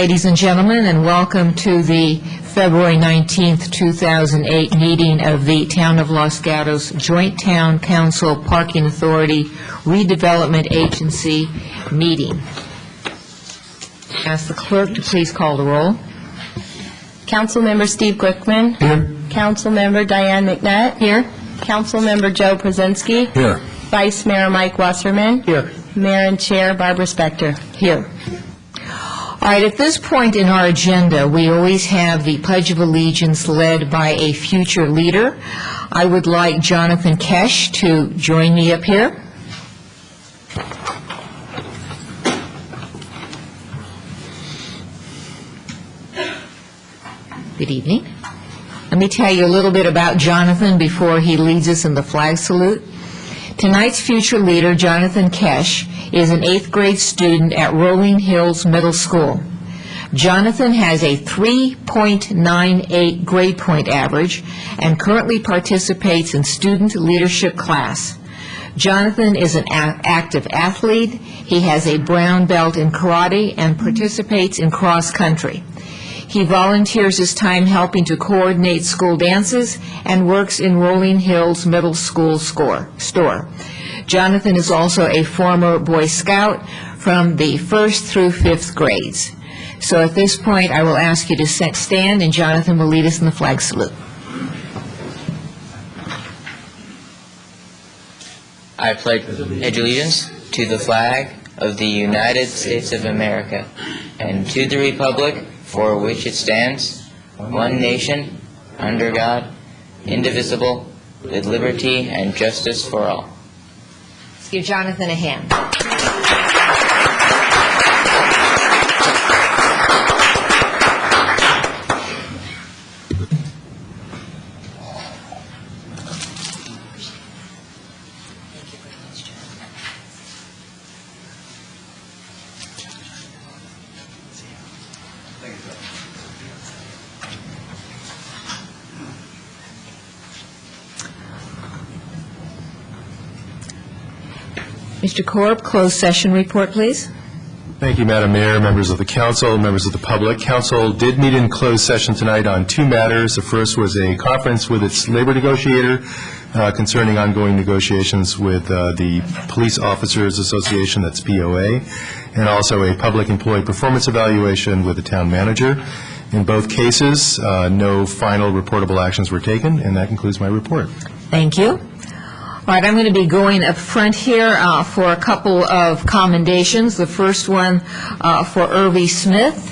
ladies and gentlemen, and welcome to the February 19th, 2008 meeting of the Town of Los Gatos Joint Town Council Parking Authority Redevelopment Agency meeting. Ask the clerk to please call the roll. Councilmember Steve Glickman. Here. Councilmember Diane McNutt. Here. Councilmember Joe Przenski. Here. Vice Mayor Mike Wasserman. Here. Mayor and Chair Barbara Spector. Here. All right, at this point in our agenda, we always have the Pledge of Allegiance led by a future leader. I would like Jonathan Kesh to join me up here. Good evening. Let me tell you a little bit about Jonathan before he leads us in the flag salute. Tonight's future leader, Jonathan Kesh, is an 8th grade student at Rolling Hills Middle School. Jonathan has a 3.98 grade point average and currently participates in student leadership class. Jonathan is an active athlete. He has a brown belt in karate and participates in cross country. He volunteers his time helping to coordinate school dances and works in Rolling Hills Middle School store. Jonathan is also a former Boy Scout from the 1st through 5th grades. So at this point, I will ask you to stand, and Jonathan will lead us in the flag salute. I pledge allegiance to the flag of the United States of America and to the republic for which it stands, one nation, under God, indivisible, with liberty and justice for all. Let's give Jonathan a hand. Mr. Korb, closed session report, please. Thank you, Madam Mayor, members of the council, members of the public. Council did meet in closed session tonight on 2 matters. The first was a conference with its labor negotiator concerning ongoing negotiations with the Police Officers Association, that's POA, and also a public employee performance evaluation with the town manager. In both cases, no final reportable actions were taken, and that concludes my report. Thank you. All right, I'm going to be going up front here for a couple of commendations. The first one for Irvie Smith.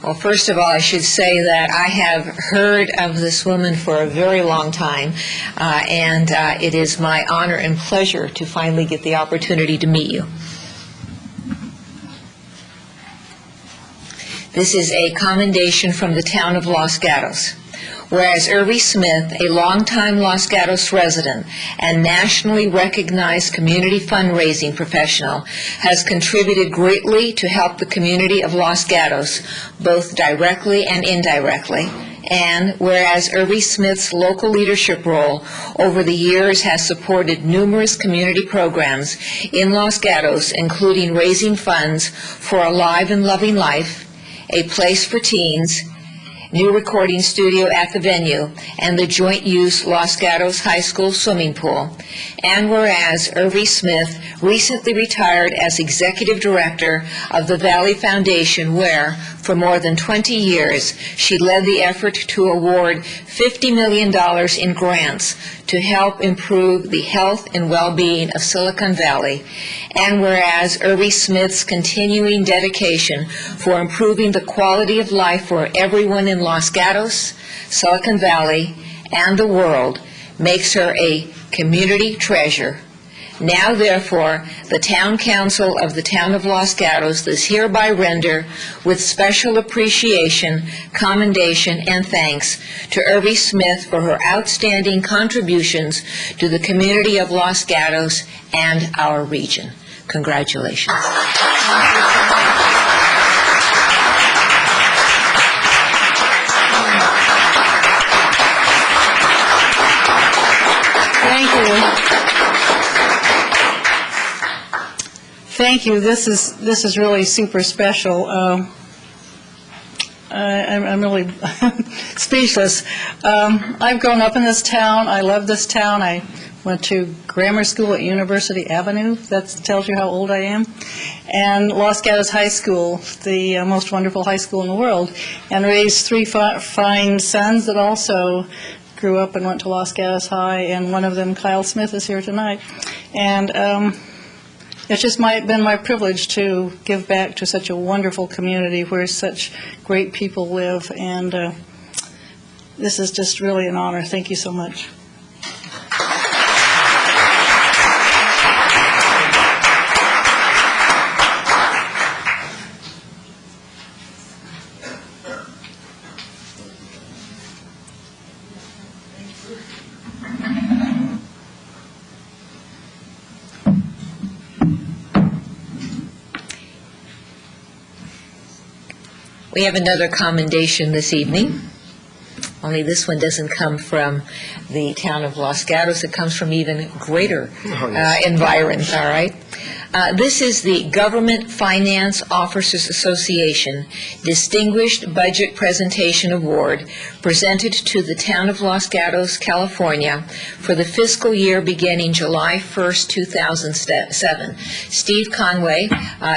Well, first of all, I should say that I have heard of this woman for a very long time, and it is my honor and pleasure to finally get the opportunity to meet you. This is a commendation from the town of Los Gatos. Whereas Irvie Smith, a longtime Los Gatos resident and nationally recognized community fundraising professional, has contributed greatly to help the community of Los Gatos, both directly and indirectly. And whereas Irvie Smith's local leadership role over the years has supported numerous community programs in Los Gatos, including raising funds for Alive and Loving Life, A Place for Teens, new recording studio at the venue, and the joint-use Los Gatos High School swimming pool. And whereas Irvie Smith recently retired as executive director of the Valley Foundation, where, for more than 20 years, she led the effort to award $50 million in grants to help improve the health and well-being of Silicon Valley. And whereas Irvie Smith's continuing dedication for improving the quality of life for everyone in Los Gatos, Silicon Valley, and the world makes her a community treasure. Now, therefore, the Town Council of the Town of Los Gatos does hereby render with special appreciation, commendation, and thanks to Irvie Smith for her outstanding contributions to the community of Los Gatos and our region. Congratulations. Thank you. This is really super special. I'm really speechless. I've grown up in this town. I love this town. I went to grammar school at University Avenue. That tells you how old I am. And Los Gatos High School, the most wonderful high school in the world, and raised three fine sons that also grew up and went to Los Gatos High, and one of them, Kyle Smith, is here tonight. And it's just been my privilege to give back to such a wonderful community where such great people live, and this is just really an honor. Thank you so much. We have another commendation this evening, only this one doesn't come from the town of Los Gatos. It comes from even greater environs, all right? This is the Government Finance Officers Association Distinguished Budget Presentation Award presented to the town of Los Gatos, California for the fiscal year beginning July 1st, 2007. Steve Conway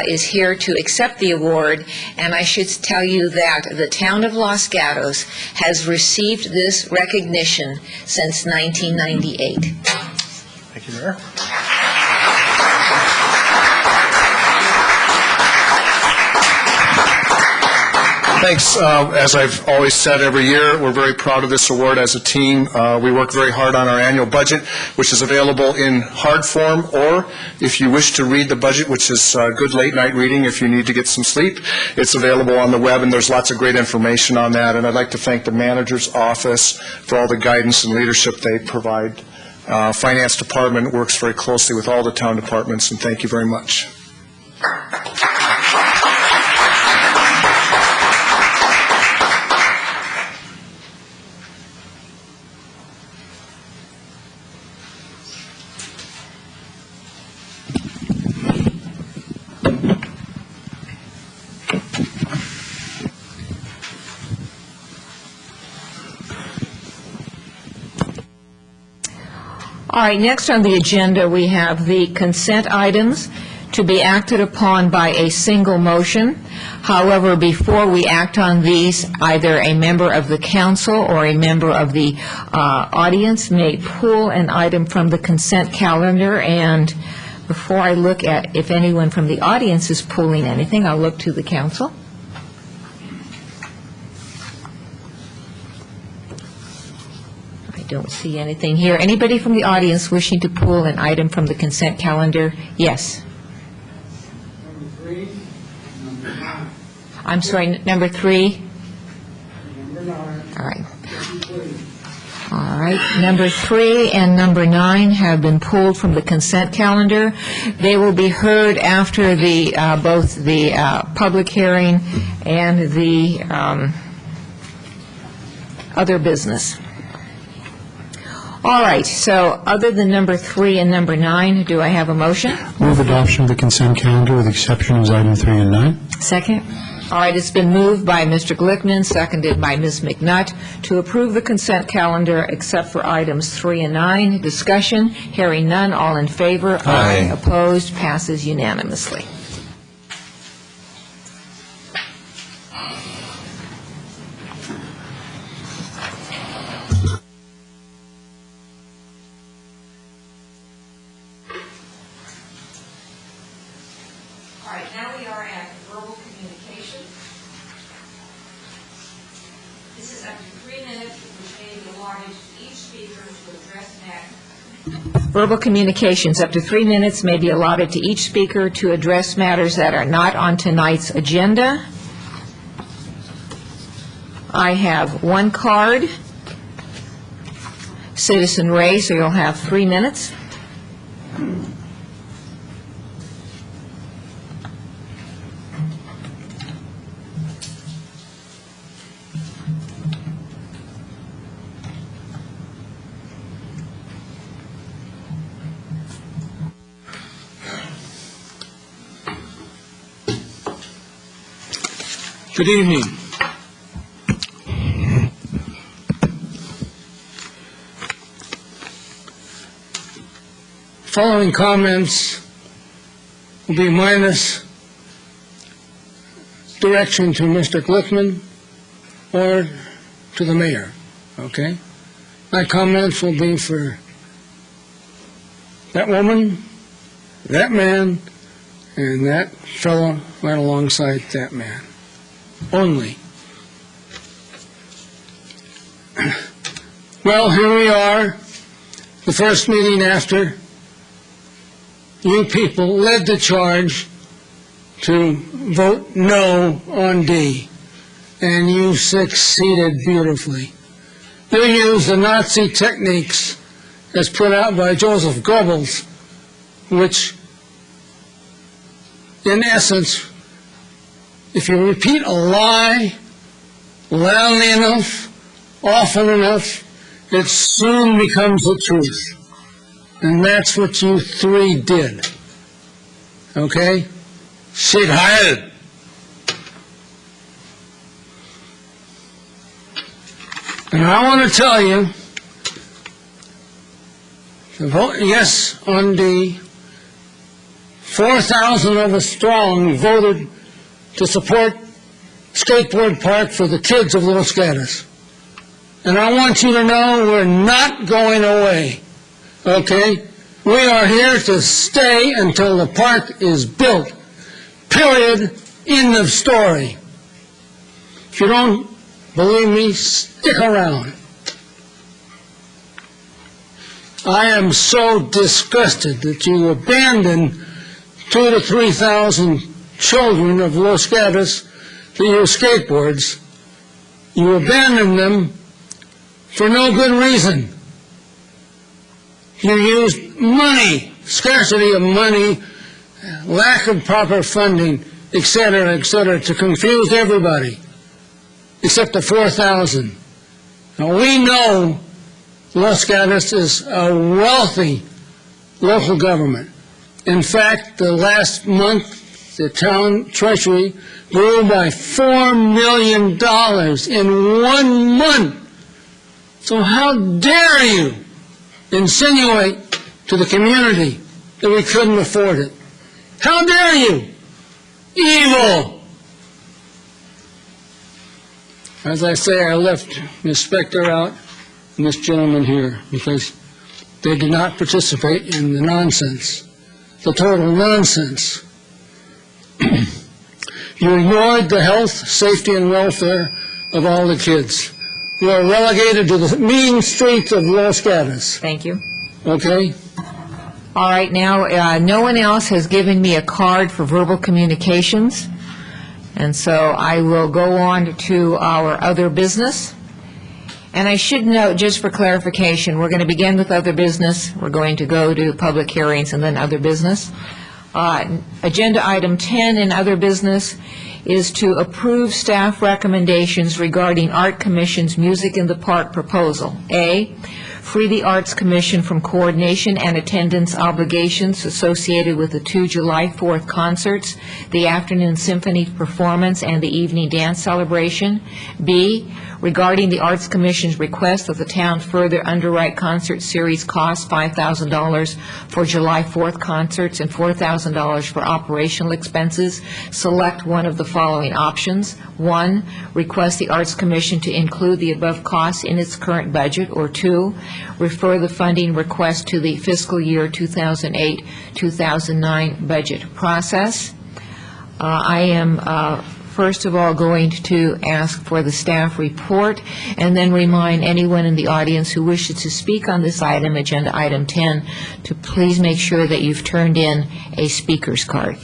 is here to accept the award, and I should tell you that the town of Los Gatos has received this recognition since 1998. Thank you, Mayor. Thanks. As I've always said every year, we're very proud of this award as a team. We work very hard on our annual budget, which is available in hard form, or if you wish to read the budget, which is good late-night reading if you need to get some sleep, it's available on the web, and there's lots of great information on that. And I'd like to thank the manager's office for all the guidance and leadership they provide. Finance department works very closely with all the town departments, and thank you very much. All right, next on the agenda, we have the consent items to be acted upon by a single motion. However, before we act on these, either a member of the council or a member of the audience may pull an item from the consent calendar. And before I look at if anyone from the audience is pulling anything, I'll look to the council. Don't see anything here. Anybody from the audience wishing to pull an item from the consent calendar? Yes. Number 3, number 9. I'm sorry, number 3? Number 9. All right. Please. All right. Number 3 and number 9 have been pulled from the consent calendar. They will be heard after the both the public hearing and the other business. All right, so other than number 3 and number 9, do I have a motion? Move adoption of the consent calendar with exception of items 3 and 9. Second. All right, it's been moved by Mr. Glickman, seconded by Ms. McNutt, to approve the consent calendar except for items 3 and 9. Discussion, hearing none, all in favor? Aye. Opposed, passes unanimously. All right, now we are at verbal communication. This is up to 3 minutes, which may be allotted to each speaker to address matters. Verbal communications, up to 3 minutes may be allotted to each speaker to address matters that are not on tonight's agenda. I have one card, Citizen Ray, so you'll have 3 minutes. Good evening. Following comments will be minus direction to Mr. Glickman or to the mayor, okay? My comments will be for that woman, that man, and that fellow right alongside that man. Only. Well, here we are, the first meeting after you people led the charge to vote no on D, and you succeeded beautifully. You used the Nazi techniques as put out by Joseph Goebbels, which, in essence, if you repeat a lie loudly enough, often enough, it soon becomes the truth. And that's what you three did. Okay? Sit higher. And I want to tell you, the vote yes on D, 4,000 of us strong voted to support skateboard park for the kids of Los Gatos. And I want you to know we're not going away. Okay? We are here to stay until the park is built. Period. End of story. If you don't believe me, stick around. I am so disgusted that you abandoned 2,000 to 3,000 children of Los Gatos to use skateboards. You abandoned them for no good reason. You used money, scarcity of money, lack of proper funding, et cetera, to confuse everybody, except the 4,000. Now, we know Los Gatos is a wealthy local government. In fact, the last month, the town treasury grew by $4 million in 1 month. So how dare you insinuate to the community that we couldn't afford it? How dare you? Evil! As I say, I left Ms. Spector out and this gentleman here because they did not participate in the nonsense, the total nonsense. You ignored the health, safety, and welfare of all the kids. You are relegated to the mean streets of Los Gatos, Thank you. okay? All right, now, no one else has given me a card for verbal communications, and so I will go on to our other business. And I should note, just for clarification, we're going to begin with other business, we're going to go to public hearings and then other business. Agenda item 10 in other business is to approve staff recommendations regarding Art Commission's Music in the Park proposal. A, free the Arts Commission from coordination and attendance obligations associated with the 2 July 4th concerts, the afternoon symphony performance, and the evening dance celebration. B, regarding the Arts Commission's request that the town further underwrite concert series costs $5,000 for July 4th concerts and $4,000 for operational expenses, select one of the following options. 1, request the Arts Commission to include the above costs in its current budget, or 2, refer the funding request to the fiscal year 2008-2009 budget process. I am first of all going to ask for the staff report and then remind anyone in the audience who wishes to speak on this item, agenda item 10, to please make sure that you've turned in a speaker's card.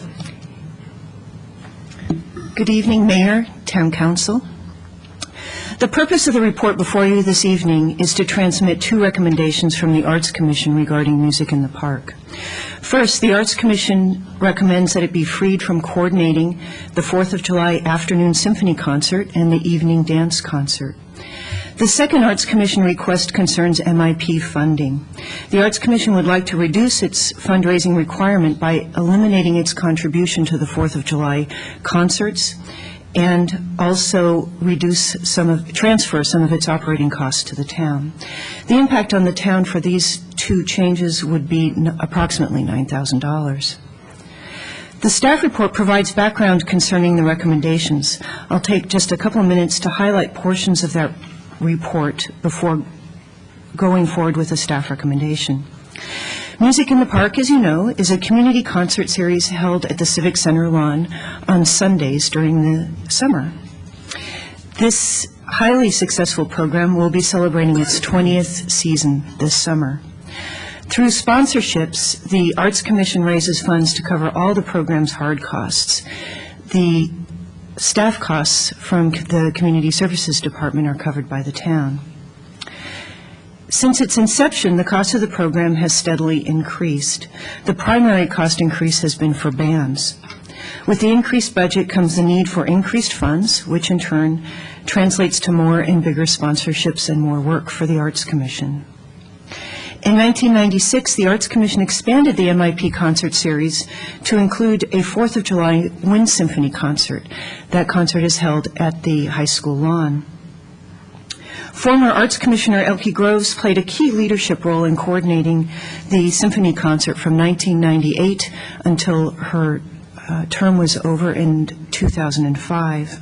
Good evening, Mayor, Town Council. The purpose of the report before you this evening is to transmit 2 recommendations from the Arts Commission regarding music in the park. First, the Arts Commission recommends that it be freed from coordinating the 4th of July afternoon symphony concert and the evening dance concert. The second Arts Commission request concerns MIP funding. The Arts Commission would like to reduce its fundraising requirement by eliminating its contribution to the 4th of July concerts and also transfer some of its operating costs to the town. The impact on the town for these two changes would be approximately $9,000. The staff report provides background concerning the recommendations. I'll take just a couple of minutes to highlight portions of that report before going forward with a staff recommendation. Music in the Park, as you know, is a community concert series held at the Civic Center lawn on Sundays during the summer. This highly successful program will be celebrating its 20th season this summer. Through sponsorships, the Arts Commission raises funds to cover all the program's hard costs. The staff costs from the Community Services Department are covered by the town. Since its inception, the cost of the program has steadily increased. The primary cost increase has been for bands. With the increased budget comes the need for increased funds, which in turn translates to more and bigger sponsorships and more work for the Arts Commission. In 1996, the Arts Commission expanded the MIP concert series to include a 4th of July Wind Symphony concert. That concert is held at the high school lawn. Former Arts Commissioner Elke Groves played a key leadership role in coordinating the symphony concert from 1998 until her term was over in 2005.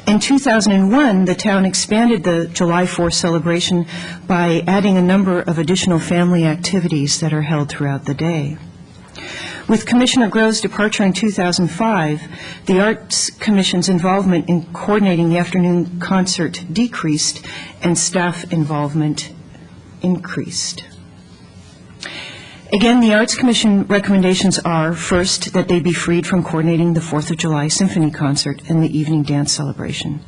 In 2001, the town expanded the July 4th celebration by adding a number of additional family activities that are held throughout the day. With Commissioner Grove's departure in 2005, the Arts Commission's involvement in coordinating the afternoon concert decreased and staff involvement increased. Again, the Arts Commission recommendations are, first, that they be freed from coordinating the 4th of July Symphony Concert and the evening dance celebration.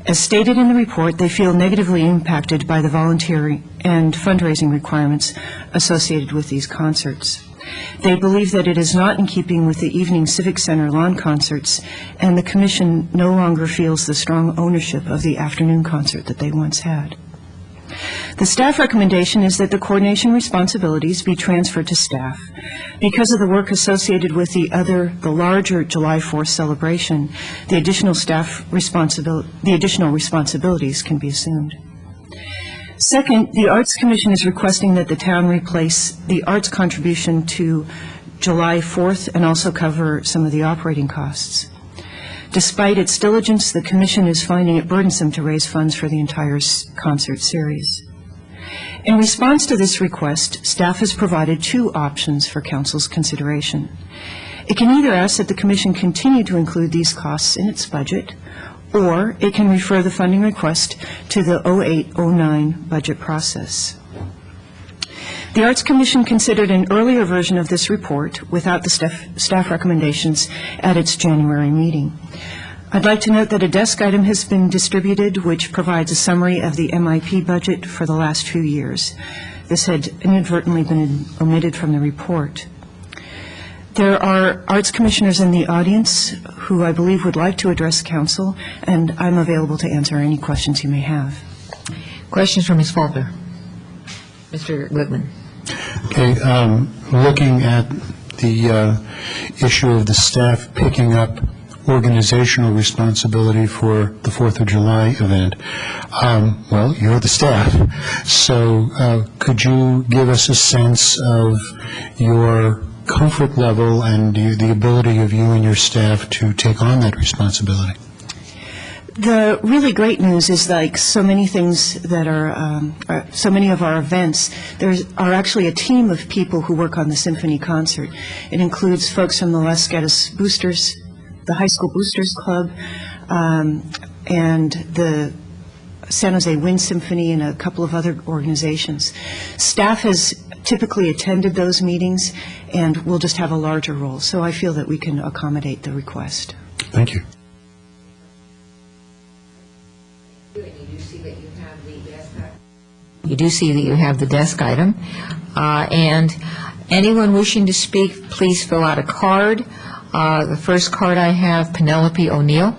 As stated in the report, they feel negatively impacted by the voluntary and fundraising requirements associated with these concerts. They believe that it is not in keeping with the evening Civic Center lawn concerts, and the Commission no longer feels the strong ownership of the afternoon concert that they once had. The staff recommendation is that the coordination responsibilities be transferred to staff. Because of the work associated with the larger July 4th celebration, the additional responsibilities can be assumed. Second, the Arts Commission is requesting that the town replace the arts contribution to July 4th and also cover some of the operating costs. Despite its diligence, the Commission is finding it burdensome to raise funds for the entire concert series. In response to this request, staff has provided two options for Council's consideration. It can either ask that the Commission continue to include these costs in its budget, or it can refer the funding request to the 08-09 budget process. The Arts Commission considered an earlier version of this report without the staff recommendations at its January meeting. I'd like to note that a desk item has been distributed which provides a summary of the MIP budget for the last few years. This had inadvertently been omitted from the report. There are Arts Commissioners in the audience who I believe would like to address Council, and I'm available to answer any questions you may have. Questions from Ms. Falter? Mr. Glickman. Okay, looking at the issue of the staff picking up organizational responsibility for the 4th of July event, well, you're the staff, so could you give us a sense of your comfort level and the ability of you and your staff to take on that responsibility? The really great news is, like so many things that are so many of our events, there are actually a team of people who work on the symphony concert. It includes folks from the Los Gatos Boosters, the High School Boosters Club, and the San Jose Wind Symphony and a couple of other organizations. Staff has typically attended those meetings and will just have a larger role. So I feel that we can accommodate the request. Thank you. You do see that you have the desk item. And anyone wishing to speak, please fill out a card. The first card I have, Penelope O'Neill.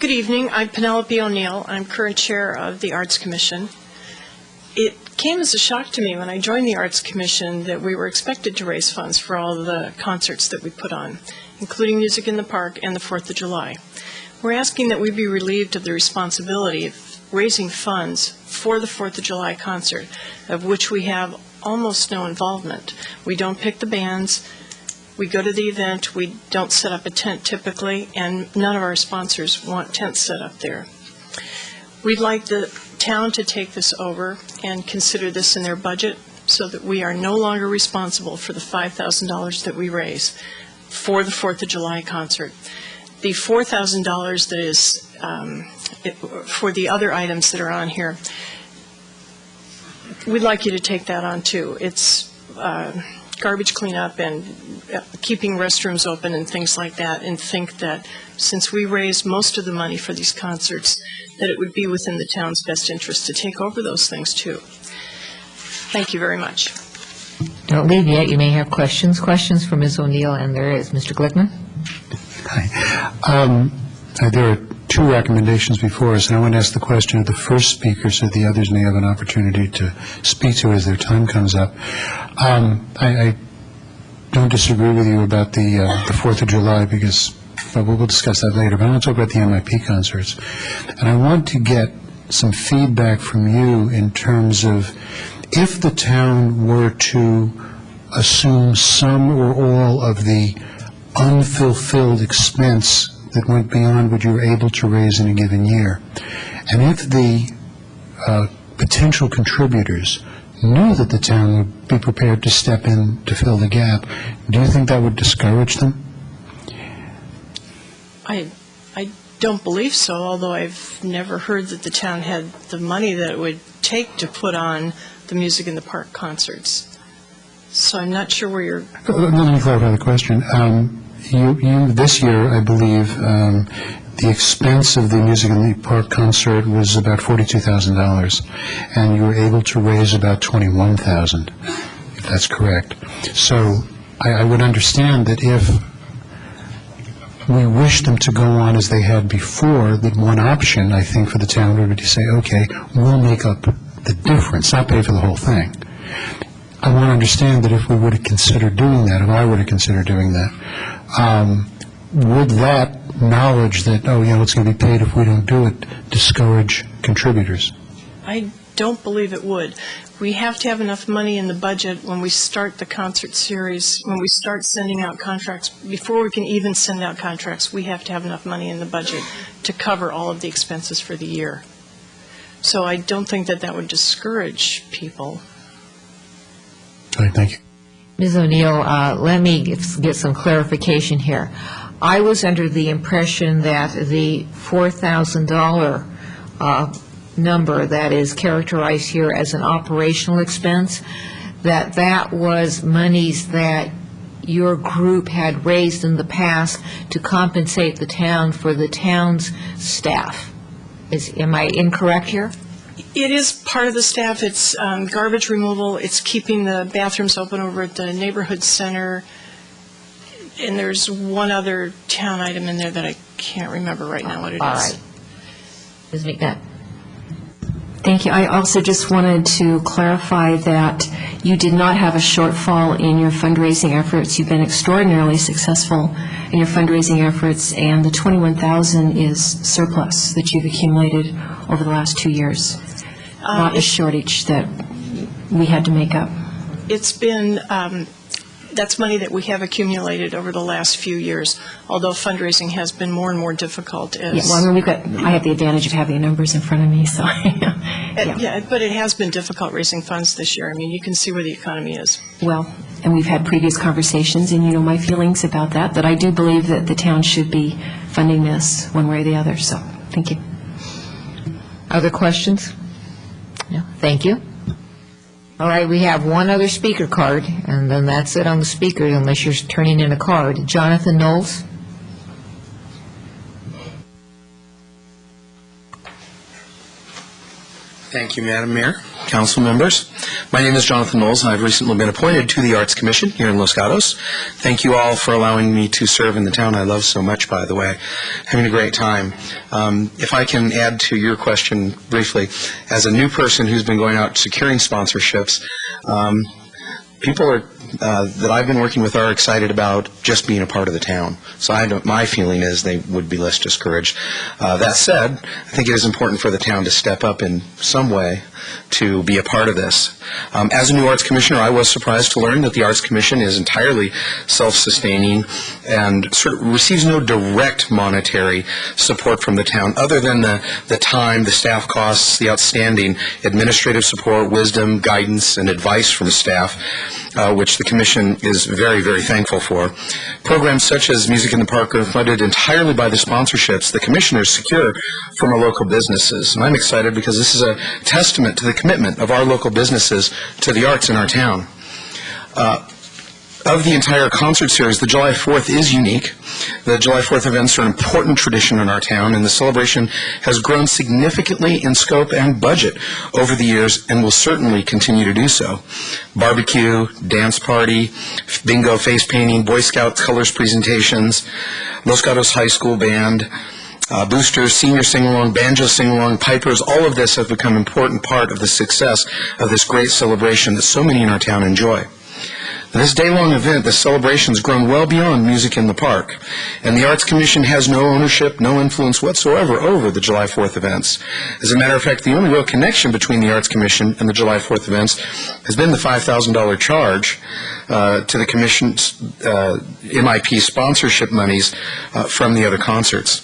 Good evening. I'm Penelope O'Neill. I'm current chair of the Arts Commission. It came as a shock to me when I joined the Arts Commission that we were expected to raise funds for all of the concerts that we put on, including Music in the Park and the 4th of July. We're asking that we be relieved of the responsibility of raising funds for the 4th of July concert, of which we have almost no involvement. We don't pick the bands. We go to the event. We don't set up a tent typically, and none of our sponsors want tents set up there. We'd like the town to take this over and consider this in their budget so that we are no longer responsible for the $5,000 that we raise for the 4th of July concert. The $4,000 that is for the other items that are on here, we'd like you to take that on too. It's garbage cleanup and keeping restrooms open and things like that, and think that since we raise most of the money for these concerts, that it would be within the town's best interest to take over those things too. Thank you very much. Don't leave yet. You may have questions. Questions for Ms. O'Neill, and there is. Mr. Glickman? Hi. There are two recommendations before us, and I want to ask the question of the first speaker so the others may have an opportunity to speak to as their time comes up. I don't disagree with you about the 4th of July because we'll discuss that later, but I want to talk about the MIP concerts. And I want to get some feedback from you in terms of if the town were to assume some or all of the unfulfilled expense that went beyond what you were able to raise in a given year, and if the potential contributors knew that the town would be prepared to step in to fill the gap, do you think that would discourage them? I don't believe so, although I've never heard that the town had the money that it would take to put on the Music in the Park concerts. So I'm not sure where you're... Let me clarify the question. You this year, I believe, the expense of the Music in the Park concert was about $42,000, and you were able to raise about $21,000, if that's correct. So I would understand that if we wish them to go on as they had before, that one option, I think, for the town would be to say, okay, we'll make up the difference, not pay for the whole thing. I want to understand that if we were to consider doing that, if I were to consider doing that, would that knowledge that, oh, yeah, it's going to be paid if we don't do it, discourage contributors? I don't believe it would. We have to have enough money in the budget when we start the concert series, when we start sending out contracts. Before we can even send out contracts, we have to have enough money in the budget to cover all of the expenses for the year. So I don't think that that would discourage people. All right, thank you. Ms. O'Neill, let me get some clarification here. I was under the impression that the $4,000 number that is characterized here as an operational expense, that was monies that your group had raised in the past to compensate the town for the town's staff. Am I incorrect here? It is part of the staff. It's garbage removal. It's keeping the bathrooms open over at the neighborhood center. And there's one other town item in there that I can't remember right now what it is. All right. Ms. McNutt. Thank you. I also just wanted to clarify that you did not have a shortfall in your fundraising efforts. You've been extraordinarily successful in your fundraising efforts, and the $21,000 is surplus that you've accumulated over the last 2 years, not a shortage that we had to make up. It's been, that's money that we have accumulated over the last few years, although fundraising has been more and more difficult. Yeah, well, I mean, I have the advantage of having the numbers in front of me, so. Yeah, but it has been difficult raising funds this year. I mean, you can see where the economy is. Well, and we've had previous conversations, and you know my feelings about that I do believe that the town should be funding this one way or the other, so thank you. Other questions? No. Thank you. All right, we have one other speaker card, and then that's it on the speaker, unless you're turning in a card. Jonathan Knowles. Thank you, Madam Mayor, council members. My name is Jonathan Knowles, and I've recently been appointed to the Arts Commission here in Los Gatos. Thank you all for allowing me to serve in the town I love so much, by the way. Having a great time. If I can add to your question briefly, as a new person who's been going out securing sponsorships, people that I've been working with are excited about just being a part of the town. So my feeling is they would be less discouraged. That said, I think it is important for the town to step up in some way to be a part of this. As a new Arts Commissioner, I was surprised to learn that the Arts Commission is entirely self-sustaining and sort of receives no direct monetary support from the town other than the time, the staff costs, the outstanding administrative support, wisdom, guidance, and advice from staff, which the Commission is very, very thankful for. Programs such as Music in the Park are funded entirely by the sponsorships the Commissioners secure from our local businesses. And I'm excited because this is a testament to the commitment of our local businesses to the arts in our town. Of the entire concert series, the July 4th is unique. The July 4th events are an important tradition in our town, and the celebration has grown significantly in scope and budget over the years and will certainly continue to do so. Barbecue, dance party, bingo, face painting, Boy Scout colors presentations, Los Gatos High School Band, boosters, senior sing-along, banjo sing-along, pipers, all of this have become an important part of the success of this great celebration that so many in our town enjoy. This day-long event, the celebration has grown well beyond Music in the Park, and the Arts Commission has no ownership, no influence whatsoever over the July 4th events. As a matter of fact, the only real connection between the Arts Commission and the July 4th events has been the $5,000 charge to the Commission's MIP sponsorship monies from the other concerts.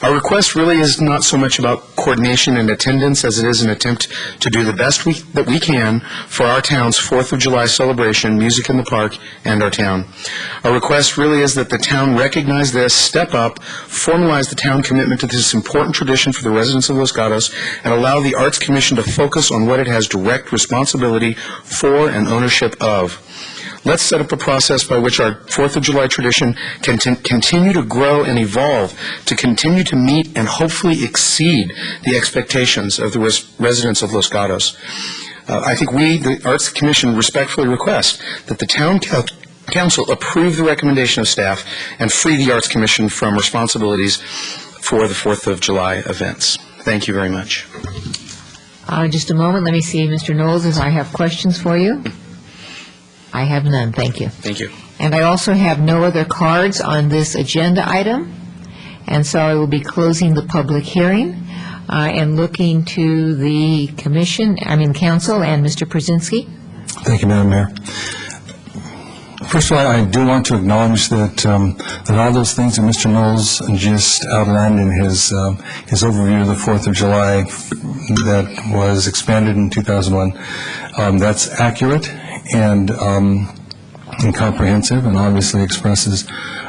Our request really is not so much about coordination and attendance as it is an attempt to do the best that we can for our town's 4th of July celebration, Music in the Park, and our town. Our request really is that the town recognize this, step up, formalize the town commitment to this important tradition for the residents of Los Gatos, and allow the Arts Commission to focus on what it has direct responsibility for and ownership of. Let's set up a process by which our 4th of July tradition can continue to grow and evolve, to continue to meet and hopefully exceed the expectations of the residents of Los Gatos. I think we, the Arts Commission, respectfully request that the Town Council approve the recommendation of staff and free the Arts Commission from responsibilities for the 4th of July events. Thank you very much. Just a moment. Let me see, Mr. Knowles, as I have questions for you. I have none. Thank you. Thank you. And I also have no other cards on this agenda item, and so I will be closing the public hearing and looking to the council and Mr. Przinski. Thank you, Madam Mayor. First of all, I do want to acknowledge that all those things that Mr. Knowles just outlined in his overview of the 4th of July that was expanded in 2001, that's accurate and comprehensive, and obviously expresses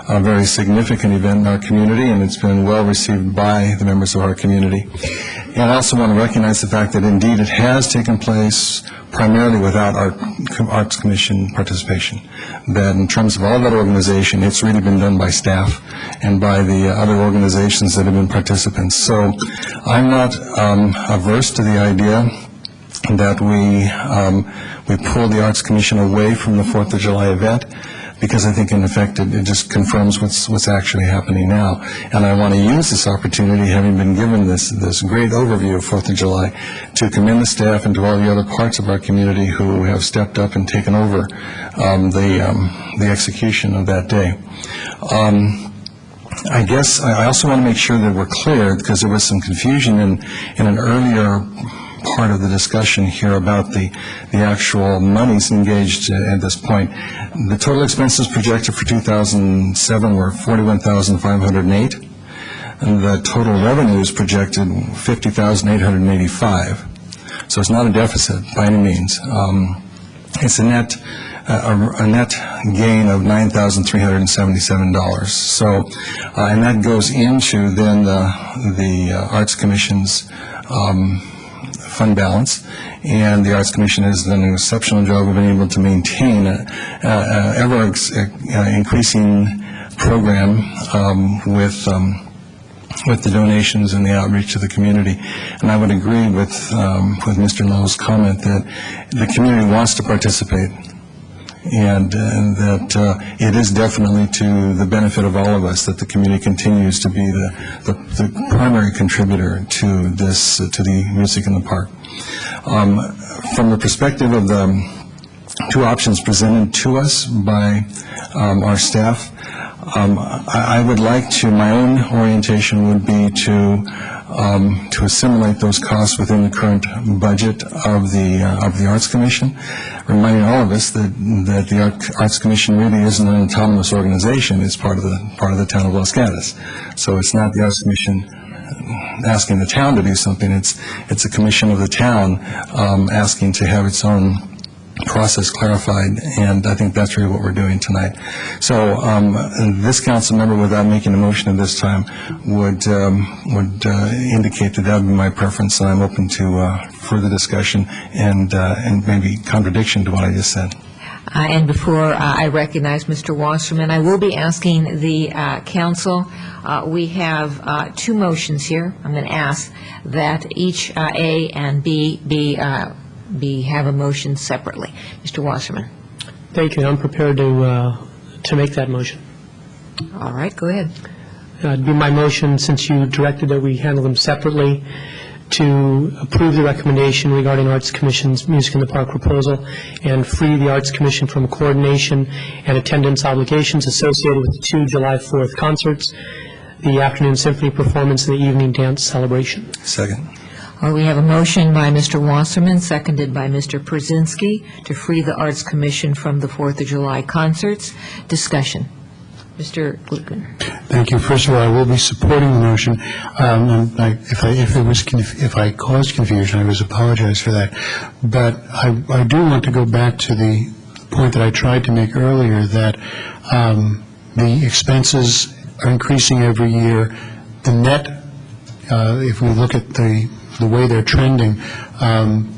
a very significant event in our community, and it's been well received by the members of our community. And I also want to recognize the fact that indeed it has taken place primarily without our Arts Commission participation. That in terms of all that organization, it's really been done by staff and by the other organizations that have been participants. So I'm not averse to the idea that we pull the Arts Commission away from the 4th of July event, because I think, in effect, it just confirms what's actually happening now. And I want to use this opportunity, having been given this great overview of 4th of July, to commend the staff and to all the other parts of our community who have stepped up and taken over the execution of that day. I guess I also want to make sure that we're clear, because there was some confusion in an earlier part of the discussion here about the actual monies engaged at this point. The total expenses projected for 2007 were $41,508, and the total revenues projected $50,885. So it's not a deficit by any means. It's a net gain of $9,377. So, and that goes into then the Arts Commission's fund balance, and the Arts Commission has done an exceptional job of being able to maintain an ever increasing program with with the donations and the outreach to the community. And I would agree with Mr. Lowe's comment that the community wants to participate, and that it is definitely to the benefit of all of us that the community continues to be the primary contributor to this, to the Music in the Park. From the perspective of the two options presented to us by our staff, I would like to, my own orientation would be to assimilate those costs within the current budget of the Arts Commission, reminding all of us that the Arts Commission really isn't an autonomous organization. It's part of the town of Los Gatos. So it's not the Arts Commission asking the town to do something. It's a commission of the town asking to have its own process clarified, and I think that's really what we're doing tonight. So this council member, without making a motion at this time, would indicate that would be my preference, and I'm open to further discussion and maybe contradiction to what I just said. And before I recognize Mr. Wasserman, I will be asking the council, we have two motions here. I'm going to ask that each A and B have a motion separately. Mr. Wasserman. Thank you. I'm prepared to make that motion. All right, go ahead. It'd be my motion, since you directed that we handle them separately, to approve the recommendation regarding Arts Commission's Music in the Park proposal and free the Arts Commission from coordination and attendance obligations associated with the two July 4th concerts, the afternoon symphony performance, and the evening dance celebration. Second. We have a motion by Mr. Wasserman, seconded by Mr. Przynski, to free the Arts Commission from the 4th of July concerts. Discussion. Mr. Glickman. Thank you. First of all, I will be supporting the motion. And if I caused confusion, I apologize for that. But I do want to go back to the point that I tried to make earlier, that the expenses are increasing every year. The net, if we look at the way they're trending,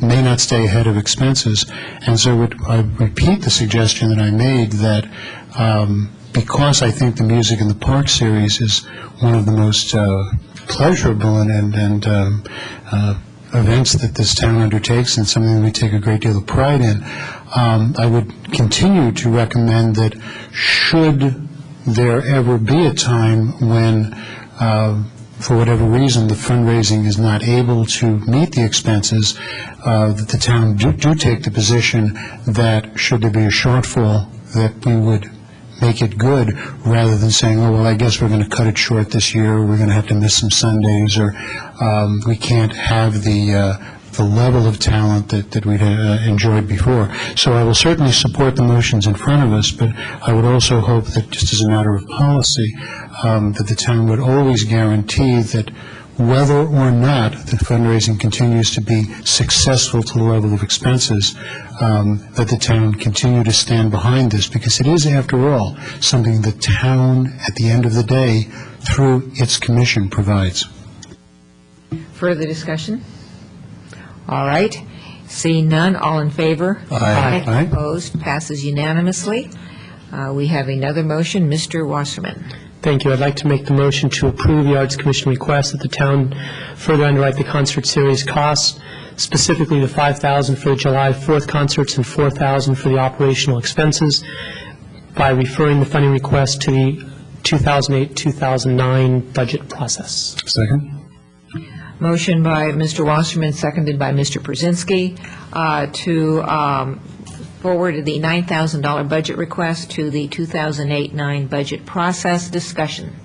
may not stay ahead of expenses. And so I repeat the suggestion that I made that because I think the Music in the Park series is one of the most pleasurable and events that this town undertakes, and something that we take a great deal of pride in, I would continue to recommend that should there ever be a time when for whatever reason, the fundraising is not able to meet the expenses, that the town do take the position that should there be a shortfall, that we would make it good, rather than saying, oh, well, I guess we're going to cut it short this year, or we're going to have to miss some Sundays, or we can't have the level of talent that we'd enjoyed before. So I will certainly support the motions in front of us, but I would also hope that, just as a matter of policy, that the town would always guarantee that whether or not the fundraising continues to be successful to the level of expenses, that the town continue to stand behind this, because it is, after all, something the town, at the end of the day, through its commission, provides. Further discussion? All right. Seeing none, all in favor? Aye. Aye. Opposed? Passes unanimously. We have another motion. Mr. Wasserman. Thank you. I'd like to make the motion to approve the Arts Commission request that the town further underwrite the concert series costs, specifically the $5,000 for the July 4th concerts and $4,000 for the operational expenses, by referring the funding request to the 2008-2009 budget process. Second. Motion by Mr. Wasserman, seconded by Mr. Przynski, to forward the $9,000 budget request to the 2008-9 budget process. Discussion.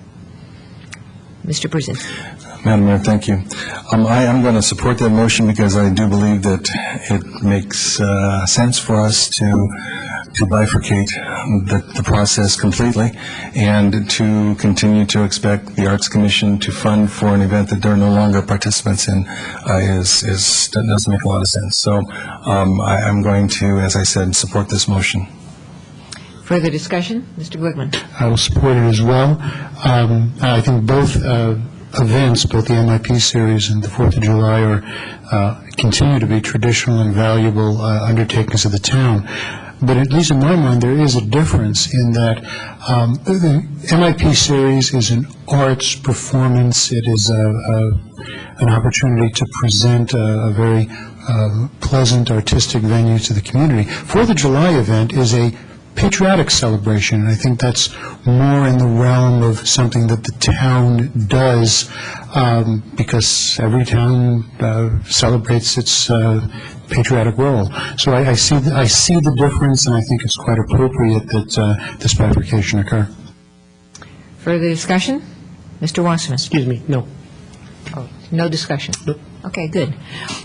Mr. Przynski. Madam Mayor, thank you. I am going to support that motion because I do believe that it makes sense for us to bifurcate the process completely, and to continue to expect the Arts Commission to fund for an event that they're no longer participants in that doesn't make a lot of sense. So I'm going to, as I said, support this motion. Further discussion? Mr. Glickman. I will support it as well. I think both events, both the MIP series and the 4th of July, continue to be traditional and valuable undertakings of the town. but at least in my mind, there is a difference in that the MIP series is an arts performance. It is an opportunity to present a very pleasant artistic venue to the community. 4th of July event is a patriotic celebration, and I think that's more in the realm of something that the town does, because every town celebrates its patriotic role. So I see the difference, and I think it's quite appropriate that this bifurcation occur. Further discussion? Mr. Wasserman? Excuse me, no. Oh, no discussion? Nope. Okay, good.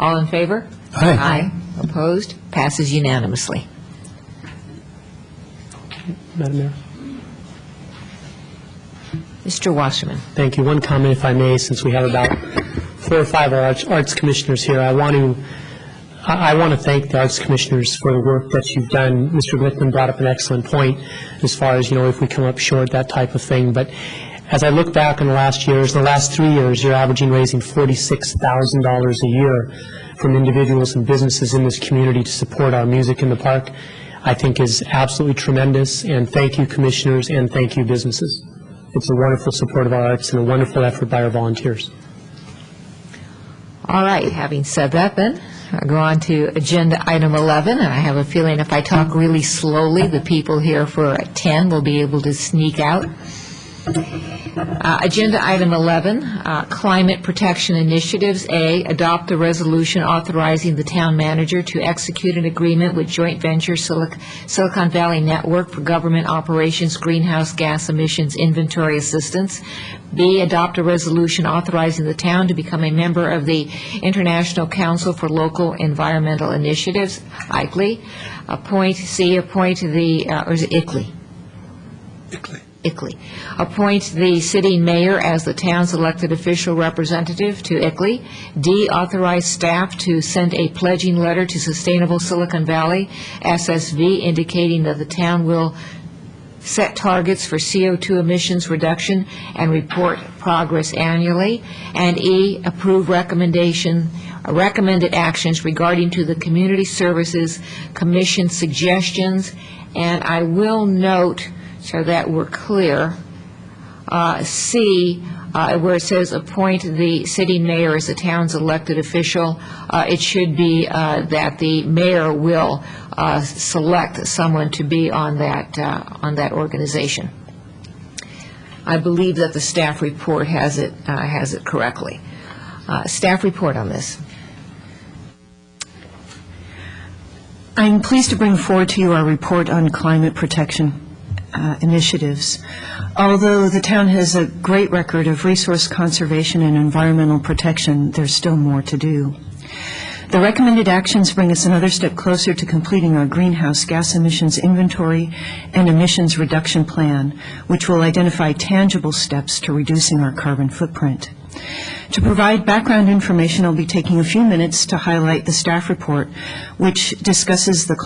All in favor? Aye. Aye. Opposed? Passes unanimously. Madam Mayor? Mr. Wasserman? Thank you. One comment, if I may, since we have about 4 or 5 arts commissioners here. I want to thank the arts commissioners for the work that you've done. Mr. Glickman brought up an excellent point as far as, if we come up short, that type of thing. But as I look back in the last 3 years, you're averaging raising $46,000 a year from individuals and businesses in this community to support our music in the park. I think is absolutely tremendous, and thank you, commissioners, and thank you, businesses. It's a wonderful support of our arts and a wonderful effort by our volunteers. All right, having said that then, I'll go on to agenda item 11, and I have a feeling if I talk really slowly, the people here for 10 will be able to sneak out. Agenda item 11, climate protection initiatives. A, adopt a resolution authorizing the town manager to execute an agreement with joint venture Silicon Valley Network for government operations greenhouse gas emissions inventory assistance. B, adopt a resolution authorizing the town to become a member of the International Council for Local Environmental Initiatives, ICLEI. Appoint the, or is it ICLEI? ICLEI. Appoint the city mayor as the town's elected official representative to ICLEI. D, authorize staff to send a pledging letter to Sustainable Silicon Valley, SSV, indicating that the town will set targets for CO2 emissions reduction and report progress annually. And E, approve recommended actions regarding to the Community Services Commission suggestions. And I will note, so that we're clear, C, where it says appoint the city mayor as the town's elected official, it should be that the mayor will select someone to be on that organization. I believe that the staff report has it correctly. Staff report on this. I'm pleased to bring forward to you our report on climate protection initiatives. Although the town has a great record of resource conservation and environmental protection, there's still more to do. The recommended actions bring us another step closer to completing our greenhouse gas emissions inventory and emissions reduction plan, which will identify tangible steps to reducing our carbon footprint. To provide background information, I'll be taking a few minutes to highlight the staff report, which discusses the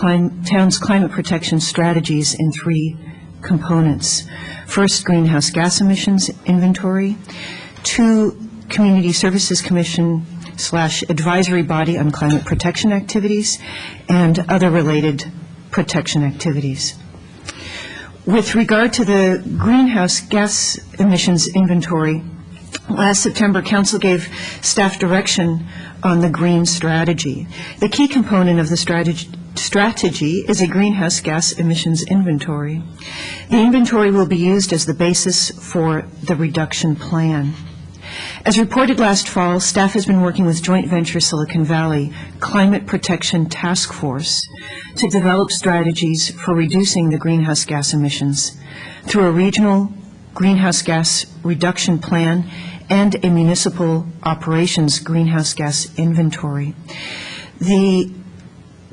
town's climate protection strategies in 3 components. First, greenhouse gas emissions inventory. 2, Community Services Commission / advisory body on climate protection activities and other related protection activities. With regard to the greenhouse gas emissions inventory, last September, Council gave staff direction on the green strategy. The key component of the strategy is a greenhouse gas emissions inventory. The inventory will be used as the basis for the reduction plan. As reported last fall, staff has been working with joint venture Silicon Valley Climate Protection Task Force to develop strategies for reducing the greenhouse gas emissions through a regional greenhouse gas reduction plan and a municipal operations greenhouse gas inventory. The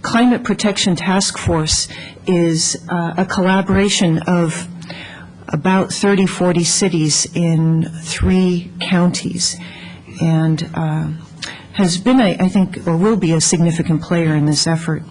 Climate Protection Task Force is a collaboration of about 30-40 cities in 3 counties, and has been, I think, or will be a significant player in this effort.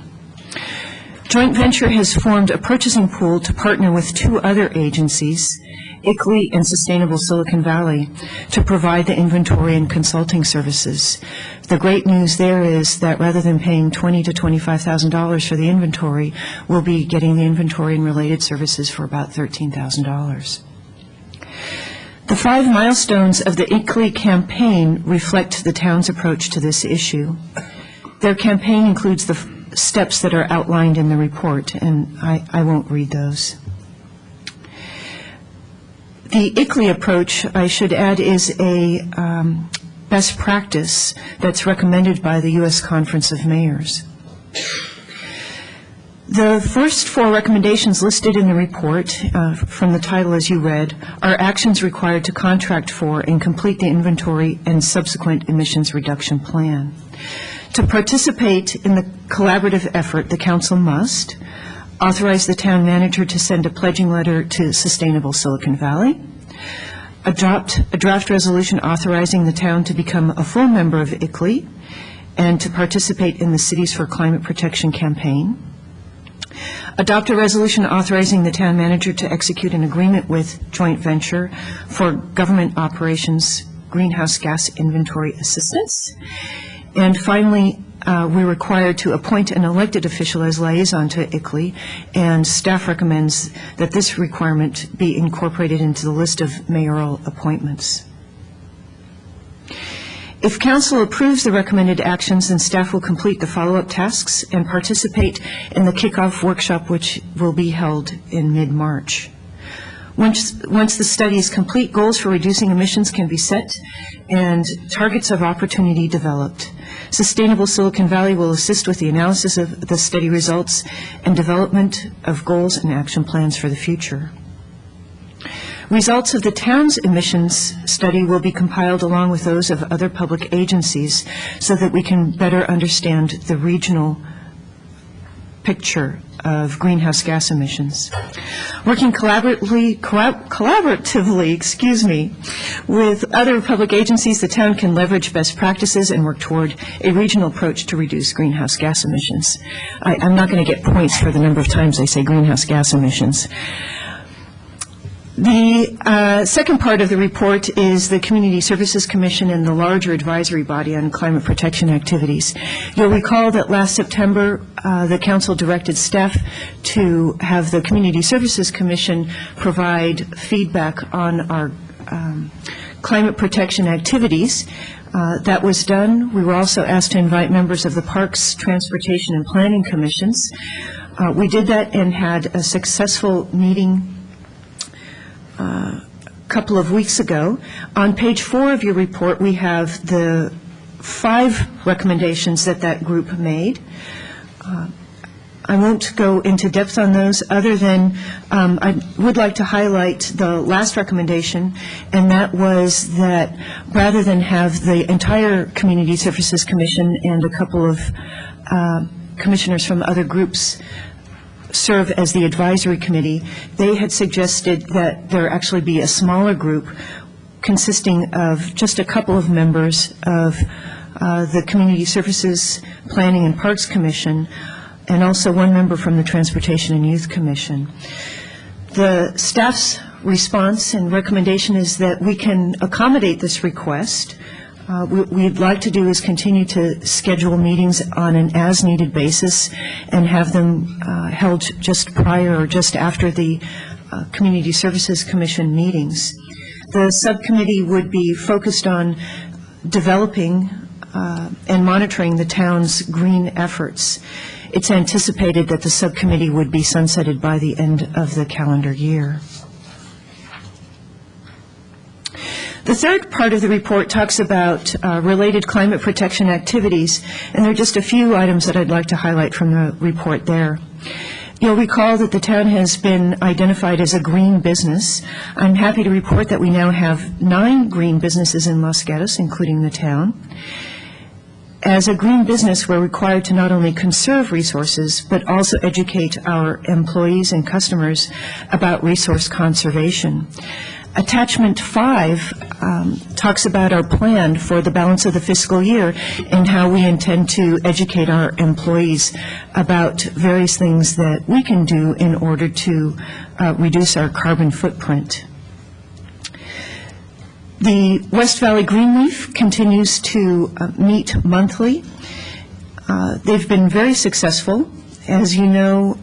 Joint venture has formed a purchasing pool to partner with 2 other agencies ICLEI, and Sustainable Silicon Valley to provide the inventory and consulting services. The great news there is that rather than paying $20,000 to $25,000 for the inventory, we'll be getting the inventory and related services for about $13,000. The 5 milestones of the ICLEI campaign reflect the town's approach to this issue. Their campaign includes the steps that are outlined in the report, and I won't read those. The ICLEI approach, I should add, is a best practice that's recommended by the U.S. Conference of Mayors. The first 4 recommendations listed in the report, from the title as you read, are actions required to contract for and complete the inventory and subsequent emissions reduction plan. To participate in the collaborative effort, the council must authorize the town manager to send a pledging letter to Sustainable Silicon Valley, adopt a draft resolution authorizing the town to become a full member of ICLEI and to participate in the Cities for Climate Protection campaign, adopt a resolution authorizing the town manager to execute an agreement with joint venture for government operations greenhouse gas inventory assistance, and finally, we're required to appoint an elected official as liaison to ICLEI, and staff recommends that this requirement be incorporated into the list of mayoral appointments. If council approves the recommended actions, then staff will complete the follow-up tasks and participate in the kickoff workshop, which will be held in mid-March. Once the study is complete, goals for reducing emissions can be set and targets of opportunity developed. Sustainable Silicon Valley will assist with the analysis of the study results and development of goals and action plans for the future. Results of the town's emissions study will be compiled along with those of other public agencies so that we can better understand the regional picture of greenhouse gas emissions. Working collaboratively, with other public agencies, the town can leverage best practices and work toward a regional approach to reduce greenhouse gas emissions. I'm not going to get points for the number of times I say greenhouse gas emissions. The second part of the report is the Community Services Commission and the larger advisory body on climate protection activities. You'll recall that last September, the council directed staff to have the Community Services Commission provide feedback on our climate protection activities. That was done. We were also asked to invite members of the Parks, Transportation, and Planning Commissions. We did that and had a successful meeting a couple of weeks ago. On page 4 of your report, we have the 5 recommendations that group made. I won't go into depth on those other than I would like to highlight the last recommendation, and that was that rather than have the entire Community Services Commission and a couple of commissioners from other groups serve as the advisory committee, they had suggested that there actually be a smaller group consisting of just a couple of members of the Community Services, Planning, and Parks Commission, and also one member from the Transportation and Youth Commission. The staff's response and recommendation is that we can accommodate this request. What we'd like to do is continue to schedule meetings on an as-needed basis and have them held just prior or just after the Community Services Commission meetings. The subcommittee would be focused on developing and monitoring the town's green efforts. It's anticipated that the subcommittee would be sunsetted by the end of the calendar year. The third part of the report talks about related climate protection activities, and there are just a few items that I'd like to highlight from the report there. You'll recall that the town has been identified as a green business. I'm happy to report that we now have 9 green businesses in Los Gatos, including the town. As a green business, we're required to not only conserve resources, but also educate our employees and customers about resource conservation. Attachment 5 talks about our plan for the balance of the fiscal year and how we intend to educate our employees about various things that we can do in order to reduce our carbon footprint. The West Valley Greenleaf continues to meet monthly. They've been very successful. As you know,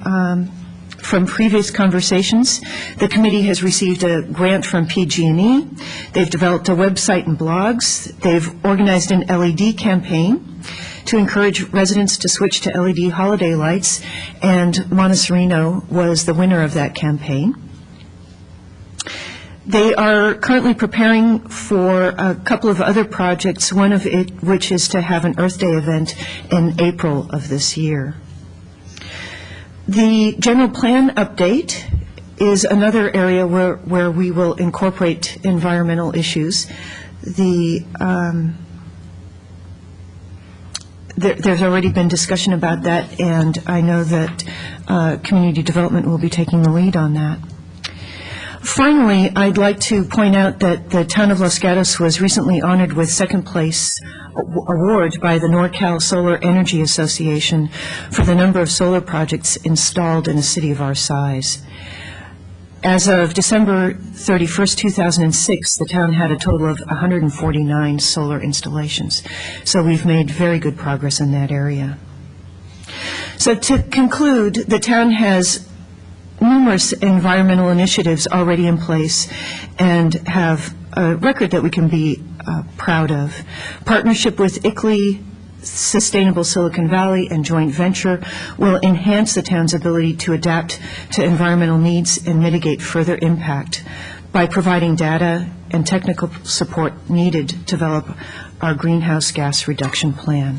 from previous conversations, the committee has received a grant from PG&E. They've developed a website and blogs. They've organized an LED campaign to encourage residents to switch to LED holiday lights, and Montecito was the winner of that campaign. They are currently preparing for a couple of other projects, one of which is to have an Earth Day event in April of this year. The general plan update is another area where we will incorporate environmental issues. There's already been discussion about that, and I know that community development will be taking the lead on that. Finally, I'd like to point out that the town of Los Gatos was recently honored with second place award by the NorCal Solar Energy Association for the number of solar projects installed in a city of our size. As of December 31st, 2006, the town had a total of 149 solar installations. So we've made very good progress in that area. So to conclude, the town has numerous environmental initiatives already in place and have a record that we can be proud of. Partnership with ICLEI, Sustainable Silicon Valley, and joint venture will enhance the town's ability to adapt to environmental needs and mitigate further impact by providing data and technical support needed to develop our greenhouse gas reduction plan.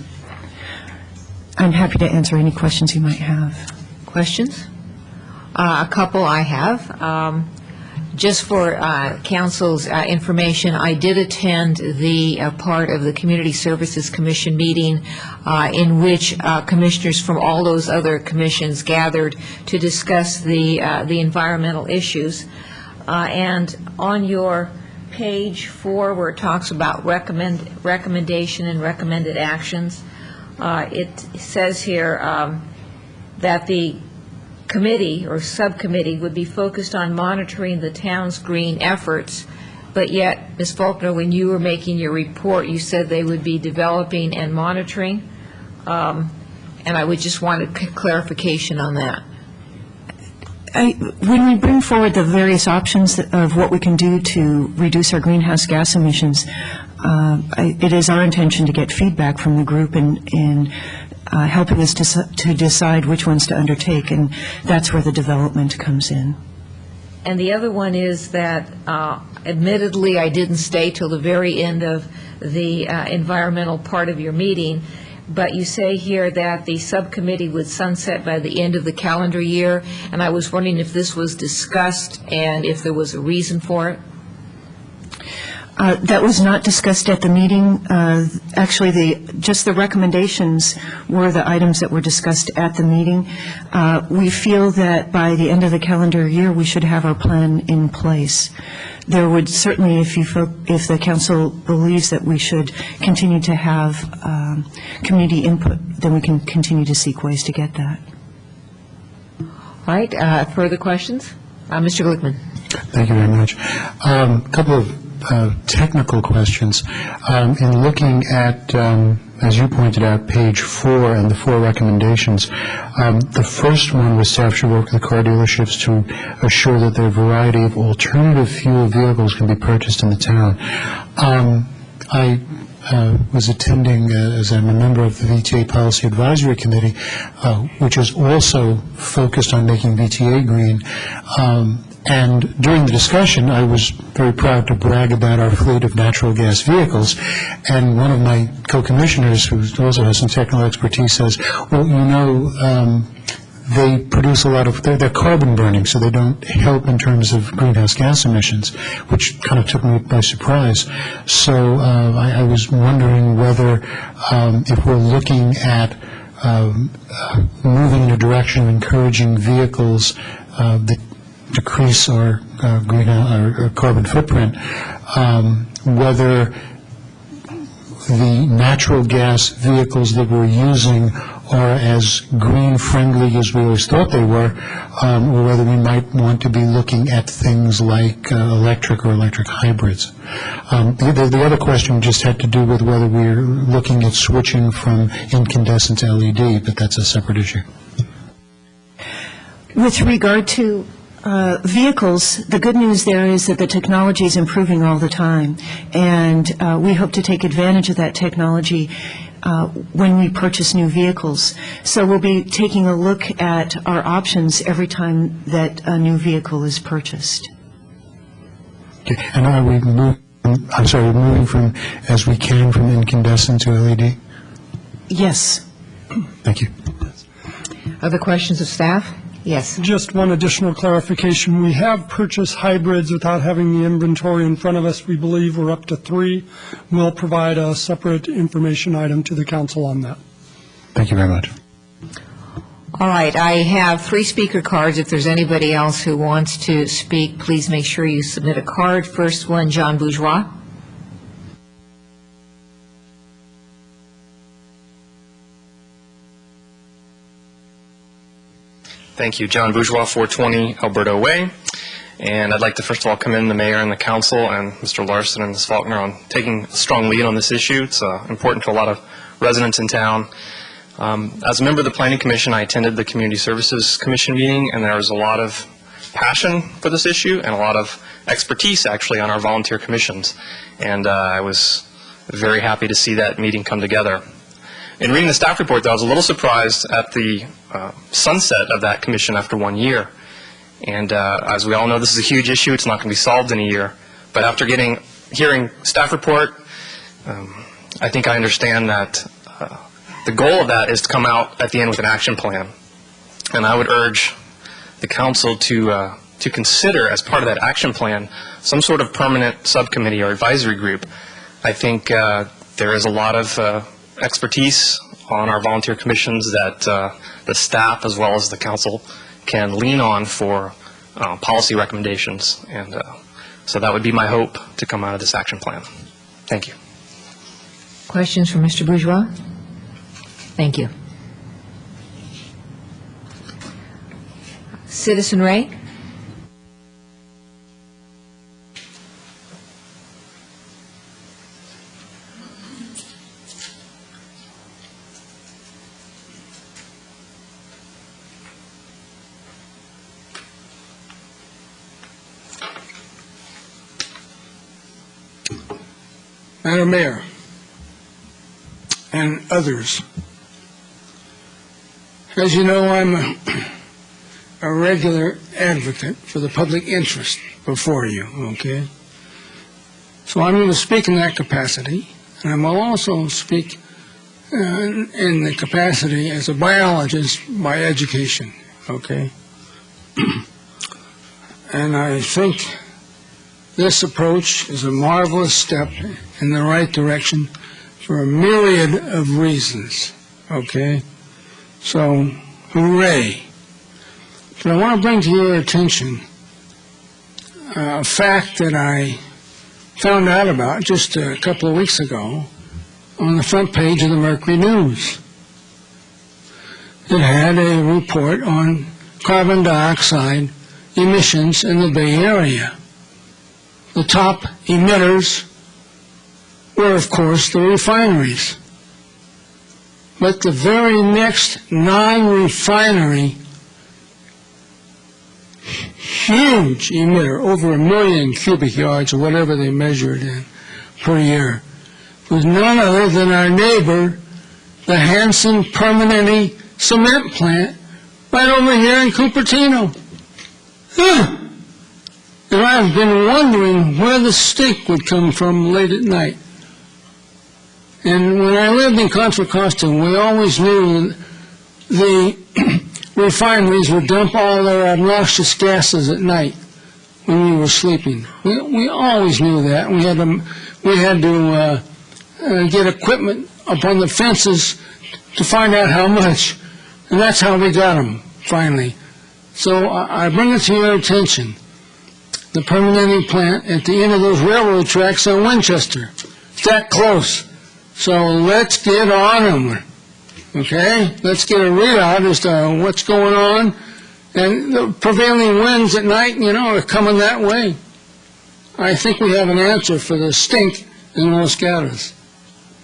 I'm happy to answer any questions you might have. Questions? A couple I have. Just for council's information, I did attend the part of the Community Services Commission meeting in which commissioners from all those other commissions gathered to discuss the environmental issues. And on your page 4, where it talks about recommendation and recommended actions, it says here that the committee or subcommittee would be focused on monitoring the town's green efforts, but yet, Ms. Faulkner, when you were making your report, you said they would be developing and monitoring, and I would just want a clarification on that. When we bring forward the various options of what we can do to reduce our greenhouse gas emissions, it is our intention to get feedback from the group in helping us to decide which ones to undertake, and that's where the development comes in. And the other one is that, admittedly, I didn't stay till the very end of the environmental part of your meeting, but you say here that the subcommittee would sunset by the end of the calendar year, and I was wondering if this was discussed and if there was a reason for it. That was not discussed at the meeting. Actually, just the recommendations were the items that were discussed at the meeting. We feel that by the end of the calendar year, we should have our plan in place. There would certainly, if the council believes that we should continue to have community input, then we can continue to seek ways to get that. All right. Further questions? Mr. Glickman. Thank you very much. A couple of technical questions. In looking at, as you pointed out, page 4 and the 4 recommendations, the first one was staff should work with the car dealerships to assure that their variety of alternative fuel vehicles can be purchased in the town. I was attending, as I'm a member of the VTA Policy Advisory Committee, which is also focused on making VTA green. And during the discussion, I was very proud to brag about our fleet of natural gas vehicles. And one of my co-commissioners, who also has some technical expertise, says, well, you know, they produce a lot of, they're carbon burning, so they don't help in terms of greenhouse gas emissions, which kind of took me by surprise. So I was wondering whether, if we're looking at moving in a direction of encouraging vehicles that decrease our our carbon footprint, whether the natural gas vehicles that we're using are as green-friendly as we always thought they were, or whether we might want to be looking at things like electric or electric hybrids. The other question just had to do with whether we're looking at switching from incandescent to LED, but that's a separate issue. With regard to vehicles, the good news there is that the technology is improving all the time, and we hope to take advantage of that technology when we purchase new vehicles. So we'll be taking a look at our options every time that a new vehicle is purchased. Okay. And are we moving from, as we can, from incandescent to LED? Yes. Thank you. Other questions of staff? Yes. Just one additional clarification. We have purchased hybrids without having the inventory in front of us. We believe we're up to 3. We'll provide a separate information item to the council on that. Thank you very much. All right, I have 3 speaker cards. If there's anybody else who wants to speak, please make sure you submit a card. First one, John Bourgeois. Thank you. John Bourgeois, 420 Alberta Way. And I'd like to first of all commend the mayor and the council and Mr. Larson and Ms. Faulkner on taking a strong lead on this issue. It's important to a lot of residents in town. As a member of the Planning Commission, I attended the Community Services Commission meeting, and there was a lot of passion for this issue and a lot of expertise, actually, on our volunteer commissions. And I was very happy to see that meeting come together. In reading the staff report, though, I was a little surprised at the sunset of that commission after 1 year. And as we all know, this is a huge issue. It's not going to be solved in a year. But after hearing staff report, I think I understand that the goal of that is to come out at the end with an action plan. And I would urge the council to consider, as part of that action plan, some sort of permanent subcommittee or advisory group. I think there is a lot of expertise on our volunteer commissions that the staff as well as the council can lean on for policy recommendations. And so that would be my hope to come out of this action plan. Thank you. Questions for Mr. Bourgeois? Thank you. Citizen Ray? Madam Mayor, and others, as you know, I'm a regular advocate for the public interest before you, okay? So I'm going to speak in that capacity, and I will also speak in the capacity as a biologist by education, okay? And I think this approach is a marvelous step in the right direction for a myriad of reasons, okay? So, hooray. But I want to bring to your attention a fact that I found out about just a couple of weeks ago on the front page of the Mercury News. It had a report on carbon dioxide emissions in the Bay Area. The top emitters were, of course, the refineries. But the very next non-refinery huge emitter, over 1 million cubic yards or whatever they measure it in per year, was none other than our neighbor, the Hanson Permanente cement plant right over here in Cupertino. And I've been wondering where the stink would come from late at night. And when I lived in Contra Costa, we always knew the refineries would dump all their obnoxious gases at night when we were sleeping. We always knew that. We had to get equipment up on the fences to find out how much. And that's how we got them, finally. So I bring it to your attention. The Permanente plant at the end of those railroad tracks in Winchester. It's that close. So let's get on them. Okay? Let's get a readout as to what's going on. And the prevailing winds at night, are coming that way. I think we have an answer for the stink in Los Gatos.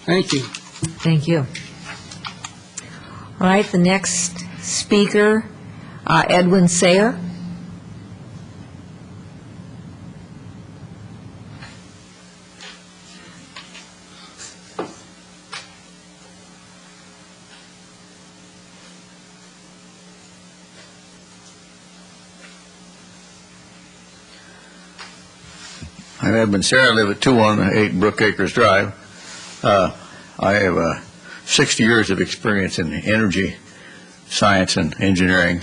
Thank you. Thank you. All right, the next speaker, Edwin Sayer. I'm Edmund Sayer. I live at 218 Brookacres Drive. I have 60 years of experience in energy, science, and engineering,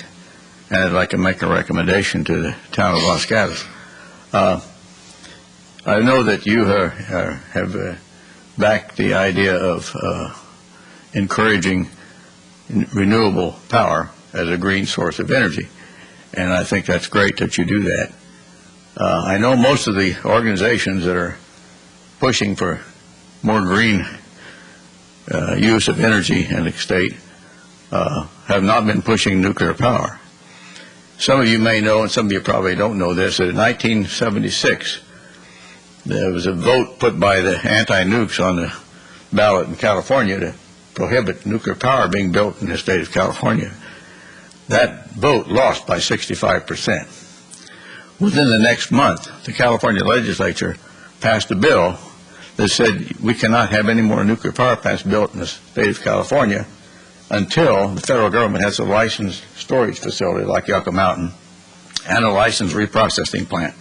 and I'd like to make a recommendation to the town of Los Gatos. I know that you have backed the idea of encouraging renewable power as a green source of energy, and I think that's great that you do that. I know most of the organizations that are pushing for more green use of energy in the state have not been pushing nuclear power. Some of you may know, and some of you probably don't know this, that in 1976, there was a vote put by the anti-nukes on the ballot in California to prohibit nuclear power being built in the state of California. That vote lost by 65%. Within the next month, the California legislature passed a bill that said we cannot have any more nuclear power plants built in the state of California until the federal government has a licensed storage facility like Yucca Mountain and a licensed reprocessing plant.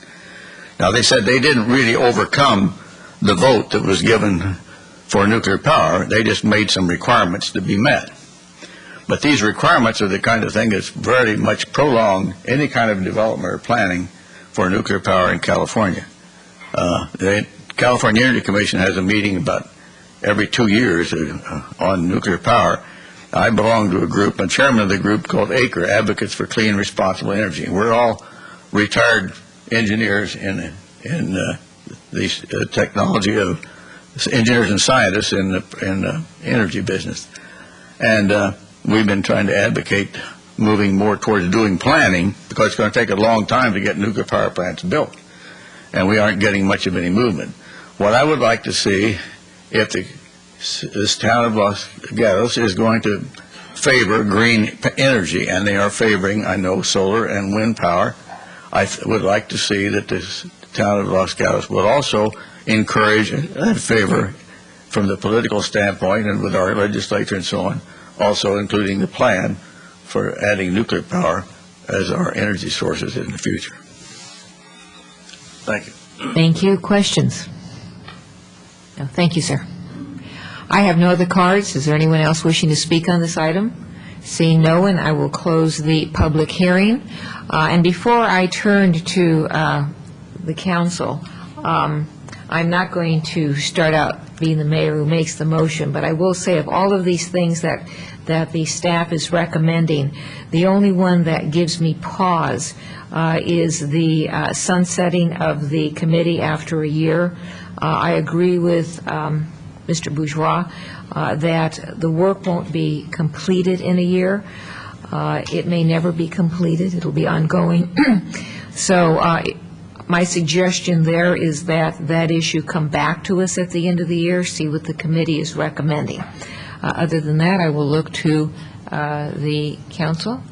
Now, they said they didn't really overcome the vote that was given for nuclear power. They just made some requirements to be met. But these requirements are the kind of thing that's very much prolong any kind of development or planning for nuclear power in California. The California Energy Commission has a meeting about every 2 years on nuclear power. I belong to a group, I'm chairman of the group called ACRE, Advocates for Clean and Responsible Energy. We're all retired engineers in the technology of engineers and scientists in the energy business. And we've been trying to advocate moving more towards doing planning because it's going to take a long time to get nuclear power plants built. And we aren't getting much of any movement. What I would like to see, if this town of Los Gatos is going to favor green energy, and they are favoring, I know, solar and wind power, I would like to see that this town of Los Gatos would also encourage and favor, from the political standpoint and with our legislature and so on, also including the plan for adding nuclear power as our energy sources in the future. Thank you. Thank you. Questions? No, thank you, sir. I have no other cards. Is there anyone else wishing to speak on this item? Seeing no one, I will close the public hearing. And before I turn to the council, I'm not going to start out being the mayor who makes the motion, but I will say of all of these things that the staff is recommending, the only one that gives me pause is the sunsetting of the committee after a year. I agree with Mr. Bourgeois that the work won't be completed in a year. It may never be completed. It'll be ongoing. So my suggestion there is that issue come back to us at the end of the year, see what the committee is recommending. Other than that, I will look to the council.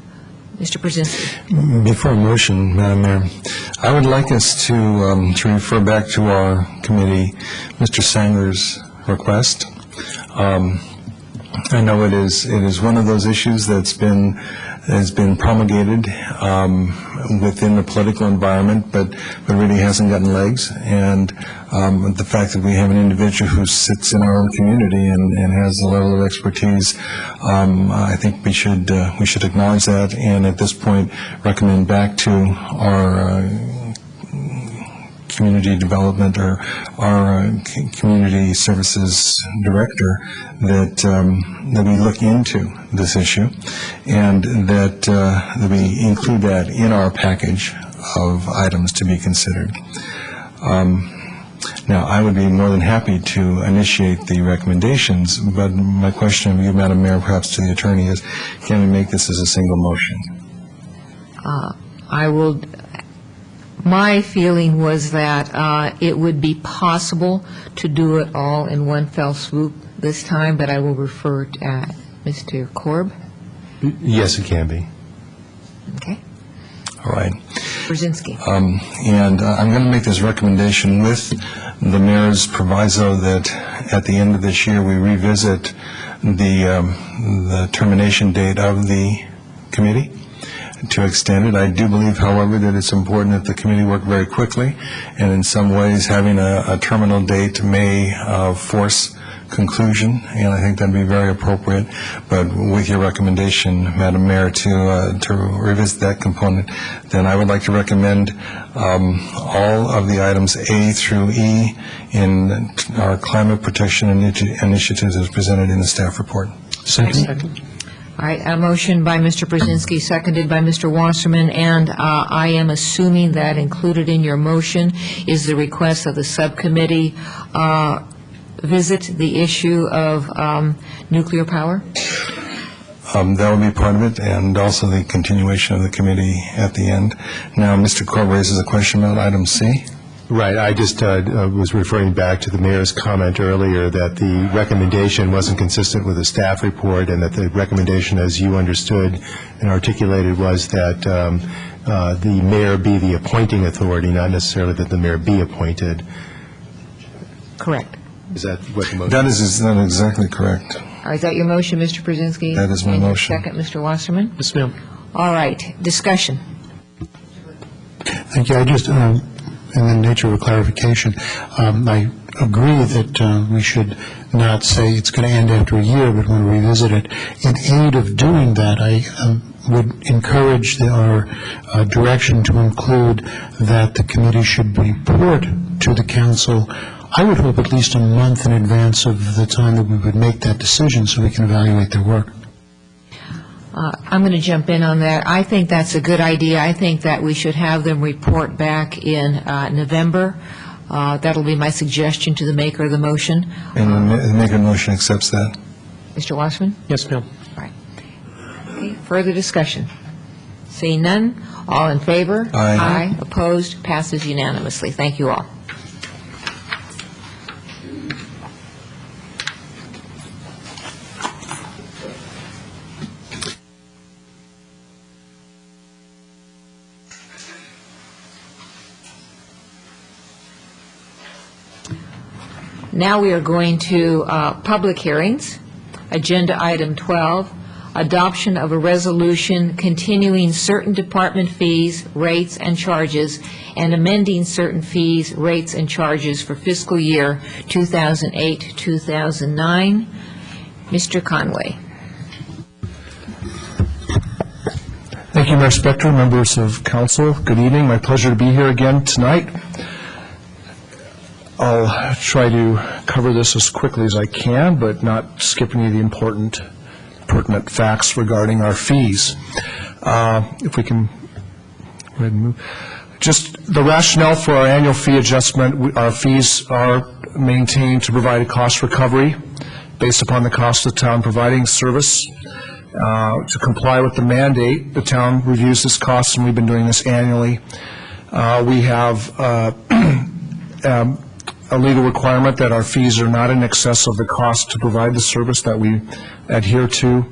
Mr. Brzezinski. Before a motion, Madam Mayor, I would like us to refer back to our committee Mr. Sanger's request. I know it is one of those issues has been promulgated within the political environment, but really hasn't gotten legs. And the fact that we have an individual who sits in our own community and has a level of expertise, I think we should acknowledge that, and at this point recommend back to our community development or our community services director that we look into this issue, and that we include that in our package of items to be considered. Now, I would be more than happy to initiate the recommendations, but my question of you, Madam Mayor, perhaps to the attorney, is can we make this as a single motion? My feeling was that it would be possible to do it all in one fell swoop this time, but I will refer to Mr. Korb. Yes, it can be. Okay. All right. Brzezinski. And I'm going to make this recommendation with the mayor's proviso that at the end of this year, we revisit the termination date of the committee to extend it. I do believe, however, that it's important that the committee work very quickly, and in some ways, having a terminal date may force conclusion, and I think that'd be very appropriate. But with your recommendation, Madam Mayor, to revisit that component, then I would like to recommend all of the items A through E in our climate protection initiatives as presented in the staff report. Second. All right, a motion by Mr. Brzezinski, seconded by Mr. Wasserman, and I am assuming that included in your motion is the request of the subcommittee visit the issue of nuclear power? That will be part of it, and also the continuation of the committee at the end. Now, Mr. Korb raises a question about item C. Right. I just was referring back to the mayor's comment earlier that the recommendation wasn't consistent with the staff report, and that the recommendation, as you understood and articulated, was that the mayor be the appointing authority, not necessarily that the mayor be appointed. Correct. Is that what the motion That is not exactly correct. All right, is that your motion, Mr. Brzezinski? That is my And your motion. second, Mr. Wasserman? Yes, ma'am. All right, discussion. Thank you. I just, in the nature of a clarification, I agree that we should not say it's going to end after a year, but want to revisit it. In aid of doing that, I would encourage our direction to include that the committee should report to the council, I would hope at least a month in advance of the time that we would make that decision so we can evaluate their work. I'm going to jump in on that. I think that's a good idea. I think that we should have them report back in November. That'll be my suggestion to the maker of the motion. And the maker of the motion accepts that. Mr. Wasserman? Yes, ma'am. All right. Okay, further discussion? Seeing none, all in favor? Aye. Aye. Opposed? Passes unanimously. Thank you all. Now we are going to public hearings. Agenda item 12, adoption of a resolution continuing certain department fees, rates, and charges, and amending certain fees, rates, and charges for fiscal year 2008-2009. Mr. Conway. Thank you, Mayor Spector, members of council. Good evening. My pleasure to be here again tonight. I'll try to cover this as quickly as I can, but not skip any of the important, pertinent facts regarding our fees. If we can go ahead and move. Just the rationale for our annual fee adjustment, our fees are maintained to provide a cost recovery based upon the cost of the town providing service. To comply with the mandate, the town reviews this cost, and we've been doing this annually. We have a legal requirement that our fees are not in excess of the cost to provide the service that we adhere to.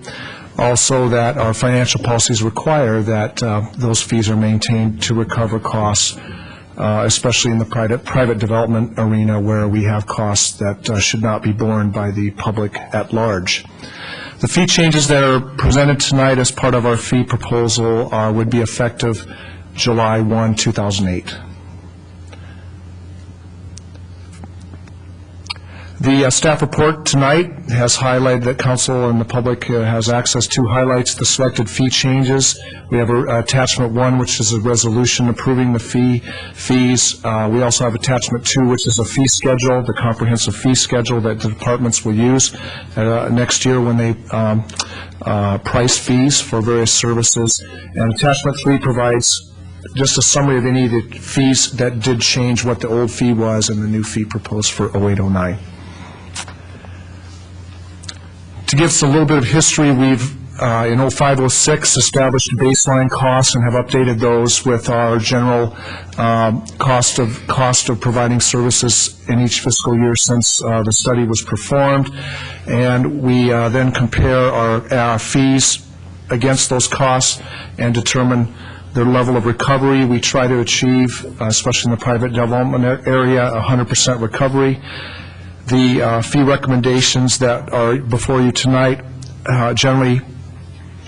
Also, that our financial policies require that those fees are maintained to recover costs, especially in the private development arena where we have costs that should not be borne by the public at large. The fee changes that are presented tonight as part of our fee proposal would be effective July 1, 2008. The staff report tonight has highlighted that council and the public has access to, highlights the selected fee changes. We have attachment 1, which is a resolution approving the fees. We also have attachment 2, which is a fee schedule, the comprehensive fee schedule that the departments will use next year when they price fees for various services. And attachment 3 provides just a summary of any of the fees that did change, what the old fee was and the new fee proposed for 0809. To give us a little bit of history, we've in 0506 established baseline costs and have updated those with our general cost of providing services in each fiscal year since the study was performed. And we then compare our fees against those costs and determine their level of recovery. We try to achieve, especially in the private development area, 100% recovery. The fee recommendations that are before you tonight generally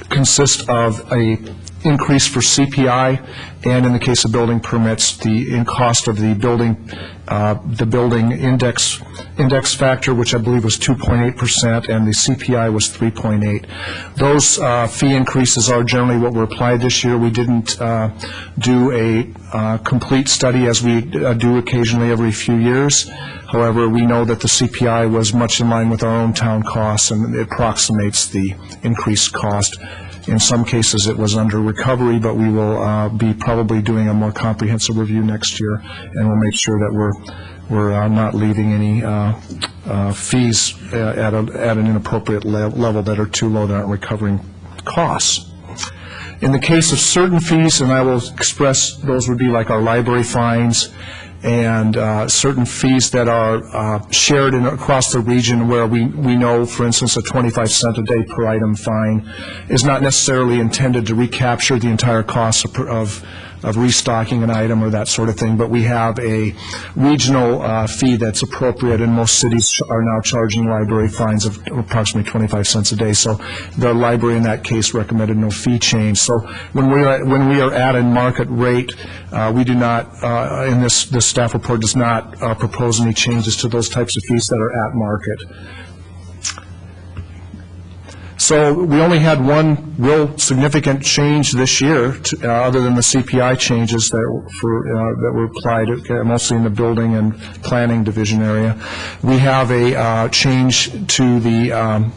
consist of a increase for CPI, and in the case of building permits, the cost of the building index factor, which I believe was 2.8%, and the CPI was 3.8. Those fee increases are generally what were applied this year. We didn't do a complete study as we do occasionally every few years. However, we know that the CPI was much in line with our own town costs, and it approximates the increased cost. In some cases, it was under recovery, but we will be probably doing a more comprehensive review next year, and we'll make sure that we're not leaving any fees at an inappropriate level that are too low that aren't recovering costs. In the case of certain fees, and I will express those would be like our library fines and certain fees that are shared across the region, where we know, for instance, a 25-cent a day per item fine is not necessarily intended to recapture the entire cost of restocking an item or that sort of thing, but we have a regional fee that's appropriate, and most cities are now charging library fines of approximately 25 cents a day. So the library in that case recommended no fee change. So when we are at a market rate, we do not, in this staff report does not propose any changes to those types of fees that are at market. So we only had one real significant change this year, other than the CPI changes that were applied mostly in the building and planning division area. We have a change to the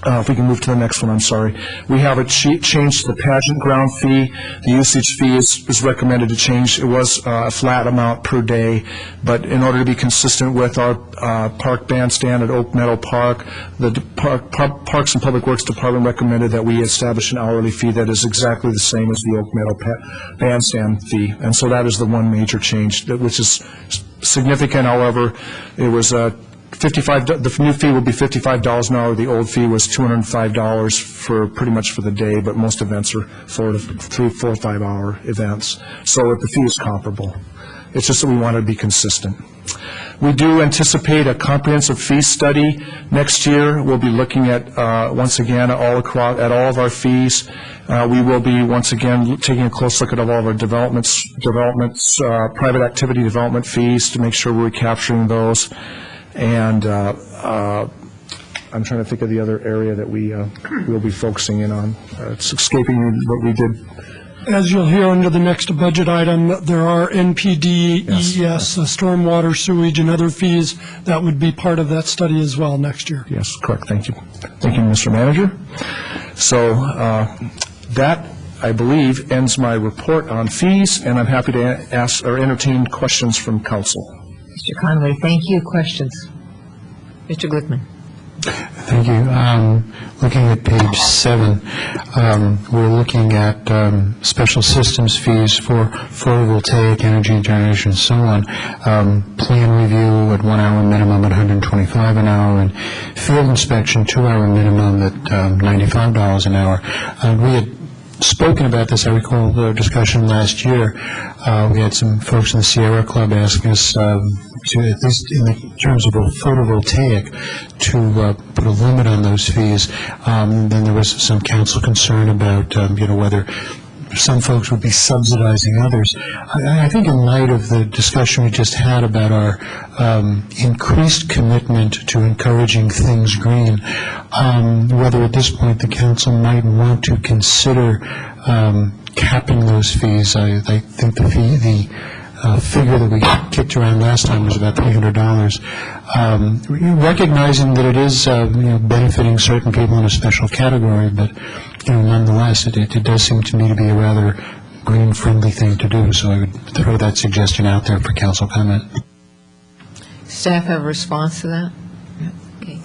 if we can move to the next one, I'm sorry. We have a change to the pageant ground fee. The usage fee is recommended to change. It was a flat amount per day, but in order to be consistent with our park bandstand at Oak Meadow Park, the Parks and Public Works Department recommended that we establish an hourly fee that is exactly the same as the Oak Meadow bandstand fee. And so that is the one major change, which is significant. However, it was the new fee will be $55 an hour. The old fee was $205 for pretty much for the day, but most events are 4 or 5 hour events. So the fee is comparable. It's just that we want to be consistent. We do anticipate a comprehensive fee study next year. We'll be looking at once again at all of our fees. We will be once again taking a close look at all of our developments, private activity development fees to make sure we're capturing those. And I'm trying to think of the other area that we will be focusing in on. It's escaping me what we did. As you'll hear under the next budget item, there are NPD, EES, stormwater, sewage, and other fees that would be part of that study as well next year. Yes, correct. Thank you. Thank you, Mr. Manager. So that, I believe, ends my report on fees, and I'm happy to ask or entertain questions from council. Mr. Conway, thank you. Questions? Mr. Glickman. Thank you. Looking at page 7, we're looking at special systems fees for photovoltaic energy generation and so on. Plan review at 1 hour minimum at $125 an hour, and field inspection 2 hour minimum at $95 an hour. We had spoken about this. I recall the discussion last year. We had some folks in the Sierra Club asking us to, at least in terms of photovoltaic, to put a limit on those fees. Then there was some council concern about whether some folks would be subsidizing others. I think in light of the discussion we just had about our increased commitment to encouraging things green, whether at this point the council might want to consider capping those fees. I think the figure that we kicked around last time was about $300. Recognizing that it is benefiting certain people in a special category, but nonetheless, it does seem to me to be a rather green-friendly thing to do, so I would throw that suggestion out there for council comment. Staff have a response to that?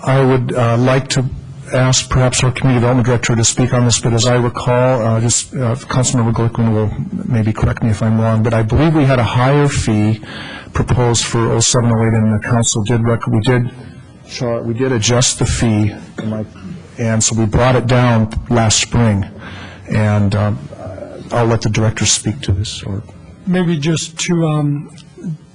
I would like to ask perhaps our Community Development Director to speak on this, but as I recall, Councilmember Glickman will maybe correct me if I'm wrong, but I believe we had a higher fee proposed for 0708, and the council we did adjust the fee, and so we brought it down last spring, and I'll let the director speak to this. Maybe just to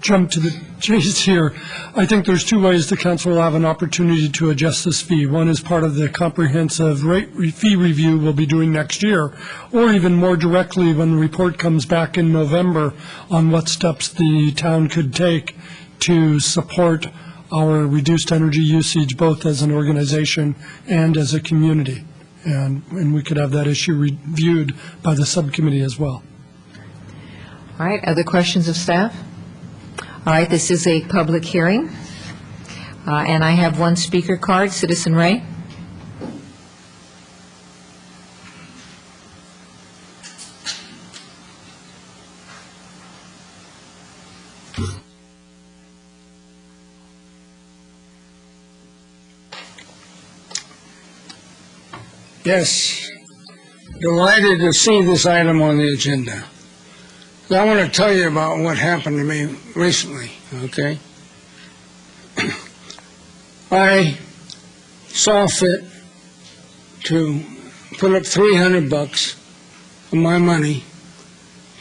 jump to the chase here, I think there's two ways the council will have an opportunity to adjust this fee. One is part of the comprehensive fee review we'll be doing next year, or even more directly when the report comes back in November on what steps the town could take to support our reduced energy usage, both as an organization and as a community. And we could have that issue reviewed by the subcommittee as well. All right, other questions of staff? All right, this is a public hearing, and I have one speaker card. Citizen Ray. Yes, delighted to see this item on the agenda. I want to tell you about what happened to me recently, okay? I saw fit to put up $300 of my money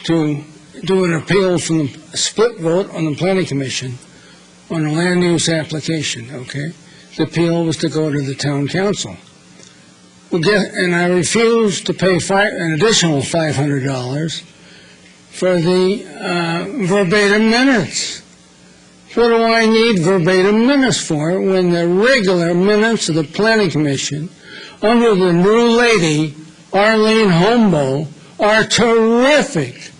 to do an appeal from the split vote on the Planning Commission on a land use application, okay? The appeal was to go to the town council. And I refused to pay an additional $500 for the verbatim minutes. What do I need verbatim minutes for when the regular minutes of the Planning Commission under the new lady, Arlene Hombo, are terrific?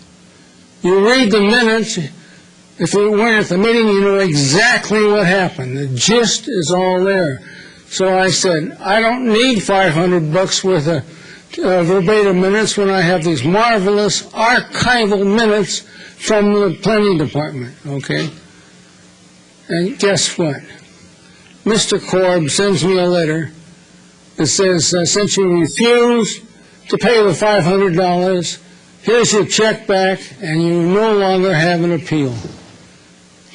You read the minutes. If you weren't at the meeting, you know exactly what happened. The gist is all there. So I said, I don't need $500 worth of verbatim minutes when I have these marvelous archival minutes from the planning department, okay? And guess what? Mr. Korb sends me a letter that says, since you refuse to pay the $500, here's your check back, and you no longer have an appeal.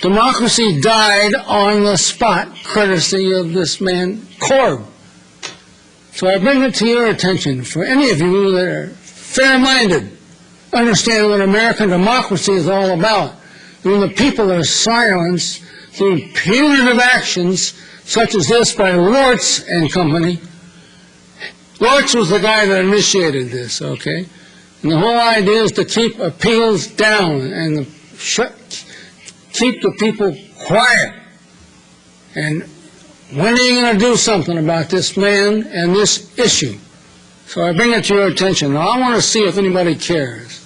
Democracy died on the spot, courtesy of this man, Korb. So I bring it to your attention, for any of you that are fair-minded, understand what American democracy is all about. When the people are silenced through punitive actions such as this by Lortz and company. Lortz was the guy that initiated this, okay? And the whole idea is to keep appeals down and keep the people quiet. And when are you going to do something about this man and this issue? So I bring it to your attention. Now, I want to see if anybody cares.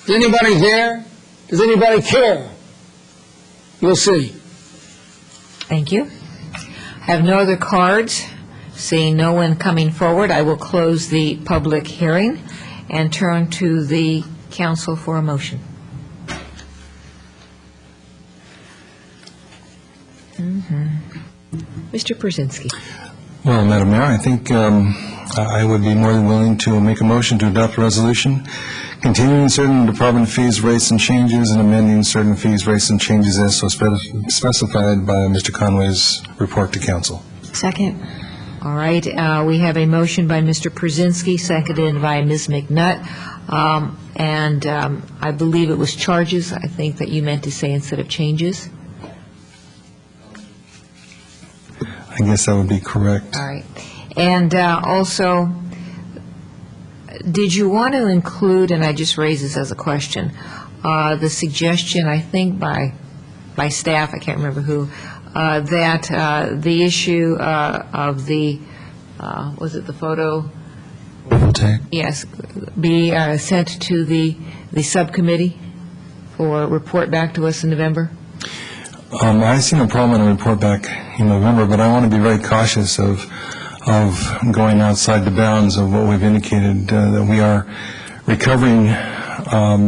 Is anybody there? Does anybody care? We'll see. Thank you. I have no other cards. Seeing no one coming forward, I will close the public hearing and turn to the council for a motion. Mr. Brzezinski. Well, Madam Mayor, I think I would be more than willing to make a motion to adopt a resolution continuing certain department fees, rates, and changes, and amending certain fees, rates, and changes as so specified by Mr. Conway's report to council. Second. All right, we have a motion by Mr. Brzezinski, seconded by Ms. McNutt, and I believe it was charges, I think, that you meant to say instead of changes. I guess that would be correct. All right. And also, did you want to include, and I just raise this as a question, the suggestion, I think by staff, I can't remember who, that the issue of the, was it the photo? Yes, be sent to the subcommittee for report back to us in November? I see no problem in a report back in November, but I want to be very cautious of going outside the bounds of what we've indicated, that we are recovering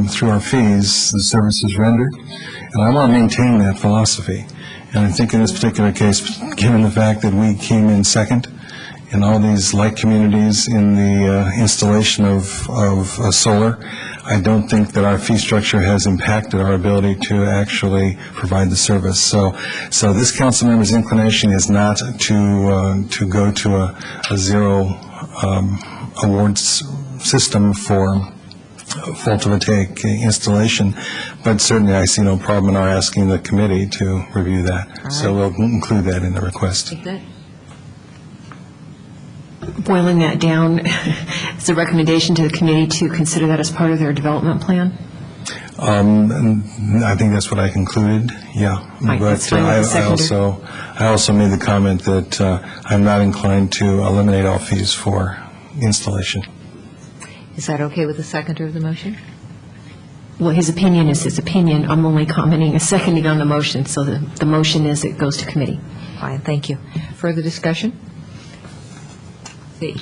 through our fees, the services rendered, and I want to maintain that philosophy. And I think in this particular case, given the fact that we came in second in all these like communities in the installation of solar, I don't think that our fee structure has impacted our ability to actually provide the service. So this council member's inclination is not to go to a zero awards system for photovoltaic installation, but certainly I see no problem in our asking the committee to review that. So we'll include that in the request. Boiling that down, is a recommendation to the committee to consider that as part of their development plan? And I think that's what I concluded, yeah. Right, But that's fine with the seconder. I also made the comment that I'm not inclined to eliminate all fees for installation. Is that okay with the seconder of the motion? Well, his opinion is his opinion. I'm only commenting, seconding on the motion, so the motion is it goes to committee. Fine, thank you. Further discussion?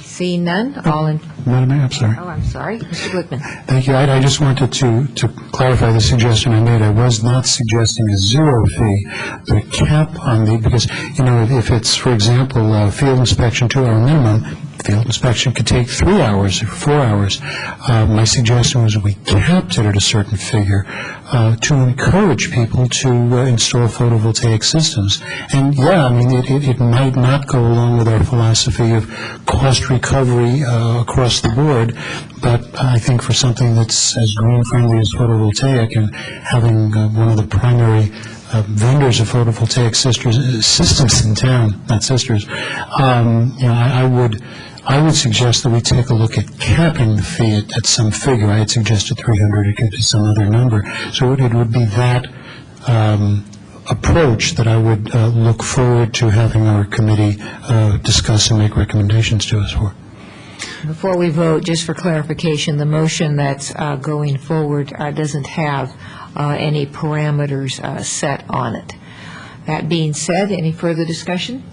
Seeing none, all in... Madam Mayor, I'm sorry. Oh, I'm sorry. Mr. Glickman. Thank you. I just wanted to clarify the suggestion I made. I was not suggesting a zero fee, but a cap on because, if it's, for example, a field inspection 2-hour minimum, field inspection could take 3 hours or 4 hours. My suggestion was we capped it at a certain figure to encourage people to install photovoltaic systems. And, it might not go along with our philosophy of cost recovery across the board, but I think for something that's as green-friendly as photovoltaic and having one of the primary vendors of photovoltaic systems in town, not sisters, I would suggest that we take a look at capping the fee at some figure. I had suggested 300, it could be some other number. So it would be that approach that I would look forward to having our committee discuss and make recommendations to us for. Before we vote, just for clarification, the motion that's going forward doesn't have any parameters set on it. That being said, any further discussion?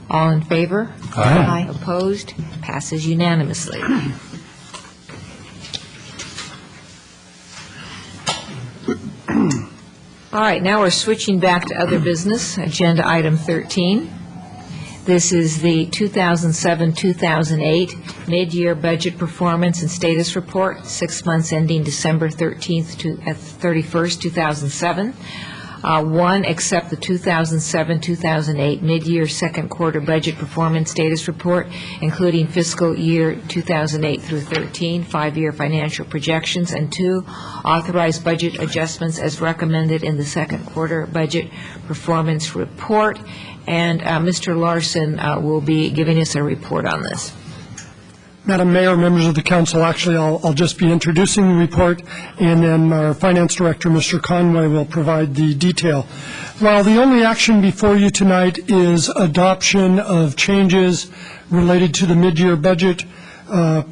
All in favor? Aye. Opposed? Passes unanimously. All right, now we're switching back to other business, agenda item 13. This is the 2007-2008 mid-year budget performance and status report, 6 months ending December 31st, 2007. One, accept the 2007-2008 mid-year second quarter budget performance status report, including fiscal year 2008 through 13, 5-year financial projections, and 2, authorize budget adjustments as recommended in the second quarter budget performance report. And Mr. Larson will be giving us a report on this. Madam Mayor, members of the council, actually, I'll just be introducing the report, and then our finance director, Mr. Conway, will provide the detail. While the only action before you tonight is adoption of changes related to the mid-year budget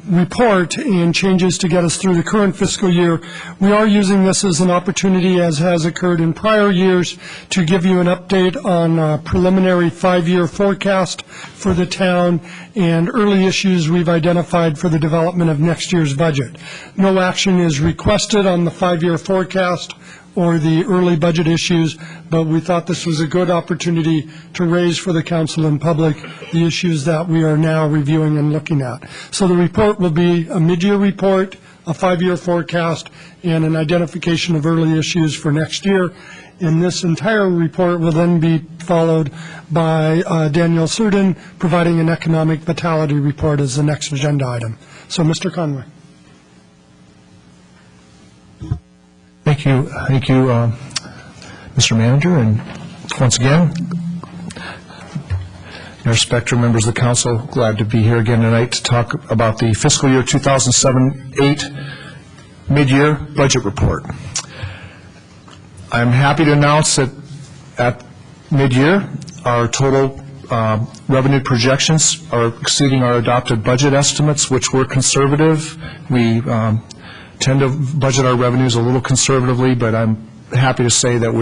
report and changes to get us through the current fiscal year, we are using this as an opportunity, as has occurred in prior years, to give you an update on a preliminary 5-year forecast for the town and early issues we've identified for the development of next year's budget. No action is requested on the 5-year forecast or the early budget issues, but we thought this was a good opportunity to raise for the council and public the issues that we are now reviewing and looking at. So the report will be a mid-year report, a 5-year forecast, and an identification of early issues for next year. And this entire report will then be followed by Daniel Surden providing an economic vitality report as the next agenda item. So, Mr. Conway. Thank you, Mr. Manager, and once again, Mayor Spector, members of the council, glad to be here again tonight to talk about the fiscal year 2007-8 mid-year budget report. I'm happy to announce that at mid-year, our total revenue projections are exceeding our adopted budget estimates, which were conservative. We tend to budget our revenues a little conservatively, but I'm happy to say that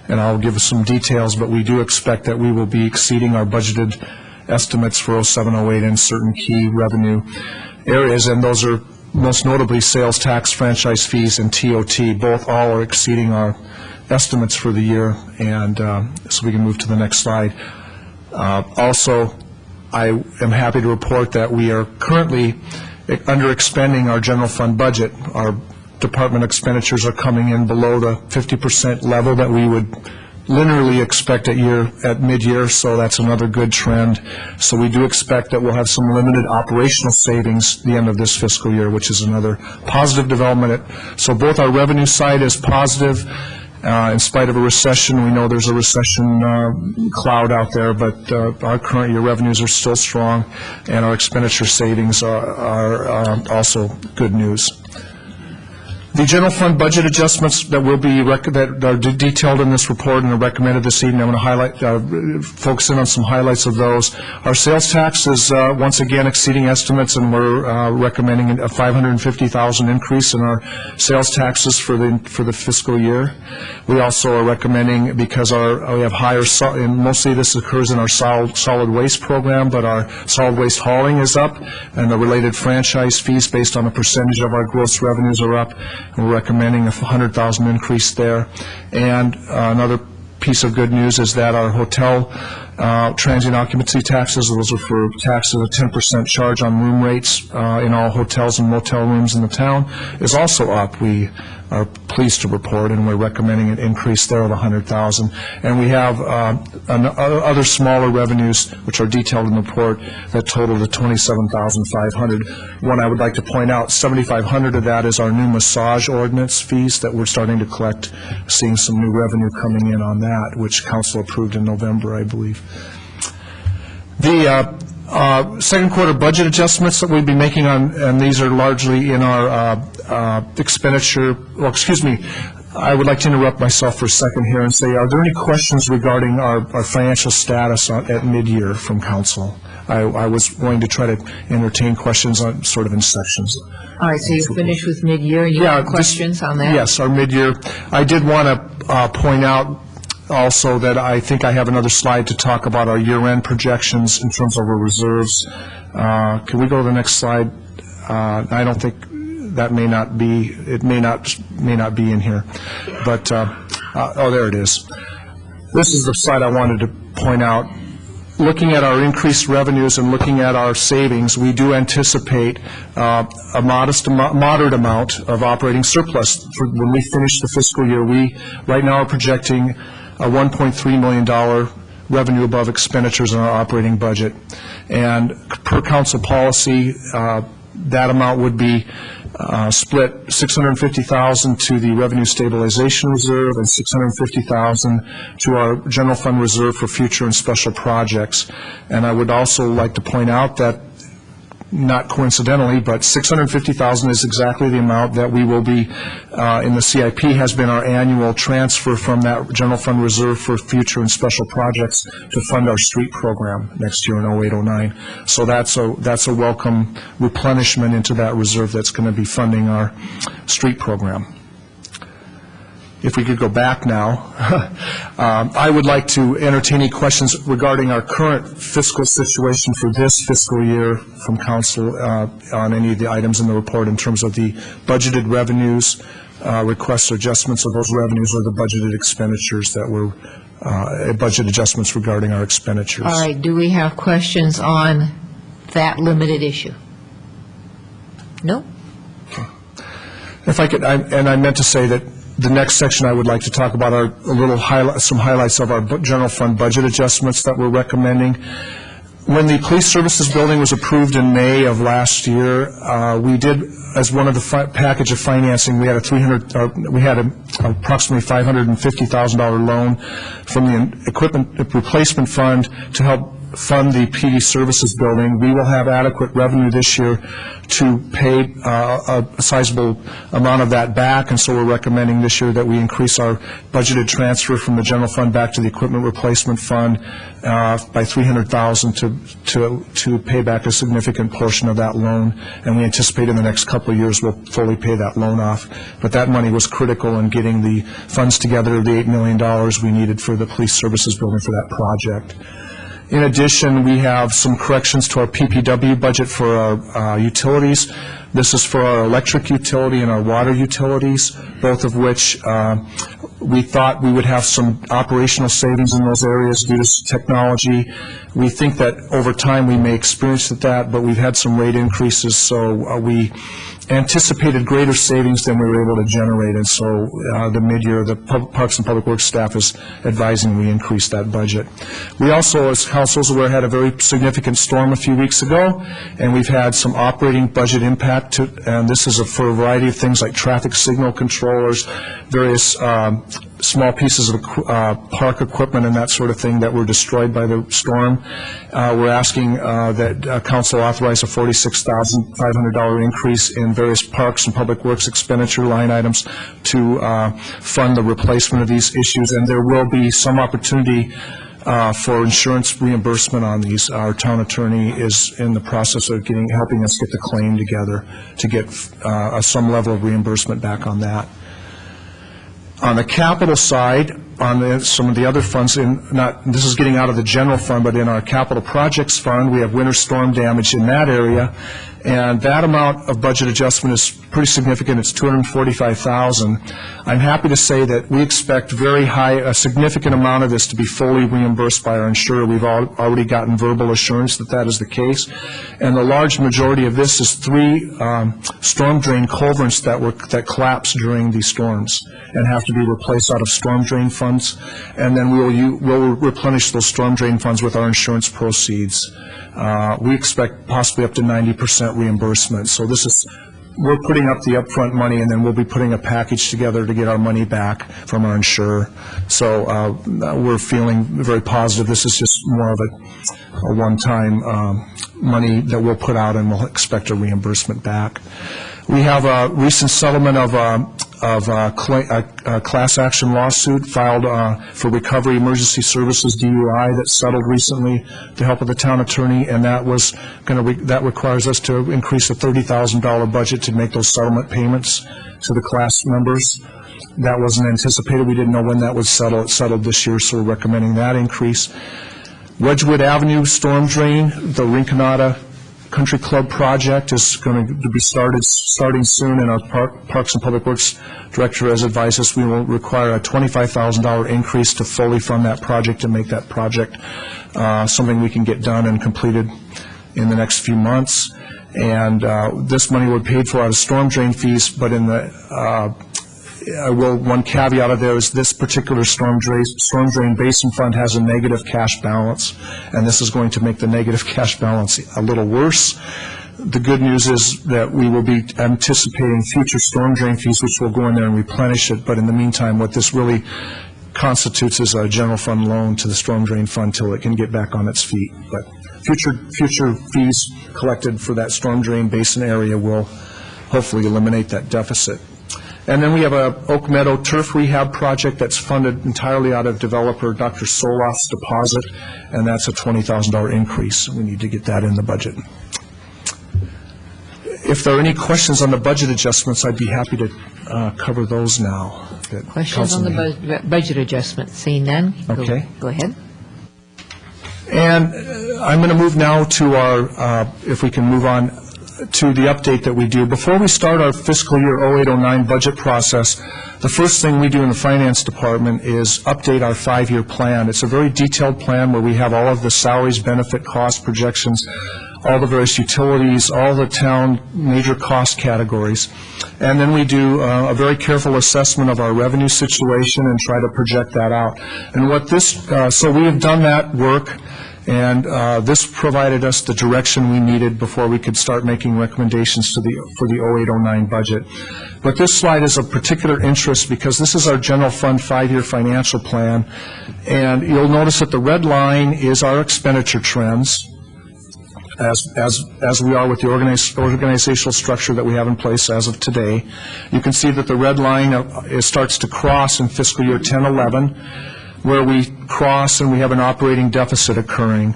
and I'll give some details, but we do expect that we will be exceeding our budgeted estimates for 07-08 in certain key revenue areas, and those are most notably sales tax, franchise fees, and TOT. Both all are exceeding our estimates for the year, and so we can move to the next slide. Also, I am happy to report that we are currently under expending our general fund budget. Our department expenditures are coming in below the 50% level that we would linearly expect at mid-year, so that's another good trend. So we do expect that we'll have some limited operational savings at the end of this fiscal year, which is another positive development. So both our revenue side is positive. In spite of a recession, we know there's a recession cloud out there, but our current year revenues are still strong, and our expenditure savings are also good news. The general fund budget adjustments that will be that are detailed in this report and are recommended this evening, I'm going to focus in on some highlights of those. Our sales tax is once again exceeding estimates, and we're recommending a $550,000 increase in our sales taxes for the fiscal year. We also are recommending, because we have higher, and mostly this occurs in our solid waste program, but our solid waste hauling is up, and the related franchise fees based on a percentage of our gross revenues are up. We're recommending a $100,000 increase there. And another piece of good news is that our hotel transient occupancy taxes, those are for taxes of a 10% charge on room rates in all hotels and motel rooms in the town, is also up. We are pleased to report, and we're recommending an increase there of $100,000. And we have other smaller revenues, which are detailed in the report, that total to $27,500. One I would like to point out, $7,500 of that is our new massage ordinance fees that we're starting to collect, seeing some new revenue coming in on that, which council approved in November, I believe. The second quarter budget adjustments that we'll be making and these are largely in our expenditure, well, excuse me, I would like to interrupt myself for a second here and say, are there any questions regarding our financial status at mid-year from council? I was going to try to entertain questions on sort of in sections. All right, so you're finished with mid-year, and you have questions on that? Yes, our mid-year. I did want to point out also that I think I have another slide to talk about our year-end projections in terms of our reserves. Can we go to the next slide? I don't think that may not be be in here, but oh, there it is. This is the slide I wanted to point out. Looking at our increased revenues and looking at our savings, we do anticipate a moderate amount of operating surplus when we finish the fiscal year. We right now are projecting a $1.3 million revenue above expenditures in our operating budget. And per council policy, that amount would be split $650,000 to the revenue stabilization reserve and $650,000 to our general fund reserve for future and special projects. And I would also like to point out that, not coincidentally, but $650,000 is exactly the amount that we will be in the CIP has been our annual transfer from that general fund reserve for future and special projects to fund our street program next year in 08-09. So that's a welcome replenishment into that reserve that's going to be funding our street program. If we could go back now, I would like to entertain any questions regarding our current fiscal situation for this fiscal year from council on any of the items in the report in terms of the budgeted revenues, requests or adjustments of those revenues, or the budgeted expenditures that were budget adjustments regarding our expenditures. All right, do we have questions on that limited issue? No? Okay. If I could, and I meant to say that the next section I would like to talk about are some highlights of our general fund budget adjustments that we're recommending. When the police services building was approved in May of last year, we did, as one of the package of financing, we had approximately $550,000 loan from the equipment replacement fund to help fund the PD services building. We will have adequate revenue this year to pay a sizable amount of that back, and so we're recommending this year that we increase our budgeted transfer from the general fund back to the equipment replacement fund by $300,000 to pay back a significant portion of that loan, and we anticipate in the next couple of years we'll fully pay that loan off. But that money was critical in getting the funds together, the $8 million we needed for the police services building for that project. In addition, we have some corrections to our PPW budget for our utilities. This is for our electric utility and our water utilities, both of which we thought we would have some operational savings in those areas due to technology. We think that over time we may experience that, but we've had some rate increases, so we anticipated greater savings than we were able to generate, and so the mid-year, the Parks and Public Works staff is advising we increase that budget. We also, as council is aware, had a very significant storm a few weeks ago, and we've had some operating budget impact, and this is for a variety of things like traffic signal controllers, various small pieces of park equipment and that sort of thing that were destroyed by the storm. We're asking that council authorize a $46,500 increase in various parks and public works expenditure line items to fund the replacement of these issues, and there will be some opportunity for insurance reimbursement on these. Our town attorney is in the process of helping us get the claim together to get some level of reimbursement back on that. On the capital side, on some of the other funds, this is getting out of the general fund, but in our capital projects fund, we have winter storm damage in that area, and that amount of budget adjustment is pretty significant. It's $245,000. I'm happy to say that we expect a significant amount of this to be fully reimbursed by our insurer. We've already gotten verbal assurance that that is the case, and the large majority of this is 3 storm drain culverts that collapsed during these storms and have to be replaced out of storm drain funds, and then we'll replenish those storm drain funds with our insurance proceeds. We expect possibly up to 90% reimbursement. So we're putting up the upfront money, and then we'll be putting a package together to get our money back from our insurer. So we're feeling very positive. This is just more of a one-time money that we'll put out, and we'll expect a reimbursement back. We have a recent settlement of a class action lawsuit filed for Recovery Emergency Services DUI that settled recently with the help of the town attorney, and that requires us to increase a $30,000 budget to make those settlement payments to the class members. That wasn't anticipated. We didn't know when that would settle. It settled this year, so we're recommending that increase. Wedgewood Avenue storm drain, the Rinconada Country Club project is going to be starting soon, and our Parks and Public Works Director has advised us we will require a $25,000 increase to fully fund that project and make that project something we can get done and completed in the next few months. And this money will be paid for out of storm drain fees, but in the one caveat of there is this particular storm drain basin fund has a negative cash balance, and this is going to make the negative cash balance a little worse. The good news is that we will be anticipating future storm drain fees, which will go in there and replenish it, but in the meantime, what this really constitutes is a general fund loan to the storm drain fund till it can get back on its feet. But future fees collected for that storm drain basin area will hopefully eliminate that deficit. And then we have a Oak Meadow turf rehab project that's funded entirely out of developer Dr. Solof's deposit, and that's a $20,000 increase. We need to get that in the budget. If there are any questions on the budget adjustments, I'd be happy to cover those now. Questions on the budget adjustment? Seeing none? Okay. Go ahead. And I'm going to move now to our, if we can move on to the update that we do. Before we start our fiscal year 08-09 budget process, the first thing we do in the finance department is update our 5-year plan. It's a very detailed plan where we have all of the salaries, benefit, cost projections, all the various utilities, all the town major cost categories. And then we do a very careful assessment of our revenue situation and try to project that out. And so we have done that work, and this provided us the direction we needed before we could start making recommendations for the 08-09 budget. But this slide is of particular interest because this is our general fund 5-year financial plan, and you'll notice that the red line is our expenditure trends, as we are with the organizational structure that we have in place as of today. You can see that the red line starts to cross in fiscal year 10-11, where we cross and we have an operating deficit occurring.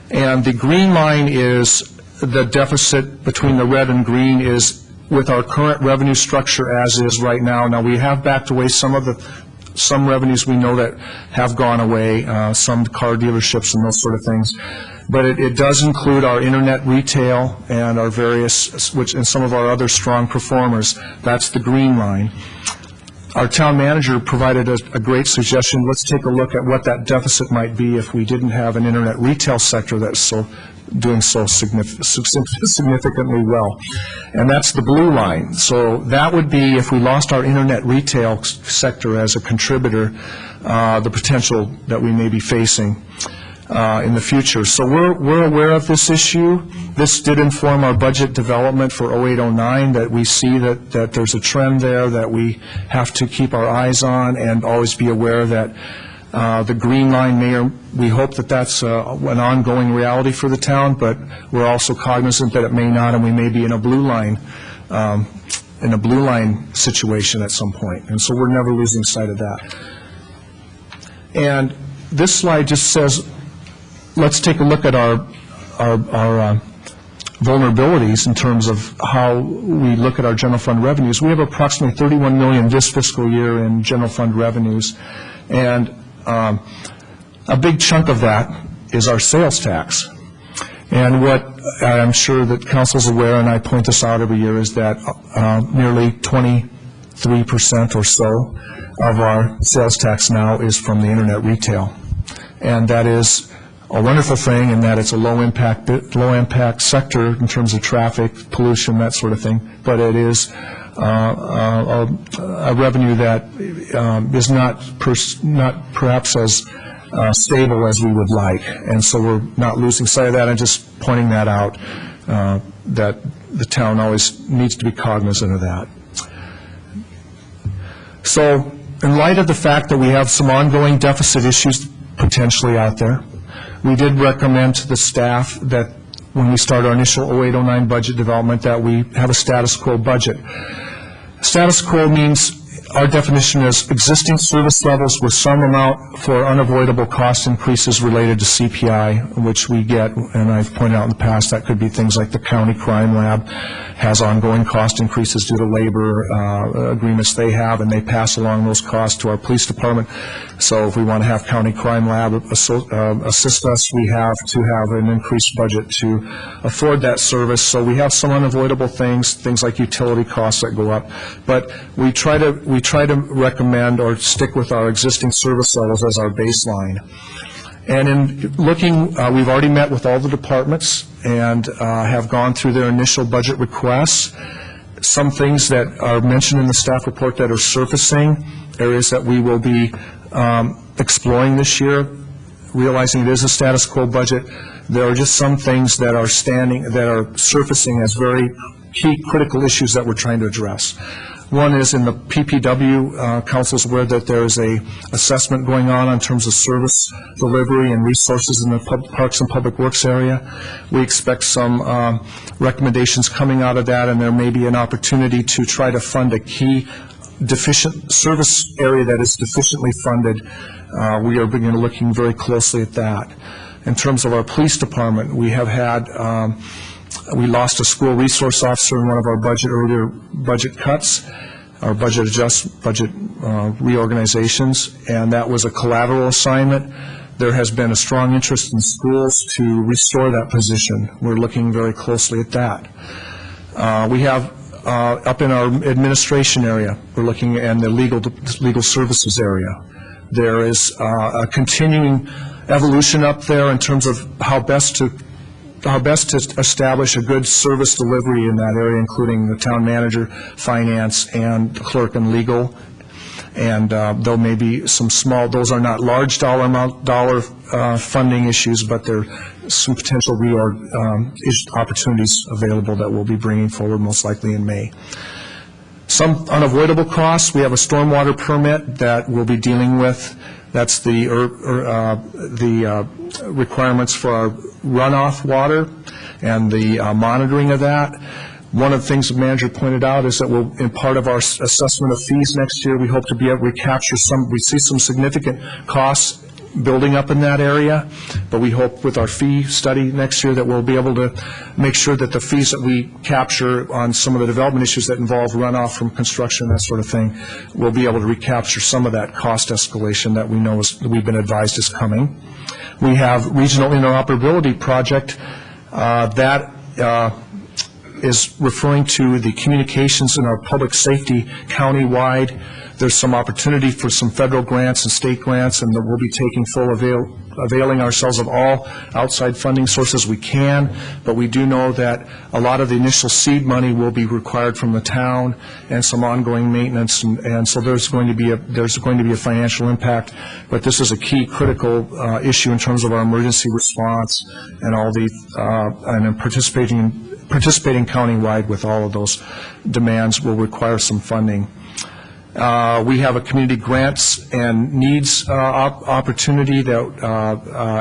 And the green line is the deficit between the red and green is with our current revenue structure as is right now. Now, we have backed away some of the some revenues we know that have gone away, some car dealerships and those sort of things. But it does include our internet retail and our various, and some of our other strong performers. That's the green line. Our town manager provided a great suggestion. Let's take a look at what that deficit might be if we didn't have an internet retail sector that's doing so significantly well. And that's the blue line. So that would be, if we lost our internet retail sector as a contributor, the potential that we may be facing in the future. So we're aware of this issue. This did inform our budget development for 08-09, that we see that there's a trend there that we have to keep our eyes on and always be aware that the green line we hope that that's an ongoing reality for the town, but we're also cognizant that it may not, and we may be in a blue line situation at some point. And so we're never losing sight of that. And this slide just says, let's take a look at our vulnerabilities in terms of how we look at our general fund revenues. We have approximately $31 million this fiscal year in general fund revenues, and a big chunk of that is our sales tax. And what I'm sure that council's aware, and I point this out every year, is that nearly 23% or so of our sales tax now is from the internet retail. And that is a wonderful thing in that it's a low impact sector in terms of traffic, pollution, that sort of thing. But it is a revenue that is not perhaps as stable as we would like. And so we're not losing sight of that. I'm just pointing that out, that the town always needs to be cognizant of that. So in light of the fact that we have some ongoing deficit issues potentially out there, we did recommend to the staff that when we start our initial 08-09 budget development that we have a status quo budget. Status quo means our definition is existing service levels with some amount for unavoidable cost increases related to CPI, which we get, and I've pointed out in the past, that could be things like the county crime lab has ongoing cost increases due to labor agreements they have, and they pass along those costs to our police department. So if we want to have county crime lab assist us, we have to have an increased budget to afford that service. So we have some unavoidable things like utility costs that go up, but we try to recommend or stick with our existing service levels as our baseline. And in looking, we've already met with all the departments and have gone through their initial budget requests. Some things that are mentioned in the staff report that are surfacing, areas that we will be exploring this year, realizing it is a status quo budget. There are just some things that are surfacing as very key critical issues that we're trying to address. One is in the PPW, council's aware that there is a assessment going on in terms of service delivery and resources in the Parks and Public Works area. We expect some recommendations coming out of that, and there may be an opportunity to try to fund a key deficient service area that is deficiently funded. We are looking very closely at that. In terms of our police department, we have had we lost a school resource officer in one of our earlier budget cuts, our budget reorganizations, and that was a collateral assignment. There has been a strong interest in schools to restore that position. We're looking very closely at that. We have up in our administration area, we're looking in the legal services area. There is a continuing evolution up there in terms of how best to establish a good service delivery in that area, including the town manager, finance, and clerk and legal. And there may be some small, those are not large dollar funding issues, but there are some potential opportunities available that we'll be bringing forward most likely in May. Some unavoidable costs. We have a stormwater permit that we'll be dealing with. That's the requirements for our runoff water and the monitoring of that. One of the things the manager pointed out is that in part of our assessment of fees next year, we hope to be able to recapture we see some significant costs building up in that area, but we hope with our fee study next year that we'll be able to make sure that the fees that we capture on some of the development issues that involve runoff from construction, that sort of thing, we'll be able to recapture some of that cost escalation that we know we've been advised is coming. We have regional interoperability project that is referring to the communications in our public safety countywide. There's some opportunity for some federal grants and state grants, and that we'll be taking availing ourselves of all outside funding sources we can, but we do know that a lot of the initial seed money will be required from the town and some ongoing maintenance, and so there's going to be a financial impact, but this is a key critical issue in terms of our emergency response and all the and participating countywide with all of those demands will require some funding. We have a community grants and needs opportunity that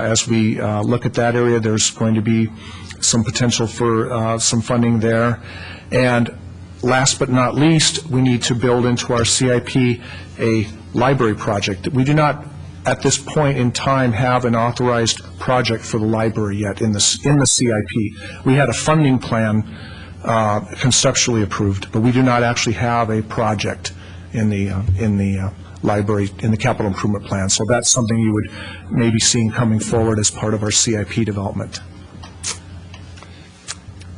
as we look at that area, there's going to be some potential for some funding there. And last but not least, we need to build into our CIP a library project. We do not, at this point in time, have an authorized project for the library yet in the CIP. We had a funding plan conceptually approved, but we do not actually have a project in the library, in the capital improvement plan. So that's something you would maybe see coming forward as part of our CIP development.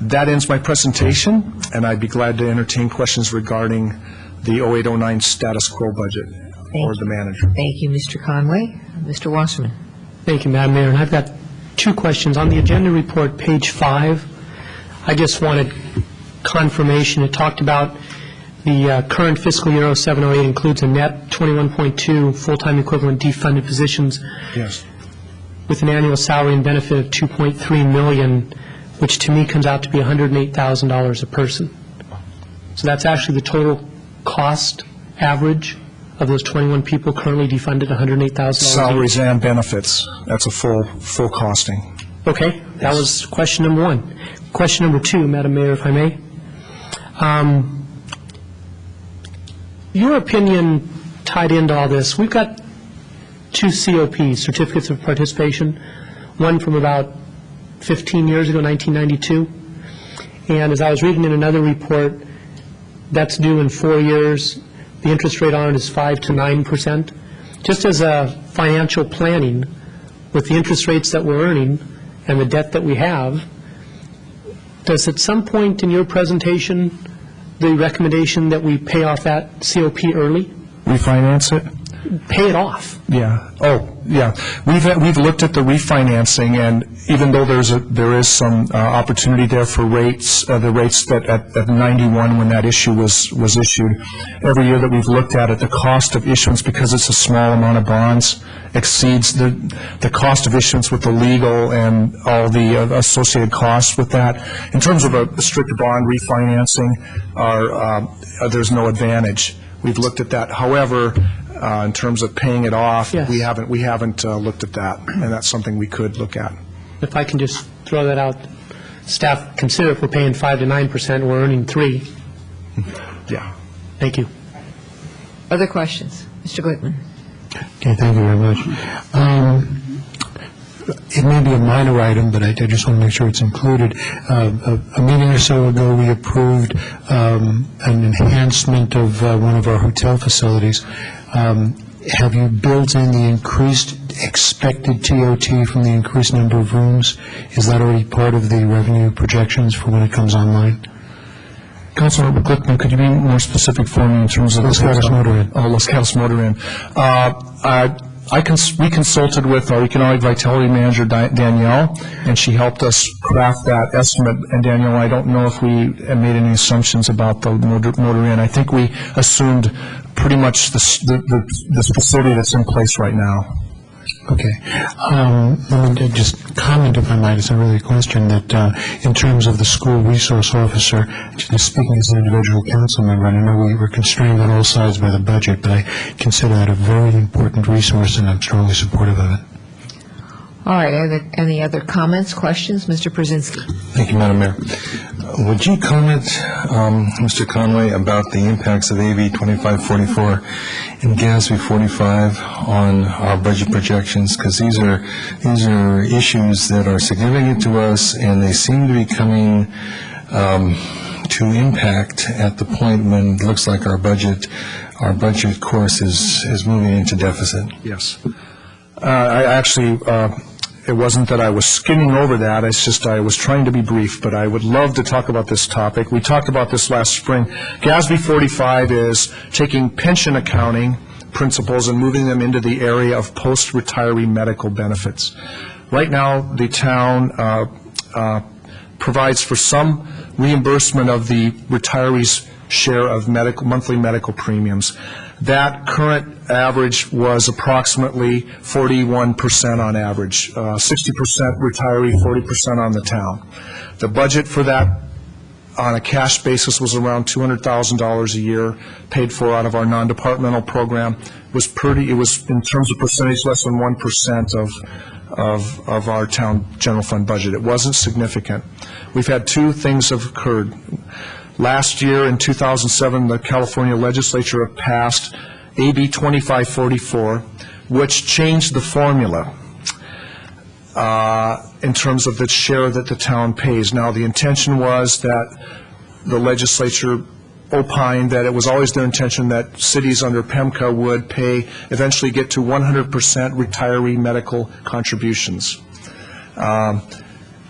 That ends my presentation, and I'd be glad to entertain questions regarding the 0809 status quo budget or the manager. Thank you, Mr. Conway. Mr. Wasserman. Thank you, Madam Mayor. And I've got two questions. On the agenda report, page 5, I just wanted confirmation. It talked about the current fiscal year 0708 includes a net 21.2 full-time equivalent defunded positions. Yes. With an annual salary and benefit of $2.3 million, which to me comes out to be $108,000 a person. So that's actually the total cost average of those 21 people currently defunded, $108,000. Salaries and benefits. That's a full costing. Okay, that was question number 1. Question number 2, Madam Mayor, if I may. Your opinion tied into all this. We've got 2 COPs, certificates of participation, one from about 15 years ago, 1992. And as I was reading in another report, that's due in 4 years. The interest rate on it is 5 to 9%. Just as a financial planning, with the interest rates that we're earning and the debt that we have, does at some point in your presentation the recommendation that we pay off that COP early? Refinance it? Pay it off. Yeah. Oh, yeah. We've looked at the refinancing, and even though there is some opportunity there for rates, the rates that at 91 when that issue was issued, every year that we've looked at it, the cost of issuance, because it's a small amount of bonds, exceeds the cost of issuance with the legal and all the associated costs with that. In terms of a strict bond refinancing, there's no advantage. We've looked at that. However, in terms of paying it off, yes, we haven't looked at that, and that's something we could look at. If I can just throw that out, staff, consider if we're paying 5 to 9%, we're earning 3. Yeah. Thank you. Other questions? Mr. Glickman. Okay, thank you very much. It may be a minor item, but I just want to make sure it's included. A meeting or so ago, we approved an enhancement of one of our hotel facilities. Have you built in the increased expected TOT from the increased number of rooms? Is that already part of the revenue projections for when it comes online? Councilor Glickman, could you be more specific for me in terms of Los Gatos Motor Inn? Oh, Los Gatos Motor Inn. We consulted with our economic vitality manager, Danielle, and she helped us craft that estimate. And Danielle, I don't know if we made any assumptions about the motor inn. I think we assumed pretty much the facility that's in place right now. Okay. Let me just comment, if I might. It's not really a question, that in terms of the school resource officer, just speaking as an individual council member, and I know we were constrained on all sides by the budget, but I consider that a very important resource, and I'm strongly supportive of it. All right, are there any other comments, questions? Mr. Brzezinski. Thank you, Madam Mayor. Would you comment, Mr. Conway, about the impacts of AB 2544 and GASB 45 on our budget projections? Because these are issues that are significant to us, and they seem to be coming to impact at the point when it looks like our budget course is moving into deficit. Yes. I actually, it wasn't that I was skimming over that, it's just I was trying to be brief, but I would love to talk about this topic. We talked about this last spring. GASB 45 is taking pension accounting principles and moving them into the area of post-retiree medical benefits. Right now, the town provides for some reimbursement of the retirees' share of monthly medical premiums. That current average was approximately 41% on average, 60% retiree, 40% on the town. The budget for that on a cash basis was around $200,000 a year, paid for out of our non-departmental program. It was in terms of percentage less than 1% of our town general fund budget. It wasn't significant. We've had two things have occurred. Last year, in 2007, the California legislature passed AB 2544, which changed the formula in terms of the share that the town pays. Now, the intention was that the legislature opined that it was always their intention that cities under PEMCA would eventually get to 100% retiree medical contributions. Our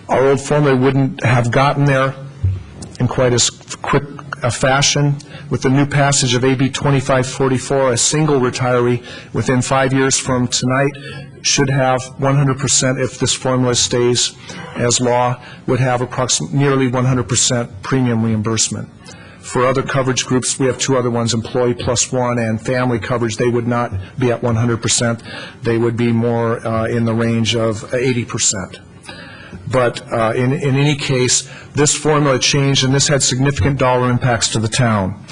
old formula wouldn't have gotten there in quite as quick a fashion. With the new passage of AB 2544, a single retiree within 5 years from tonight should have 100%, if this formula stays as law, would have approximately nearly 100% premium reimbursement. For other coverage groups, we have two other ones, Employee Plus One and Family Coverage. They would not be at 100%. They would be more in the range of 80%. But in any case, this formula changed, and this had significant dollar impacts to the town.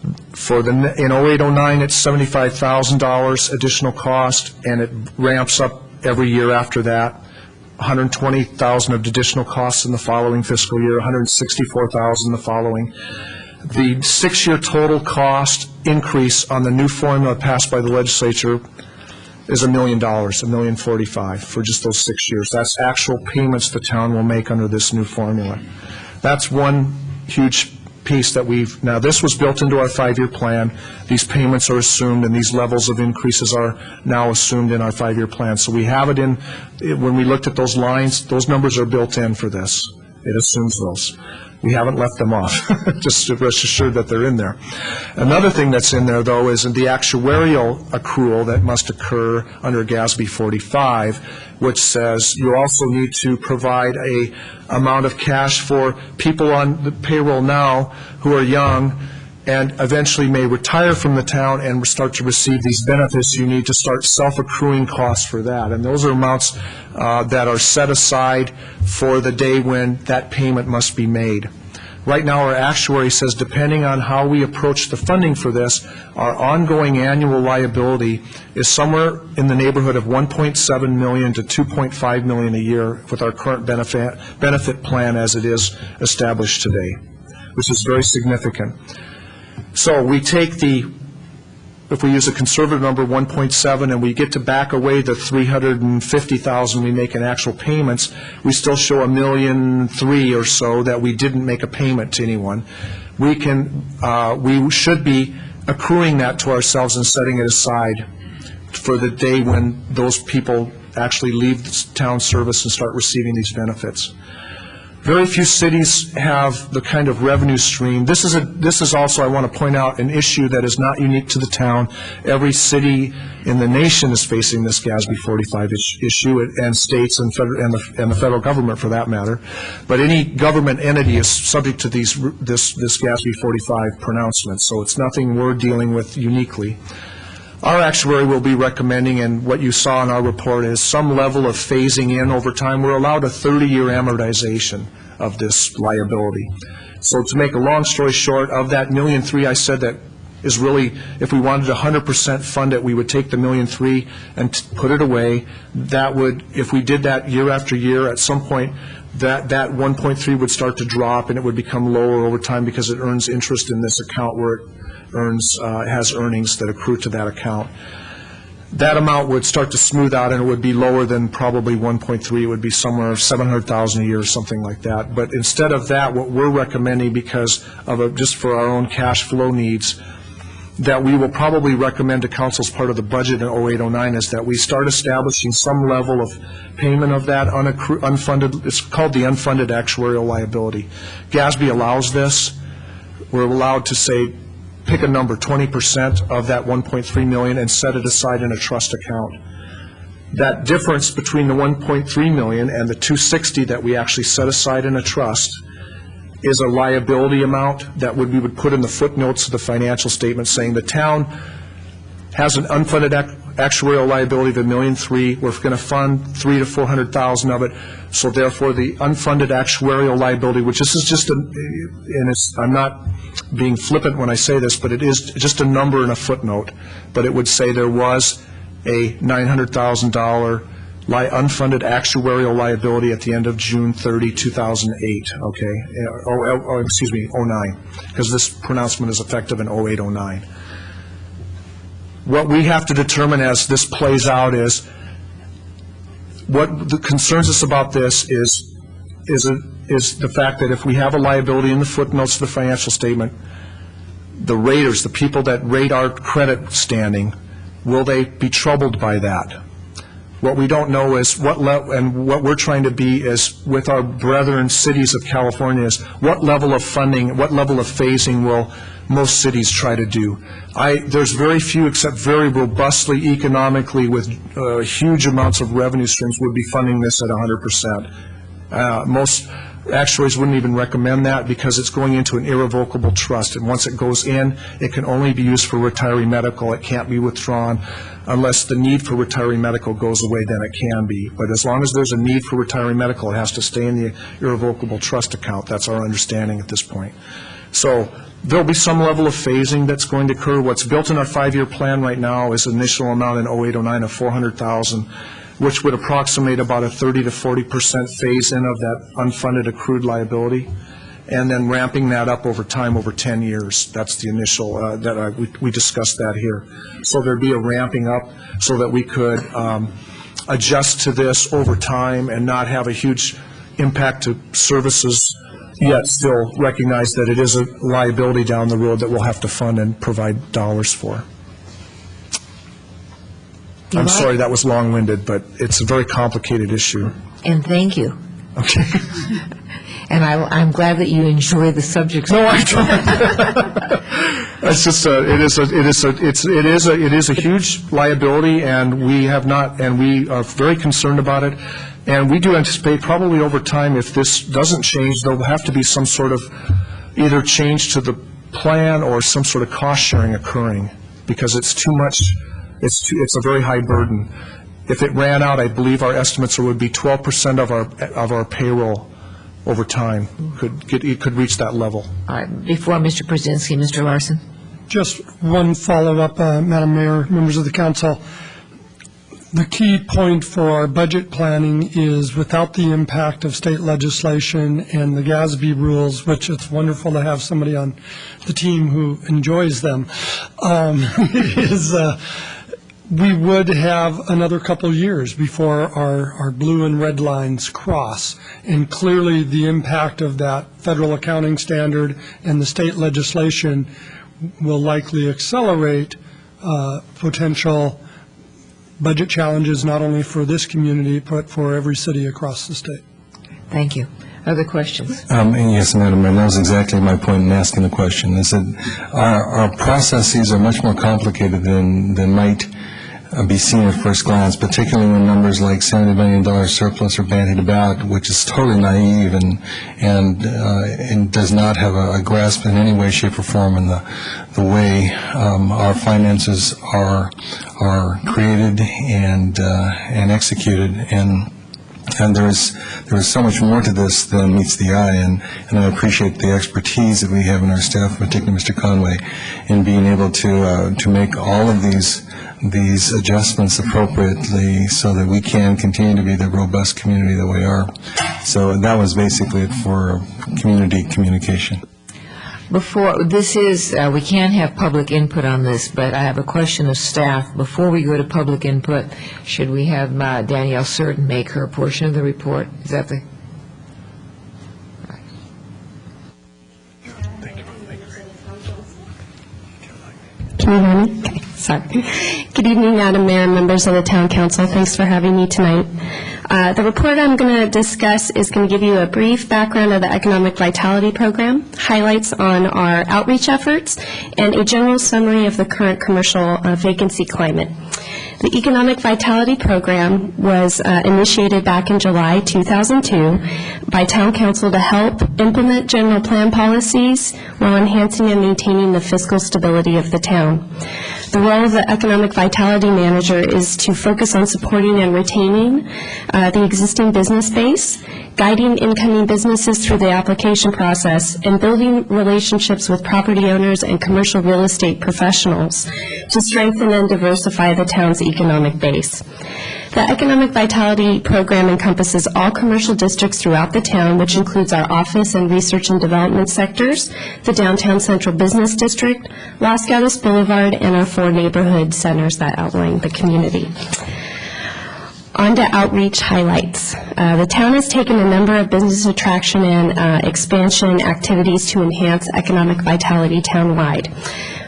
In 08-09, it's $75,000 additional cost, and it ramps up every year after that. $120,000 of additional costs in the following fiscal year, $164,000 the following. The 6-year total cost increase on the new formula passed by the legislature is $1 million, $1,045,000 for just those 6 years. That's actual payments the town will make under this new formula. That's one huge piece that now this was built into our 5-year plan. These payments are assumed, and these levels of increases are now assumed in our 5-year plan. So we have it in, when we looked at those lines, those numbers are built in for this. It assumes those. We haven't left them off, just to rest assured that they're in there. Another thing that's in there, though, is the actuarial accrual that must occur under GASB 45, which says you also need to provide a amount of cash for people on the payroll now who are young and eventually may retire from the town and start to receive these benefits. You need to start self-accruing costs for that. And those are amounts that are set aside for the day when that payment must be made. Right now, our actuary says, depending on how we approach the funding for this, our ongoing annual liability is somewhere in the neighborhood of $1.7 million to $2.5 million a year with our current benefit plan as it is established today, which is very significant. So we take if we use a conservative number, 1.7, and we get to back away the $350,000 we make in actual payments, we still show $1.3 million or so that we didn't make a payment to anyone. We should be accruing that to ourselves and setting it aside for the day when those people actually leave the town service and start receiving these benefits. Very few cities have the kind of revenue stream. This is also, I want to point out, an issue that is not unique to the town. Every city in the nation is facing this GASB 45 issue, and states and the federal government for that matter. But any government entity is subject to this GASB 45 pronouncement, so it's nothing we're dealing with uniquely. Our actuary will be recommending, and what you saw in our report is some level of phasing in over time. We're allowed a 30-year amortization of this liability. So to make a long story short, of that $1.3 million I said that is really, if we wanted to 100% fund it, we would take the $1.3 million and put it away. That would, if we did that year after year, at some point, that 1.3 would start to drop, and it would become lower over time because it earns interest in this account where it has earnings that accrue to that account. That amount would start to smooth out, and it would be lower than probably 1.3. It would be somewhere $700,000 a year or something like that. But instead of that, what we're recommending, because of just for our own cash flow needs, that we will probably recommend to council as part of the budget in 08-09 is that we start establishing some level of payment of that unfunded, it's called the unfunded actuarial liability. GASB allows this. We're allowed to say, pick a number, 20% of that $1.3 million and set it aside in a trust account. That difference between the $1.3 million and the $260 that we actually set aside in a trust is a liability amount that we would put in the footnotes of the financial statement saying the town has an unfunded actuarial liability of $1.3 million. We're going to fund $300,000 to $400,000 of it. So therefore, the unfunded actuarial liability, which this is just I'm not being flippant when I say this, but it is just a number in a footnote. But it would say there was a $900,000 unfunded actuarial liability at the end of June 30, 2008, okay? Excuse me, 09, because this pronouncement is effective in 08-09. What we have to determine as this plays out is, what concerns us about this is the fact that if we have a liability in the footnotes of the financial statement, the raters, the people that rate our credit standing, will they be troubled by that? What we don't know is what we're trying to be is, with our brethren cities of California, is what level of funding, what level of phasing will most cities try to do. There's very few, except very robustly economically with huge amounts of revenue streams, would be funding this at 100%. Most actuaries wouldn't even recommend that because it's going into an irrevocable trust, and once it goes in, it can only be used for retiree medical. It can't be withdrawn unless the need for retiree medical goes away, then it can be. But as long as there's a need for retiree medical, it has to stay in the irrevocable trust account. That's our understanding at this point. So there'll be some level of phasing that's going to occur. What's built in our 5-year plan right now is initial amount in 08-09 of $400,000, which would approximate about a 30 to 40% phase-in of that unfunded accrued liability, and then ramping that up over time over 10 years. That's the initial, we discussed that here. So there'd be a ramping up so that we could adjust to this over time and not have a huge impact to services, yet still recognize that it is a liability down the road that we'll have to fund and provide dollars for. I'm sorry that was long-winded, but it's a very complicated issue. And thank you. Okay. And I'm glad that you enjoy the subject. No, I don't. It's just it is a huge liability, and we are very concerned about it. And we do anticipate probably over time, if this doesn't change, there'll have to be some sort of either change to the plan or some sort of cost sharing occurring, because it's too much. It's a very high burden. If it ran out, I believe our estimates would be 12% of our payroll over time could reach that level. Before Mr. Brzezinski, Mr. Larson. Just one follow-up, Madam Mayor, members of the council. The key point for our budget planning is, without the impact of state legislation and the GASB rules, which it's wonderful to have somebody on the team who enjoys them, we would have another couple years before our blue and red lines cross. And clearly the impact of that federal accounting standard and the state legislation will likely accelerate potential budget challenges, not only for this community, but for every city across the state. Thank you. Other questions? Yes, Madam Mayor, that was exactly my point in asking the question, is that our processes are much more complicated than might be seen at first glance, particularly when numbers like $70 million surplus are bandied about, which is totally naive and does not have a grasp in any way, shape, or form in the way our finances are created and executed. And And there is so much more to this than meets the eye, and I appreciate the expertise that we have in our staff, particularly Mr. Conway, in being able to make all of these adjustments appropriately so that we can continue to be the robust community that we are. So that was basically it for community communication. Before, this is, we can't have public input on this, but I have a question of staff. Before we go to public input, should we have Danielle Certain make her portion of the report? Is that the... Can you hear me? Okay, sorry. Good evening, Madam Mayor and members of the Town Council. Thanks for having me tonight. The report I'm going to discuss is going to give you a brief background of the Economic Vitality Program, highlights on our outreach efforts, and a general summary of the current commercial vacancy climate. The Economic Vitality Program was initiated back in July 2002 by Town Council to help implement general plan policies while enhancing and maintaining the fiscal stability of the town. The role of the Economic Vitality Manager is to focus on supporting and retaining the existing business base, guiding incoming businesses through the application process, and building relationships with property owners and commercial real estate professionals to strengthen and diversify the town's economic base. The Economic Vitality Program encompasses all commercial districts throughout the town, which includes our office and research and development sectors, the Downtown Central Business District, Los Gatos Boulevard, and our 4 neighborhood centers that outline the community. On to outreach highlights. The town has taken a number of business attraction and expansion activities to enhance economic vitality townwide.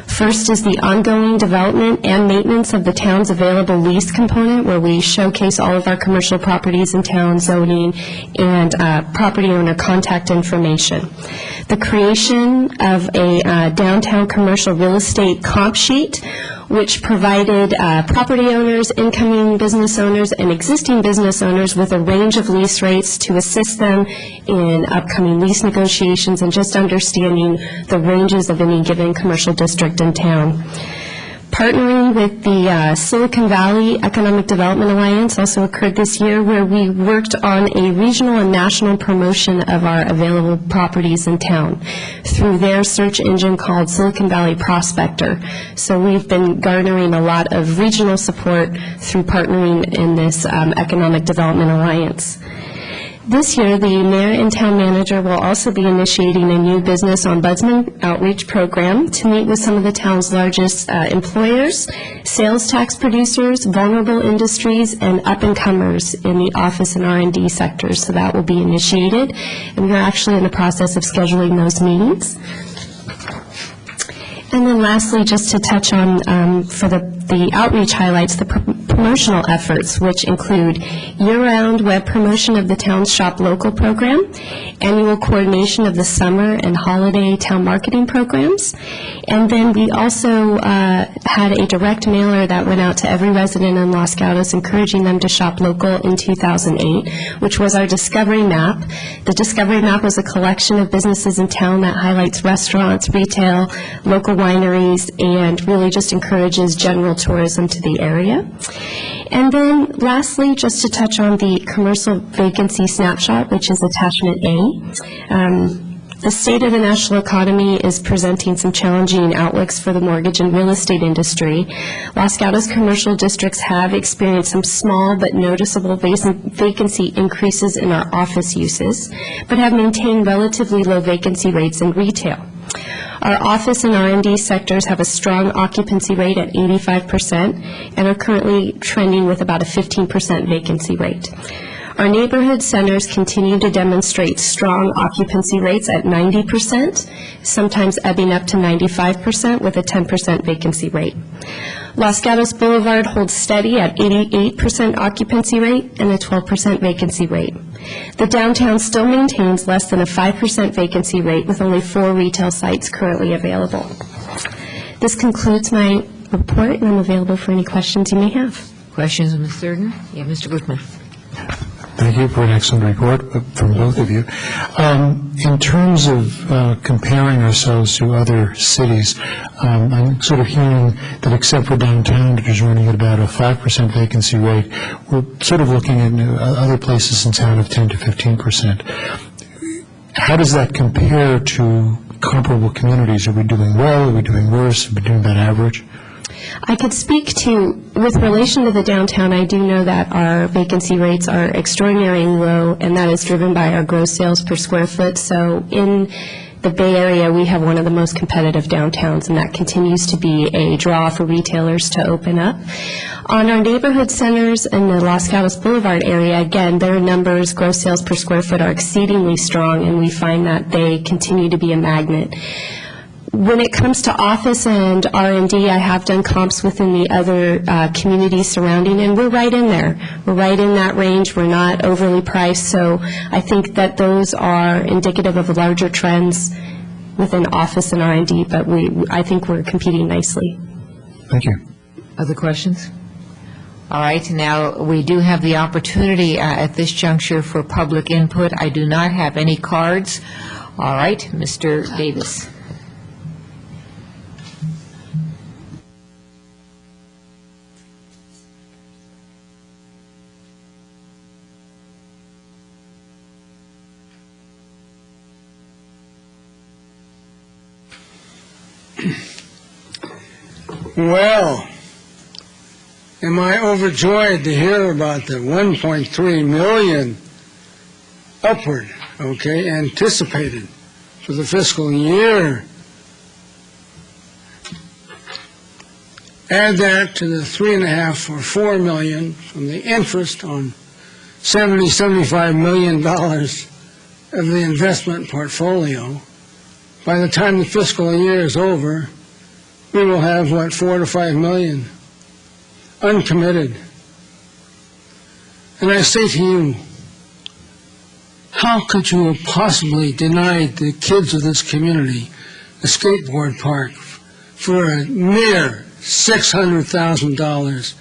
First is the ongoing development and maintenance of the town's available lease component, where we showcase all of our commercial properties in town, zoning, and property owner contact information. The creation of a downtown commercial real estate comp sheet, which provided property owners, incoming business owners, and existing business owners with a range of lease rates to assist them in upcoming lease negotiations and just understanding the ranges of any given commercial district in town. Partnering with the Silicon Valley Economic Development Alliance also occurred this year, where we worked on a regional and national promotion of our available properties in town through their search engine called Silicon Valley Prospector. So we've been garnering a lot of regional support through partnering in this Economic Development Alliance. This year, the mayor and town manager will also be initiating a new business ombudsman outreach program to meet with some of the town's largest employers, sales tax producers, vulnerable industries, and up-and-comers in the office and R&D sectors. So that will be initiated, and we're actually in the process of scheduling those meetings. And then lastly, just to touch on, for the outreach highlights, the promotional efforts, which include year-round web promotion of the town's Shop Local program, annual coordination of the summer and holiday town marketing programs, and then we also had a direct mailer that went out to every resident in Los Gatos encouraging them to shop local in 2008, which was our Discovery Map. The Discovery Map was a collection of businesses in town that highlights restaurants, retail, local wineries, and really just encourages general tourism to the area. And then lastly, just to touch on the commercial vacancy snapshot, which is attachment A. The state of the national economy is presenting some challenging outlooks for the mortgage and real estate industry. Los Gatos commercial districts have experienced some small but noticeable vacancy increases in our office uses, but have maintained relatively low vacancy rates in retail. Our office and R&D sectors have a strong occupancy rate at 85% and are currently trending with about a 15% vacancy rate. Our neighborhood centers continue to demonstrate strong occupancy rates at 90%, sometimes ebbing up to 95% with a 10% vacancy rate. Los Gatos Boulevard holds steady at 88% occupancy rate and a 12% vacancy rate. The downtown still maintains less than a 5% vacancy rate with only 4 retail sites currently available. This concludes my report, and I'm available for any questions you may have. Questions of Ms. Thurden? Yeah, Mr. Glickman. Thank you for an excellent report from both of you. In terms of comparing ourselves to other cities, I'm sort of hearing that except for downtown, which is running at about a 5% vacancy rate, we're sort of looking at other places in town of 10 to 15%. How does that compare to comparable communities? Are we doing well? Are we doing worse? Are we doing about average? I could speak to, with relation to the downtown, I do know that our vacancy rates are extraordinarily low, and that is driven by our gross sales per square foot. So in the Bay Area, we have one of the most competitive downtowns, and that continues to be a draw for retailers to open up. On our neighborhood centers in the Los Gatos Boulevard area, again, their numbers, gross sales per square foot, are exceedingly strong, and we find that they continue to be a magnet. When it comes to office and R&D, I have done comps within the other communities surrounding, and we're right in there. We're right in that range. We're not overly priced, so I think that those are indicative of larger trends within office and R&D, but I think we're competing nicely. Thank you. Other questions? All right, now we do have the opportunity at this juncture for public input. I do not have any cards. All right, Mr. Davis. Well, am I overjoyed to hear about the 1.3 million upward, anticipated for the fiscal year. Add that to the 3.5 or 4 million from the interest on $75 million of the investment portfolio. By the time the fiscal year is over, we will have, 4 to 5 million uncommitted. And I say to you, how could you have possibly denied the kids of this community a skateboard park for a mere $600,000?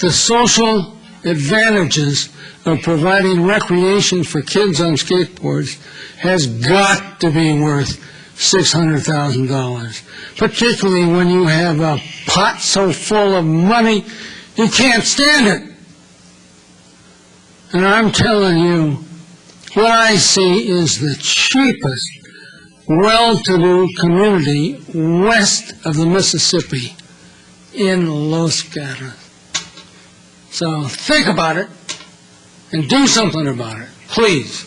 The social advantages of providing recreation for kids on skateboards has got to be worth $600,000, particularly when you have a pot so full of money you can't stand it. And I'm telling you, what I see is the cheapest well-to-do community west of the Mississippi in Los Gatos. So think about it and do something about it, please.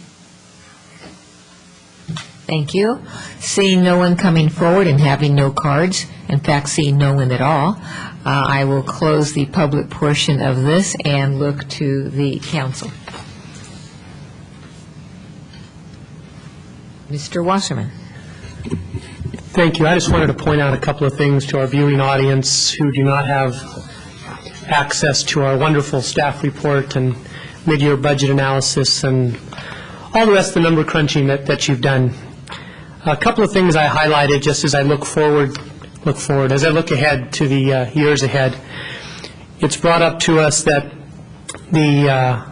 Thank you. Seeing no one coming forward and having no cards, in fact, seeing no one at all, I will close the public portion of this and look to the council. Mr. Wasserman. Thank you. I just wanted to point out a couple of things to our viewing audience who do not have access to our wonderful staff report and mid-year budget analysis and all the rest of the number crunching that you've done. A couple of things I highlighted just as I look forward, as I look ahead to the years ahead. It's brought up to us that the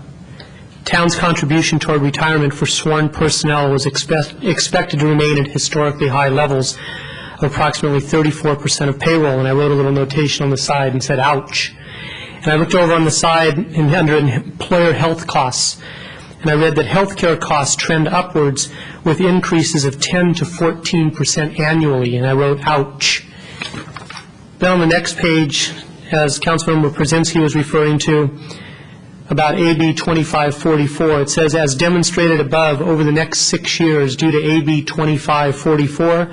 town's contribution toward retirement for sworn personnel was expected to remain at historically high levels of approximately 34% of payroll, and I wrote a little notation on the side and said, ouch. And I looked over on the side and under employer health costs, and I read that health care costs trend upwards with increases of 10 to 14% annually, and I wrote, ouch. Then on the next page, as Councilmember Brzezinski was referring to, about AB 2544, it says, as demonstrated above, over the next 6 years, due to AB 2544,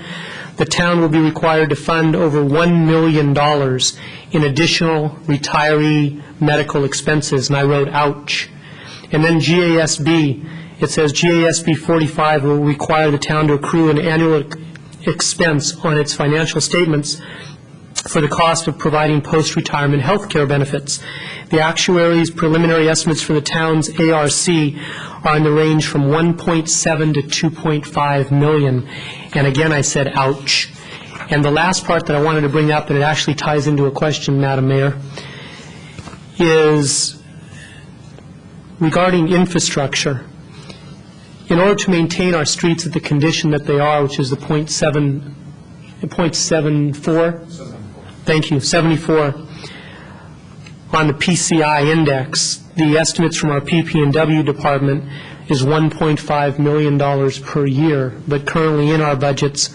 the town will be required to fund over $1 million in additional retiree medical expenses, and I wrote, ouch. And then GASB, it says GASB 45 will require the town to accrue an annual expense on its financial statements for the cost of providing post-retirement health care benefits. The actuary's preliminary estimates for the town's ARC are in the range from 1.7 to 2.5 million. And again, I said, ouch. And the last part that I wanted to bring up, and it actually ties into a question, Madam Mayor, is regarding infrastructure, in order to maintain our streets at the condition that they are, which is the .74, thank you, 74, on the PCI index, the estimates from our PP&W department is $1.5 million per year, but currently in our budgets,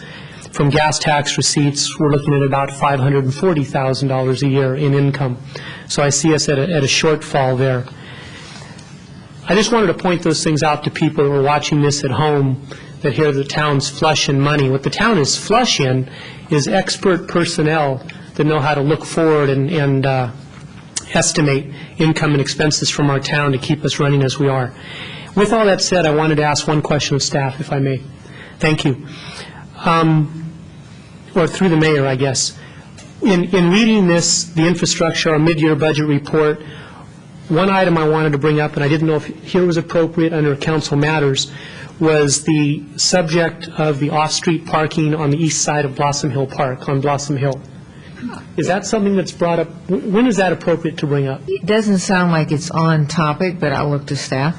from gas tax receipts, we're looking at about $540,000 a year in income. So I see us at a shortfall there. I just wanted to point those things out to people who are watching this at home that hear the town's flush in money. What the town is flush in is expert personnel that know how to look forward and estimate income and expenses from our town to keep us running as we are. With all that said, I wanted to ask one question of staff, if I may. Thank you. Or through the mayor, I guess. In reading this, the infrastructure, our mid-year budget report, one item I wanted to bring up, and I didn't know if here was appropriate under council matters, was the subject of the off-street parking on the east side of Blossom Hill Park, on Blossom Hill. Is that something that's brought up? When is that appropriate to bring up? It doesn't sound like it's on topic, but I'll look to staff.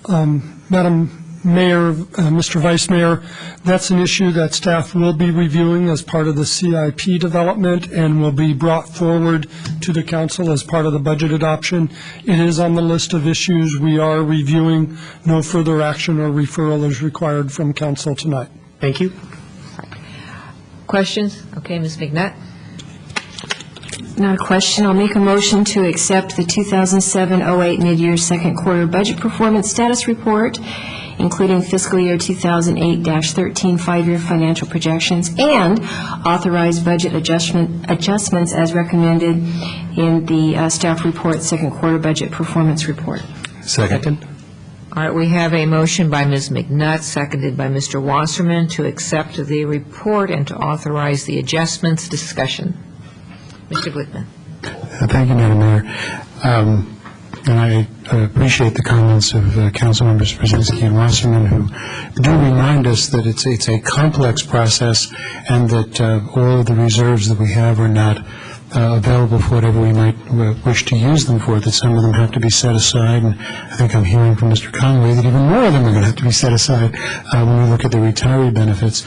Madam Mayor, Mr. Vice Mayor, that's an issue that staff will be reviewing as part of the CIP development and will be brought forward to the council as part of the budget adoption. It is on the list of issues we are reviewing. No further action or referral is required from council tonight. Thank you. Questions? Okay, Ms. McNutt. Not a question. I'll make a motion to accept the 2007-08 mid-year second quarter budget performance status report, including fiscal year 2008-13 five-year financial projections, and authorize budget adjustments as recommended in the staff report second quarter budget performance report. Second. All right, we have a motion by Ms. McNutt, seconded by Mr. Wasserman, to accept the report and to authorize the adjustments. Discussion. Mr. Glickman. Thank you, Madam Mayor. And I appreciate the comments of Council Members Brzezinski and Wasserman, who do remind us that it's a complex process and that all of the reserves that we have are not available for whatever we might wish to use them for, that some of them have to be set aside. And I think I'm hearing from Mr. Conway that even more of them are going to have to be set aside when we look at the retiree benefits.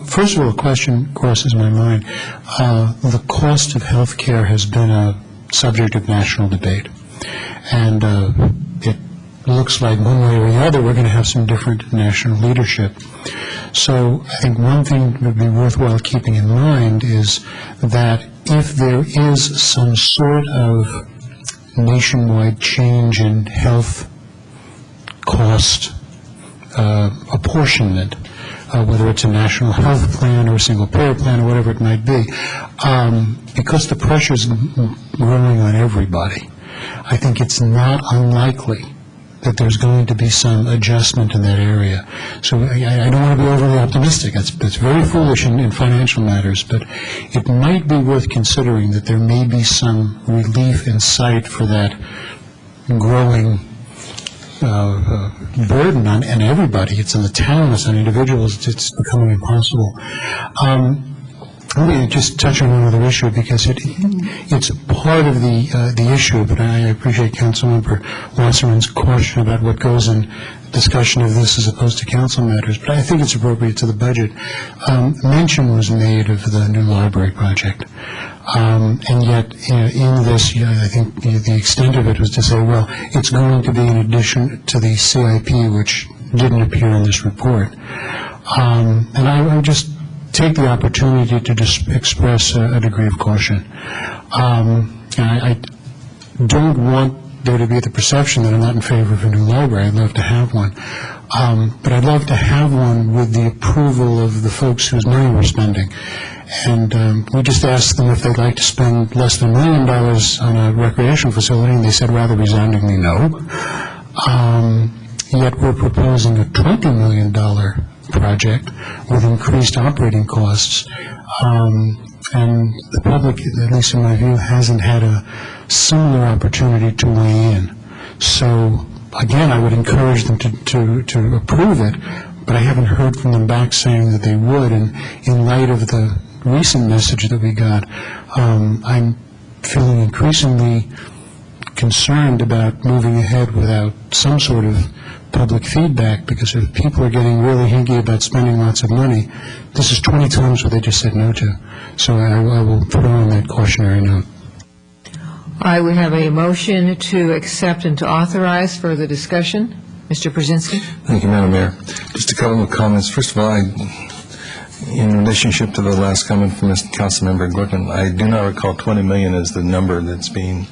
First of all, a question crosses my mind. The cost of health care has been a subject of national debate, and it looks like one way or the other we're going to have some different national leadership. So I think one thing that would be worthwhile keeping in mind is that if there is some sort of nationwide change in health cost apportionment, whether it's a national health plan or a single payer plan or whatever it might be, because the pressure's growing on everybody, I think it's not unlikely that there's going to be some adjustment in that area. So I don't want to be overly optimistic. That's very foolish in financial matters, but it might be worth considering that there may be some relief in sight for that growing burden on everybody. It's in the town, it's on individuals, it's becoming impossible. Let me just touch on another issue because it's part of the issue, but I appreciate Councilmember Wasserman's question about what goes in discussion of this as opposed to council matters, but I think it's appropriate to the budget. Mention was made of the new library project. And yet, in this, I think the extent of it was to say, well, it's going to be in addition to the CIP, which didn't appear in this report. And I just take the opportunity to just express a degree of caution. I don't want there to be the perception that I'm not in favor of a new library. I'd love to have one. But I'd love to have one with the approval of the folks whose money we're spending. And we just asked them if they'd like to spend less than $1 million on a recreational facility, and they said rather resoundingly no. Yet we're proposing a $20 million project with increased operating costs. And the public, at least in my view, hasn't had a similar opportunity to weigh in. So, again, I would encourage them to approve it, but I haven't heard from them back saying that they would. And in light of the recent message that we got, I'm feeling increasingly concerned about moving ahead without some sort of public feedback, because if people are getting really hinky about spending lots of money, this is 20 times what they just said no to. So I will throw on that cautionary note. All right, we have a motion to accept and to authorize further discussion. Mr. Brzezinski? Thank you, Madam Mayor. Just a couple of comments. First of all, in relationship to the last comment from Councilmember Glickman, I do not recall 20 million as the number that's being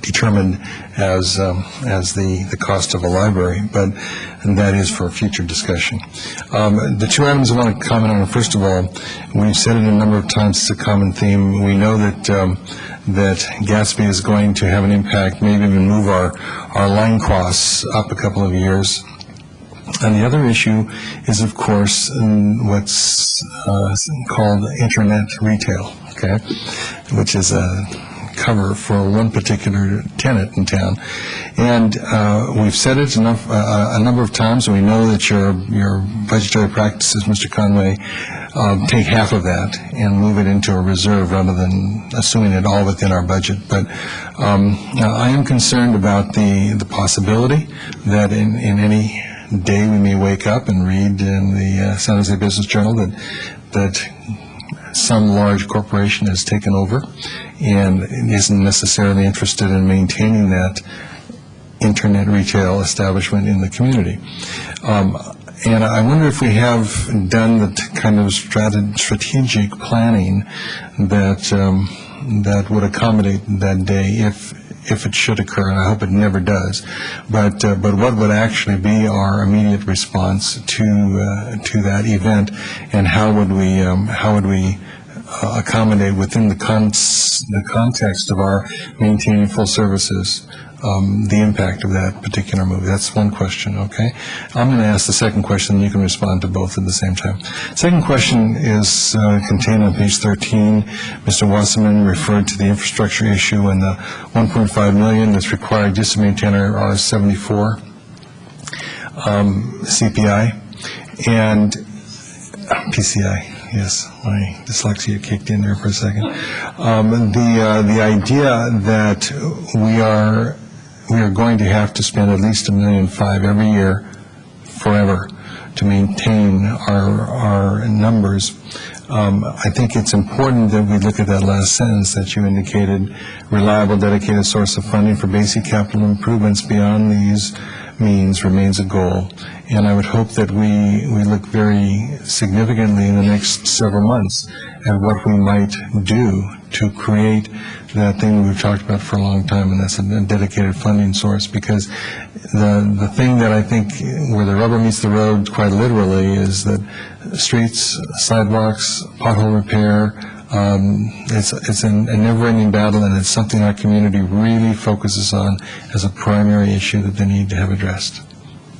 determined as the cost of a library, but that is for future discussion. The two items I want to comment on, first of all, we've said it a number of times, it's a common theme. We know that Gatsby is going to have an impact, maybe even move our line costs up a couple of years. And the other issue is, of course, what's called internet retail, okay, which is a cover for one particular tenant in town. And we've said it a number of times, and we know that your budgetary practices, Mr. Conway, take half of that and move it into a reserve rather than assuming it all within our budget. But I am concerned about the possibility that in any day we may wake up and read in the San Jose Business Journal that some large corporation has taken over and isn't necessarily interested in maintaining that internet retail establishment in the community. And I wonder if we have done the kind of strategic planning that would accommodate that day if it should occur, and I hope it never does. But what would actually be our immediate response to that event, and how would we accommodate within the context of our maintaining full services the impact of that particular move? That's one question, okay? I'm going to ask the second question, and you can respond to both at the same time. Second question is contained on page 13. Mr. Wasserman referred to the infrastructure issue and the $1.5 million that's required just to maintain our 74 CPI and PCI. Yes, my dyslexia kicked in there for a second. The idea that we are going to have to spend at least $1.5 million every year forever to maintain our numbers. I think it's important that we look at that last sentence that you indicated, reliable, dedicated source of funding for basic capital improvements beyond these means remains a goal. And I would hope that we look very significantly in the next several months at what we might do to create that thing we've talked about for a long time, and that's a dedicated funding source. Because the thing that I think where the rubber meets the road quite literally is that streets, sidewalks, pothole repair, it's a never-ending battle, and it's something our community really focuses on as a primary issue that they need to have addressed.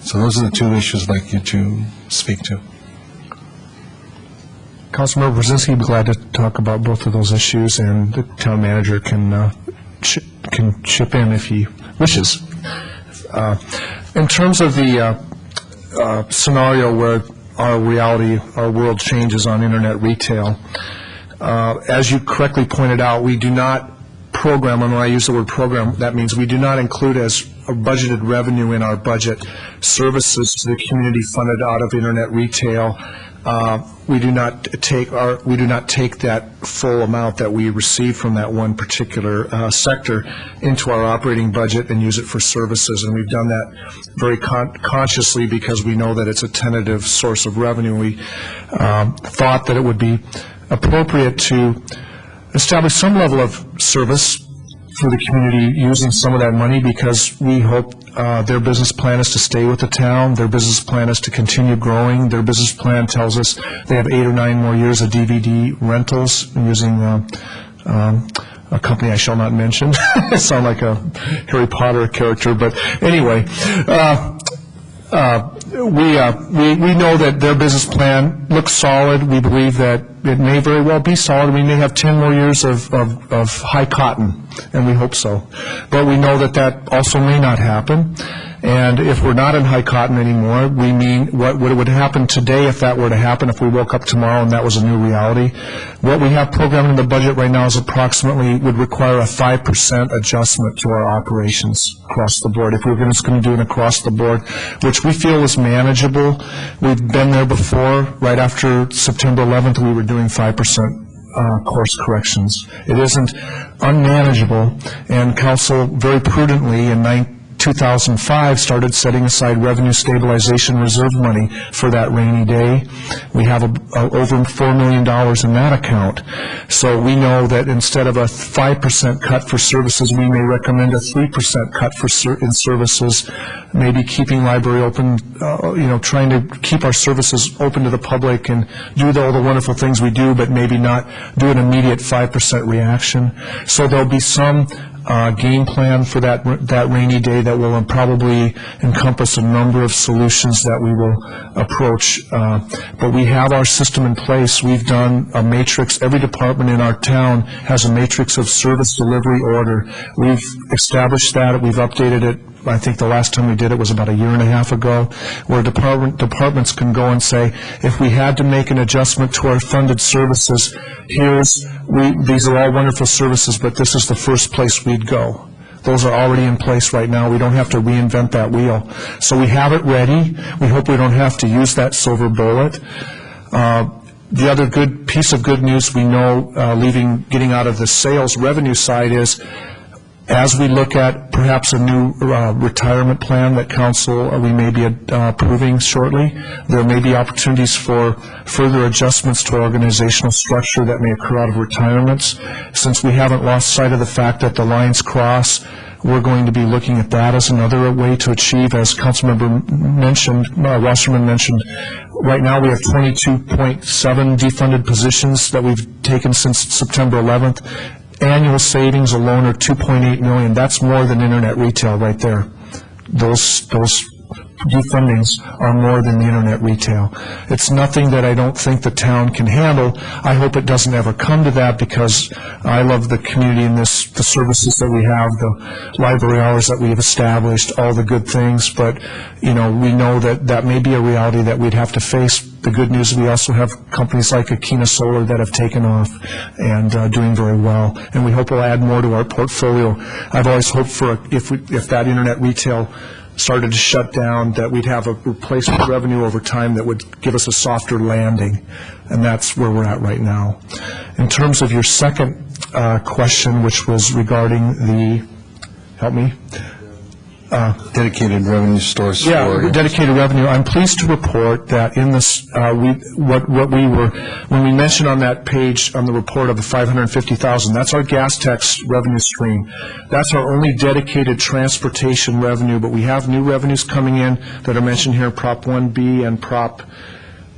So those are the two issues I'd like you to speak to. Councilmember Brzezinski, I'd be glad to talk about both of those issues, and the town manager can chip in if he wishes. In terms of the scenario where our world changes on internet retail, as you correctly pointed out, we do not program, and when I use the word program, that means we do not include as a budgeted revenue in our budget services to the community funded out of internet retail. We do not take that full amount that we receive from that one particular sector into our operating budget and use it for services, and we've done that very consciously because we know that it's a tentative source of revenue. We thought that it would be appropriate to establish some level of service for the community using some of that money, because we hope their business plan is to stay with the town, their business plan is to continue growing, their business plan tells us they have 8 or 9 more years of DVD rentals using a company I shall not mention. I sound like a Harry Potter character, but anyway, we know that their business plan looks solid. We believe that it may very well be solid. We may have 10 more years of high cotton and we hope so. But we know that that also may not happen. And if we're not in high cotton anymore, we mean what would happen today if that were to happen, if we woke up tomorrow and that was a new reality. What we have programmed in the budget right now is approximately, would require a 5% adjustment to our operations across the board. If we were just going to do an across the board, which we feel is manageable. We've been there before. Right after September 11th, we were doing 5% course corrections. It isn't unmanageable, and council very prudently in 2005 started setting aside revenue stabilization reserve money for that rainy day. We have over $4 million in that account. So we know that instead of a 5% cut for services, we may recommend a 3% cut in services, maybe keeping library open, trying to keep our services open to the public and do all the wonderful things we do, but maybe not do an immediate 5% reaction. So there'll be some game plan for that rainy day that will probably encompass a number of solutions that we will approach. But we have our system in place. We've done a matrix. Every department in our town has a matrix of service delivery order. We've established that. We've updated it. I think the last time we did it was about a year and a half ago, where departments can go and say, if we had to make an adjustment to our funded services, these are all wonderful services, but this is the first place we'd go. Those are already in place right now. We don't have to reinvent that wheel. So we have it ready. We hope we don't have to use that silver bullet. The other good piece of good news we know, getting out of the sales revenue side, is as we look at perhaps a new retirement plan that council we may be approving shortly, there may be opportunities for further adjustments to our organizational structure that may occur out of retirements. Since we haven't lost sight of the fact that the lines cross, we're going to be looking at that as another way to achieve, as Councilmember Wasserman mentioned, right now we have 22.7 defunded positions that we've taken since September 11th. Annual savings alone are $2.8 million. That's more than internet retail right there. Those defundings are more than the internet retail. It's nothing that I don't think the town can handle. I hope it doesn't ever come to that, because I love the community and the services that we have, the library hours that we have established, all the good things. But, we know that may be a reality that we'd have to face. The good news is we also have companies like Akina Solar that have taken off and doing very well, and we hope we'll add more to our portfolio. I've always hoped for, if that internet retail started to shut down, that we'd have a replacement revenue over time that would give us a softer landing, and that's where we're at right now. In terms of your second question, which was regarding the, help me? Dedicated revenue source. Dedicated revenue. I'm pleased to report that in this, when we mentioned on that page on the report of the $550,000, that's our gas tax revenue stream. That's our only dedicated transportation revenue, but we have new revenues coming in that are mentioned here, Prop 1B and Prop.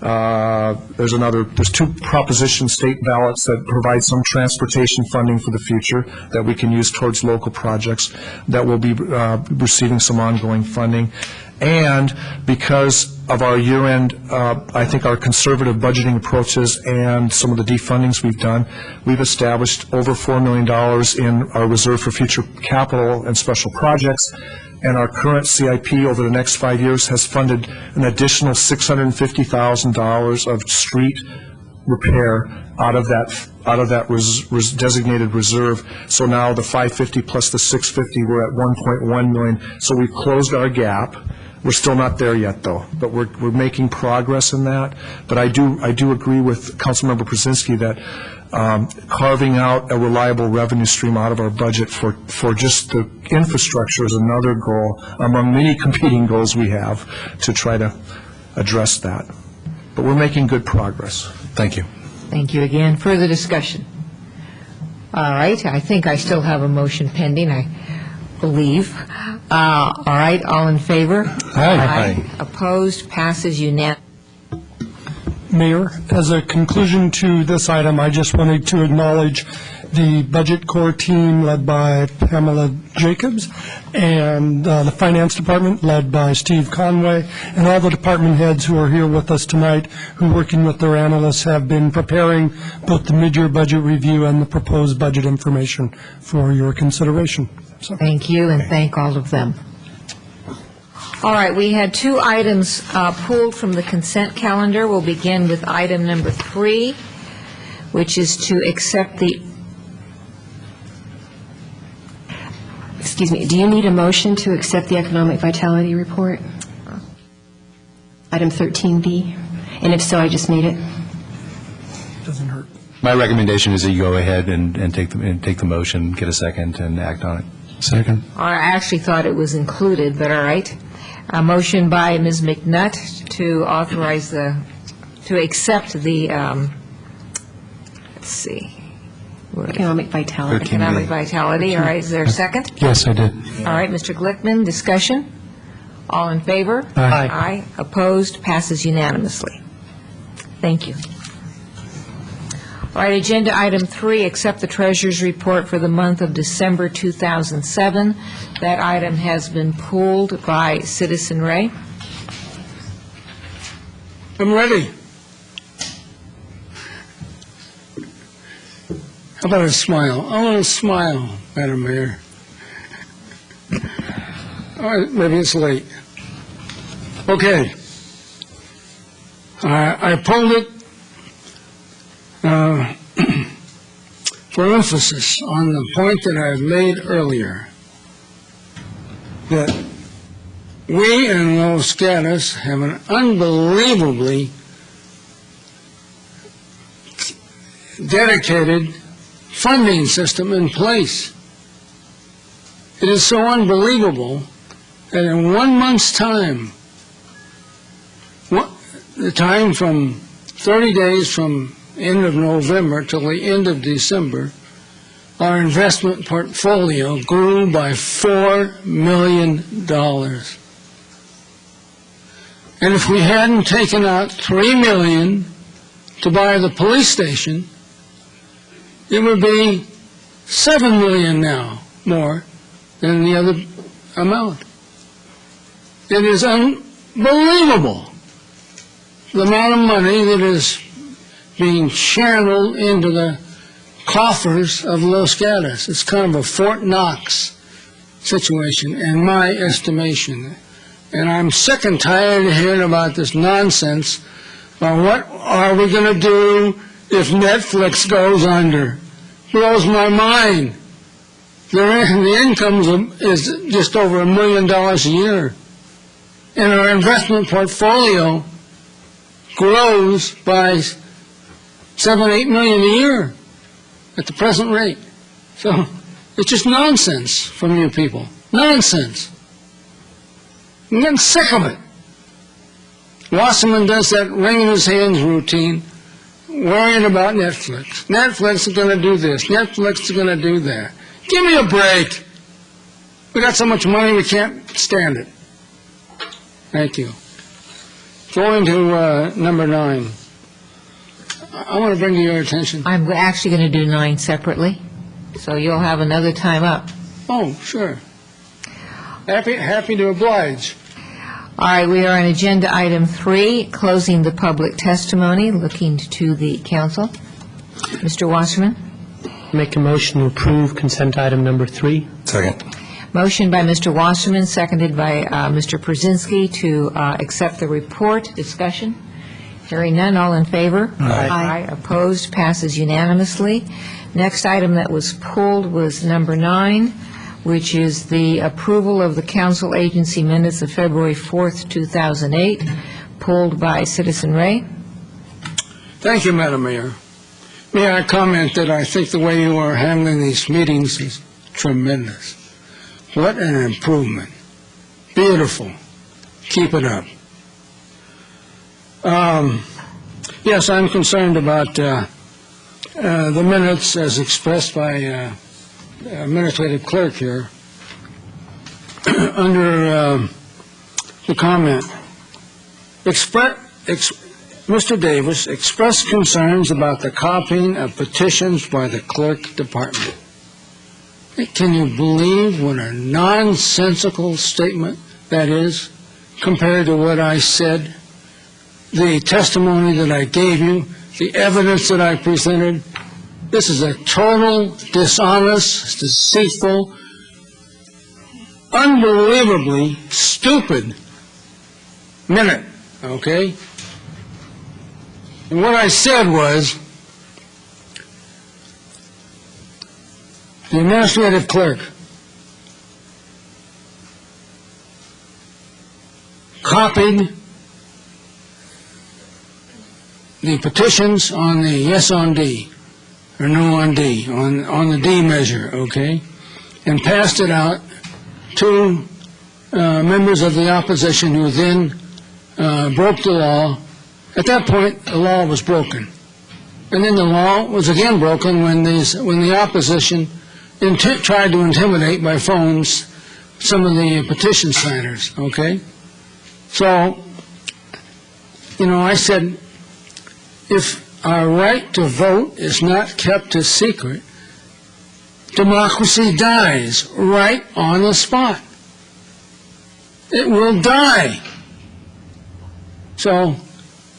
There's two proposition state ballots that provide some transportation funding for the future that we can use towards local projects that will be receiving some ongoing funding. And because of our year-end, I think our conservative budgeting approaches and some of the defundings we've done, we've established over $4 million in our reserve for future capital and special projects. And our current CIP over the next 5 years has funded an additional $650,000 of street repair out of that designated reserve. So now the 550 plus the 650, we're at 1.1 million. So we've closed our gap. We're still not there yet, though, but we're making progress in that. But I do agree with Councilmember Brzezinski that carving out a reliable revenue stream out of our budget for just the infrastructure is another goal among many competing goals we have to try to address that. But we're making good progress. Thank you. Thank you again. Further discussion? All right. I think I still have a motion pending, I believe. All right. All in favor? Aye. Opposed? Passes unanimously. Mayor, as a conclusion to this item, I just wanted to acknowledge the budget core team led by Pamela Jacobs, and the finance department led by Steve Conway, and all the department heads who are here with us tonight, who, working with their analysts, have been preparing both the mid-year budget review and the proposed budget information for your consideration. So, Thank you, and thank all of them. All right, we had two items pulled from the consent calendar. We'll begin with item number 3, which is to accept the, Excuse me, do you need a motion to accept the Economic Vitality Report? Item 13B? And if so, I just made it. doesn't hurt. My recommendation is that you go ahead and take the motion, get a second, and act on it. Second. I actually thought it was included, but all right. A motion by Ms. McNutt to authorize to accept the, let's see. Economic Vitality. Economic Vitality, all right, is there a second? Yes, I did. All right, Mr. Glickman, discussion? All in favor? Aye. Aye. Opposed? Passes unanimously. Thank you. All right, agenda item 3, accept the treasurer's report for the month of December 2007. That item has been pulled by Citizen Ray. I'm ready. How about a smile? I want to smile, Madam Mayor. All right, maybe it's late. Okay. I pulled it for emphasis on the point that I made earlier, that we in Los Gatos have an unbelievably dedicated funding system in place. It is so unbelievable that in 1 month's time, the time from 30 days from end of November till the end of December, our investment portfolio grew by $4 million. And if we hadn't taken out $3 million to buy the police station, it would be $7 million now more than the other amount. It is unbelievable the amount of money that is being channeled into the coffers of Los Gatos. It's kind of a Fort Knox situation, in my estimation. And I'm sick and tired of hearing about this nonsense about what are we going to do if Netflix goes under. Blows my mind. The income is just over $1 million a year. And our investment portfolio grows by 7-8 million a year at the present rate. So it's just nonsense from you people. Nonsense. I'm getting sick of it. Wasserman does that wringing his hands routine, worrying about Netflix. Netflix is going to do this. Netflix is going to do that. Give me a break. We got so much money we can't stand it. Thank you. Going to number 9. I want to bring to your attention. I'm actually going to do 9 separately, so you'll have another time up. Oh, sure. Happy to oblige. All right, we are on agenda item 3, closing the public testimony, looking to the council. Mr. Wasserman? Make a motion to approve consent item number 3. Second. Motion by Mr. Wasserman, seconded by Mr. Przynski to accept the report. Discussion? Hearing none, all in favor? Aye. Opposed? Passes unanimously. Next item that was pulled was number 9, which is the approval of the council agency minutes of February 4th, 2008, pulled by Citizen Ray. Thank you, Madam Mayor. May I comment that I think the way you are handling these meetings is tremendous. What an improvement. Beautiful. Keep it up. Yes, I'm concerned about the minutes as expressed by Administrative Clerk here. Under the comment, Mr. Davis expressed concerns about the copying of petitions by the clerk department. Can you believe what a nonsensical statement that is compared to what I said, the testimony that I gave you, the evidence that I presented? This is a total, dishonest, deceitful, unbelievably stupid minute, okay? And what I said was, the administrative clerk copied the petitions on the yes on D, or no on D, on the D measure, okay, and passed it out to members of the opposition who then broke the law. At that point, the law was broken. And then the law was again broken when the opposition tried to intimidate by phones some of the petition signers, okay? So, I said, if our right to vote is not kept a secret, democracy dies right on the spot. It will die. So,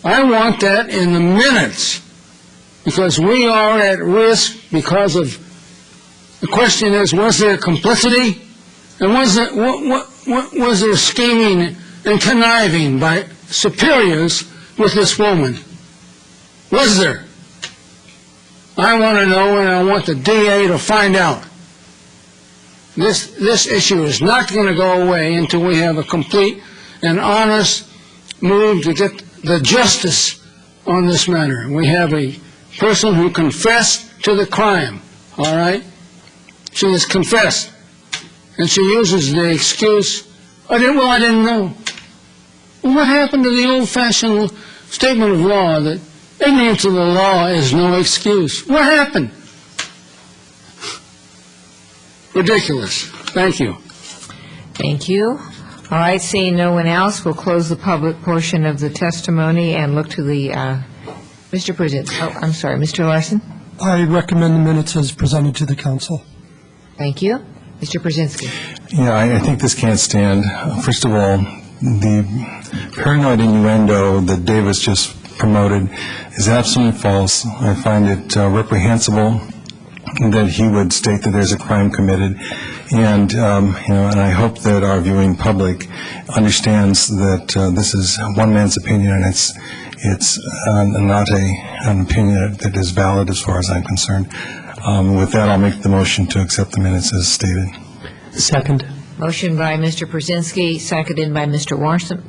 I want that in the minutes, because we are at risk because of, the question is, was there complicity? And was there scheming and conniving by superiors with this woman? Was there? I want to know, and I want the DA to find out. This issue is not going to go away until we have a complete and honest move to get the justice on this matter. We have a person who confessed to the crime, all right? She has confessed, and she uses the excuse, I didn't know. Well, what happened to the old-fashioned statement of law that ignorance of the law is no excuse? What happened? Ridiculous. Thank you. Thank you. All right, seeing no one else, we'll close the public portion of the testimony and look to the, Mr. Brzezinski. Oh, I'm sorry, Mr. Larson? I recommend the minutes as presented to the council. Thank you. Mr. Brzezinski? Yeah, I think this can't stand. First of all, the paranoid innuendo that Davis just promoted is absolutely false. I find it reprehensible that he would state that there's a crime committed, and and I hope that our viewing public understands that this is one man's opinion, and it's not an opinion that is valid as far as I'm concerned. With that, I'll make the motion to accept the minutes as stated. Second. Motion by Mr. Brzezinski, seconded by Mr.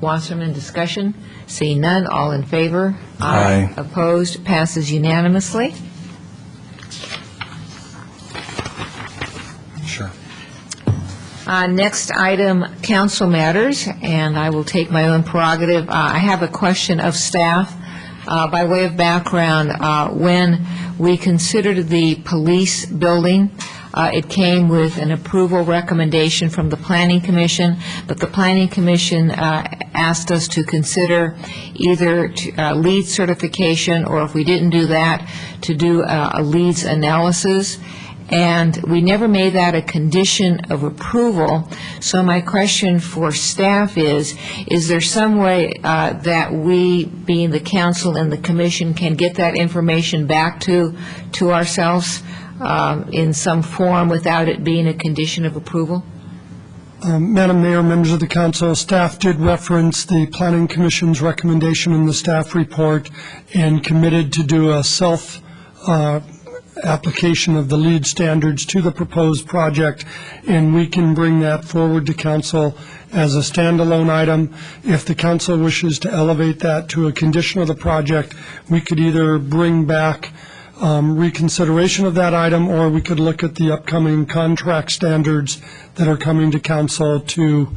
Wasserman. Discussion? Seeing none, all in favor? Aye. Opposed? Passes unanimously. Sure. Next item, council matters, and I will take my own prerogative. I have a question of staff. By way of background, when we considered the police building, it came with an approval recommendation from the Planning Commission, but the Planning Commission asked us to consider either LEED certification, or if we didn't do that, to do a LEEDs analysis. And we never made that a condition of approval. So my question for staff is there some way that we, being the council and the commission, can get that information back to ourselves in some form without it being a condition of approval? Madam Mayor, members of the council, staff did reference the Planning Commission's recommendation in the staff report and committed to do a application of the LEED standards to the proposed project, and we can bring that forward to council as a standalone item. If the council wishes to elevate that to a condition of the project, we could either bring back reconsideration of that item, or we could look at the upcoming contract standards that are coming to council to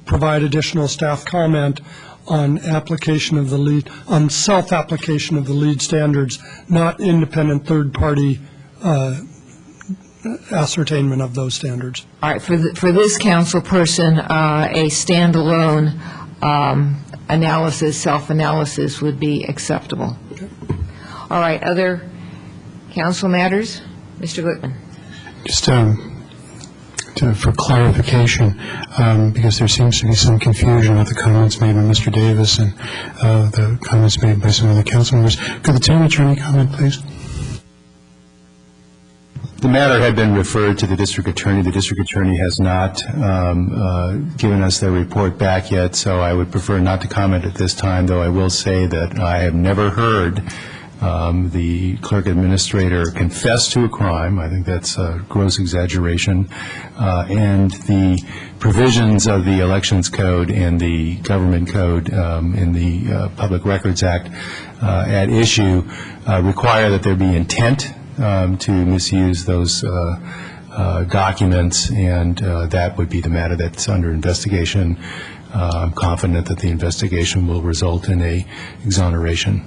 provide additional staff comment on application of the LEED, on self-application of the LEED standards, not independent third-party ascertainment of those standards. All right, for this council person, a standalone analysis, self-analysis would be acceptable. All right, other council matters? Mr. Glickman. Just for clarification, because there seems to be some confusion with the comments made by Mr. Davis and the comments made by some of the council members. Could the town attorney comment, please? The matter had been referred to the district attorney. The district attorney has not given us their report back yet, so I would prefer not to comment at this time, though I will say that I have never heard the clerk administrator confess to a crime. I think that's a gross exaggeration. And the provisions of the Elections Code and the Government Code in the Public Records Act at issue require that there be intent to misuse those documents, and that would be the matter that's under investigation. I'm confident that the investigation will result in a exoneration.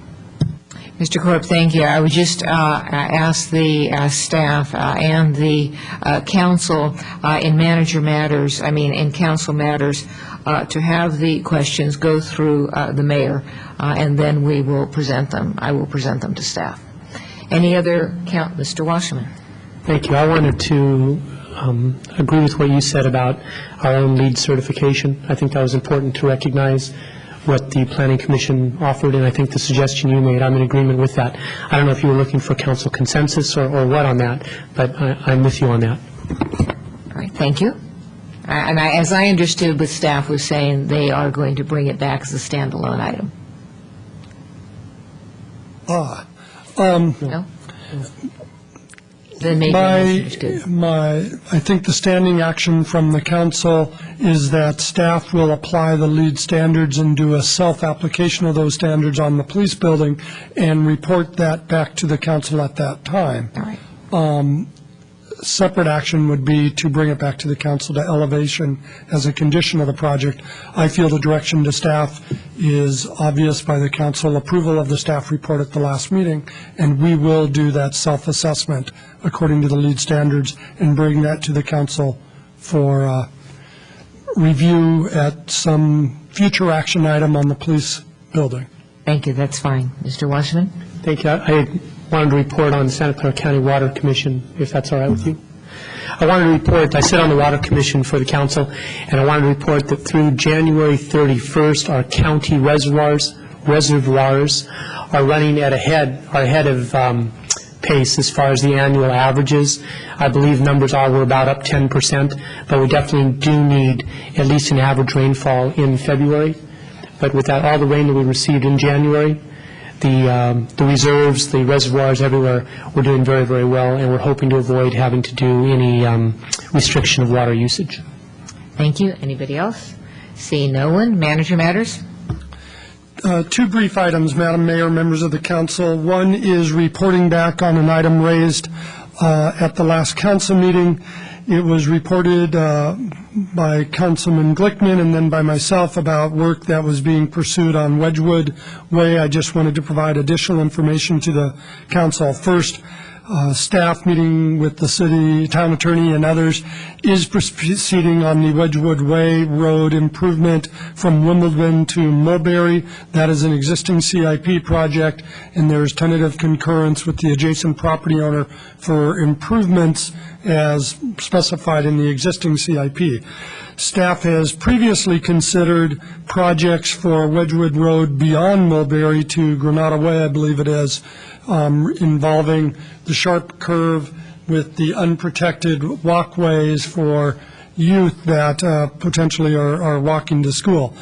Mr. Corp, thank you. I would just ask the staff and the council in manager matters, in council matters, to have the questions go through the mayor, and then we will present them. I will present them to staff. Any other Mr. Wasserman? Thank you. I wanted to agree with what you said about our own LEED certification. I think that was important to recognize what the Planning Commission offered, and I think the suggestion you made, I'm in agreement with that. I don't know if you were looking for council consensus or what on that, but I'm with you on that. All right, thank you. And as I understood what staff was saying, they are going to bring it back as a standalone item. No? Then maybe I think the standing action from the council is that staff will apply the LEED standards and do a self-application of those standards on the police building and report that back to the council at that time. All right. Separate action would be to bring it back to the council to elevation as a condition of the project. I feel the direction to staff is obvious by the council approval of the staff report at the last meeting, and we will do that self-assessment according to the LEED standards and bring that to the council for review at some future action item on the police building. Thank you. That's fine. Mr. Wasserman? Thank you. I wanted to report on the Santa Clara County Water Commission, if that's all right with you. I wanted to report, I sit on the Water Commission for the council, and I wanted to report that through January 31st, our county reservoirs are running ahead of pace as far as the annual averages. I believe numbers we're about up 10%, but we definitely do need at least an average rainfall in February. But with that, all the rain that we received in January, the reserves, the reservoirs everywhere, we're doing very, very well, and we're hoping to avoid having to do any restriction of water usage. Thank you. Anybody else? Seeing no one. Manager matters? Two brief items, Madam Mayor, members of the council. One is reporting back on an item raised at the last council meeting. It was reported by Councilman Glickman and then by myself about work that was being pursued on Wedgewood Way. I just wanted to provide additional information to the council. First, staff meeting with the city, town attorney, and others is proceeding on the Wedgewood Way road improvement from Wimbledon to Mulberry. That is an existing CIP project, and there is tentative concurrence with the adjacent property owner for improvements as specified in the existing CIP. Staff has previously considered projects for Wedgewood Road beyond Mulberry to Granada Way, I believe it is, involving the sharp curve with the unprotected walkways for youth that potentially are walking to school.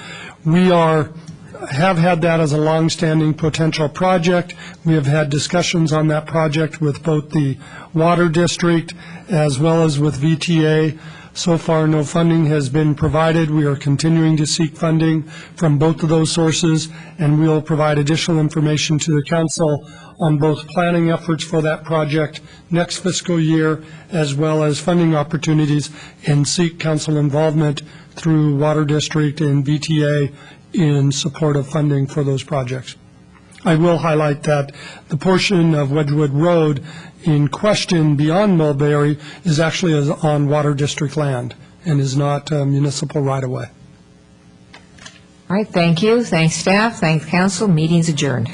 We have had that as a long-standing potential project. We have had discussions on that project with both the Water District as well as with VTA. So far, no funding has been provided. We are continuing to seek funding from both of those sources, and we will provide additional information to the council on both planning efforts for that project next fiscal year, as well as funding opportunities, and seek council involvement through Water District and VTA in support of funding for those projects. I will highlight that the portion of Wedgewood Road in question beyond Mulberry is actually on Water District land and is not municipal right-of-way. All right, thank you. Thanks, staff. Thanks, council. Meeting's adjourned.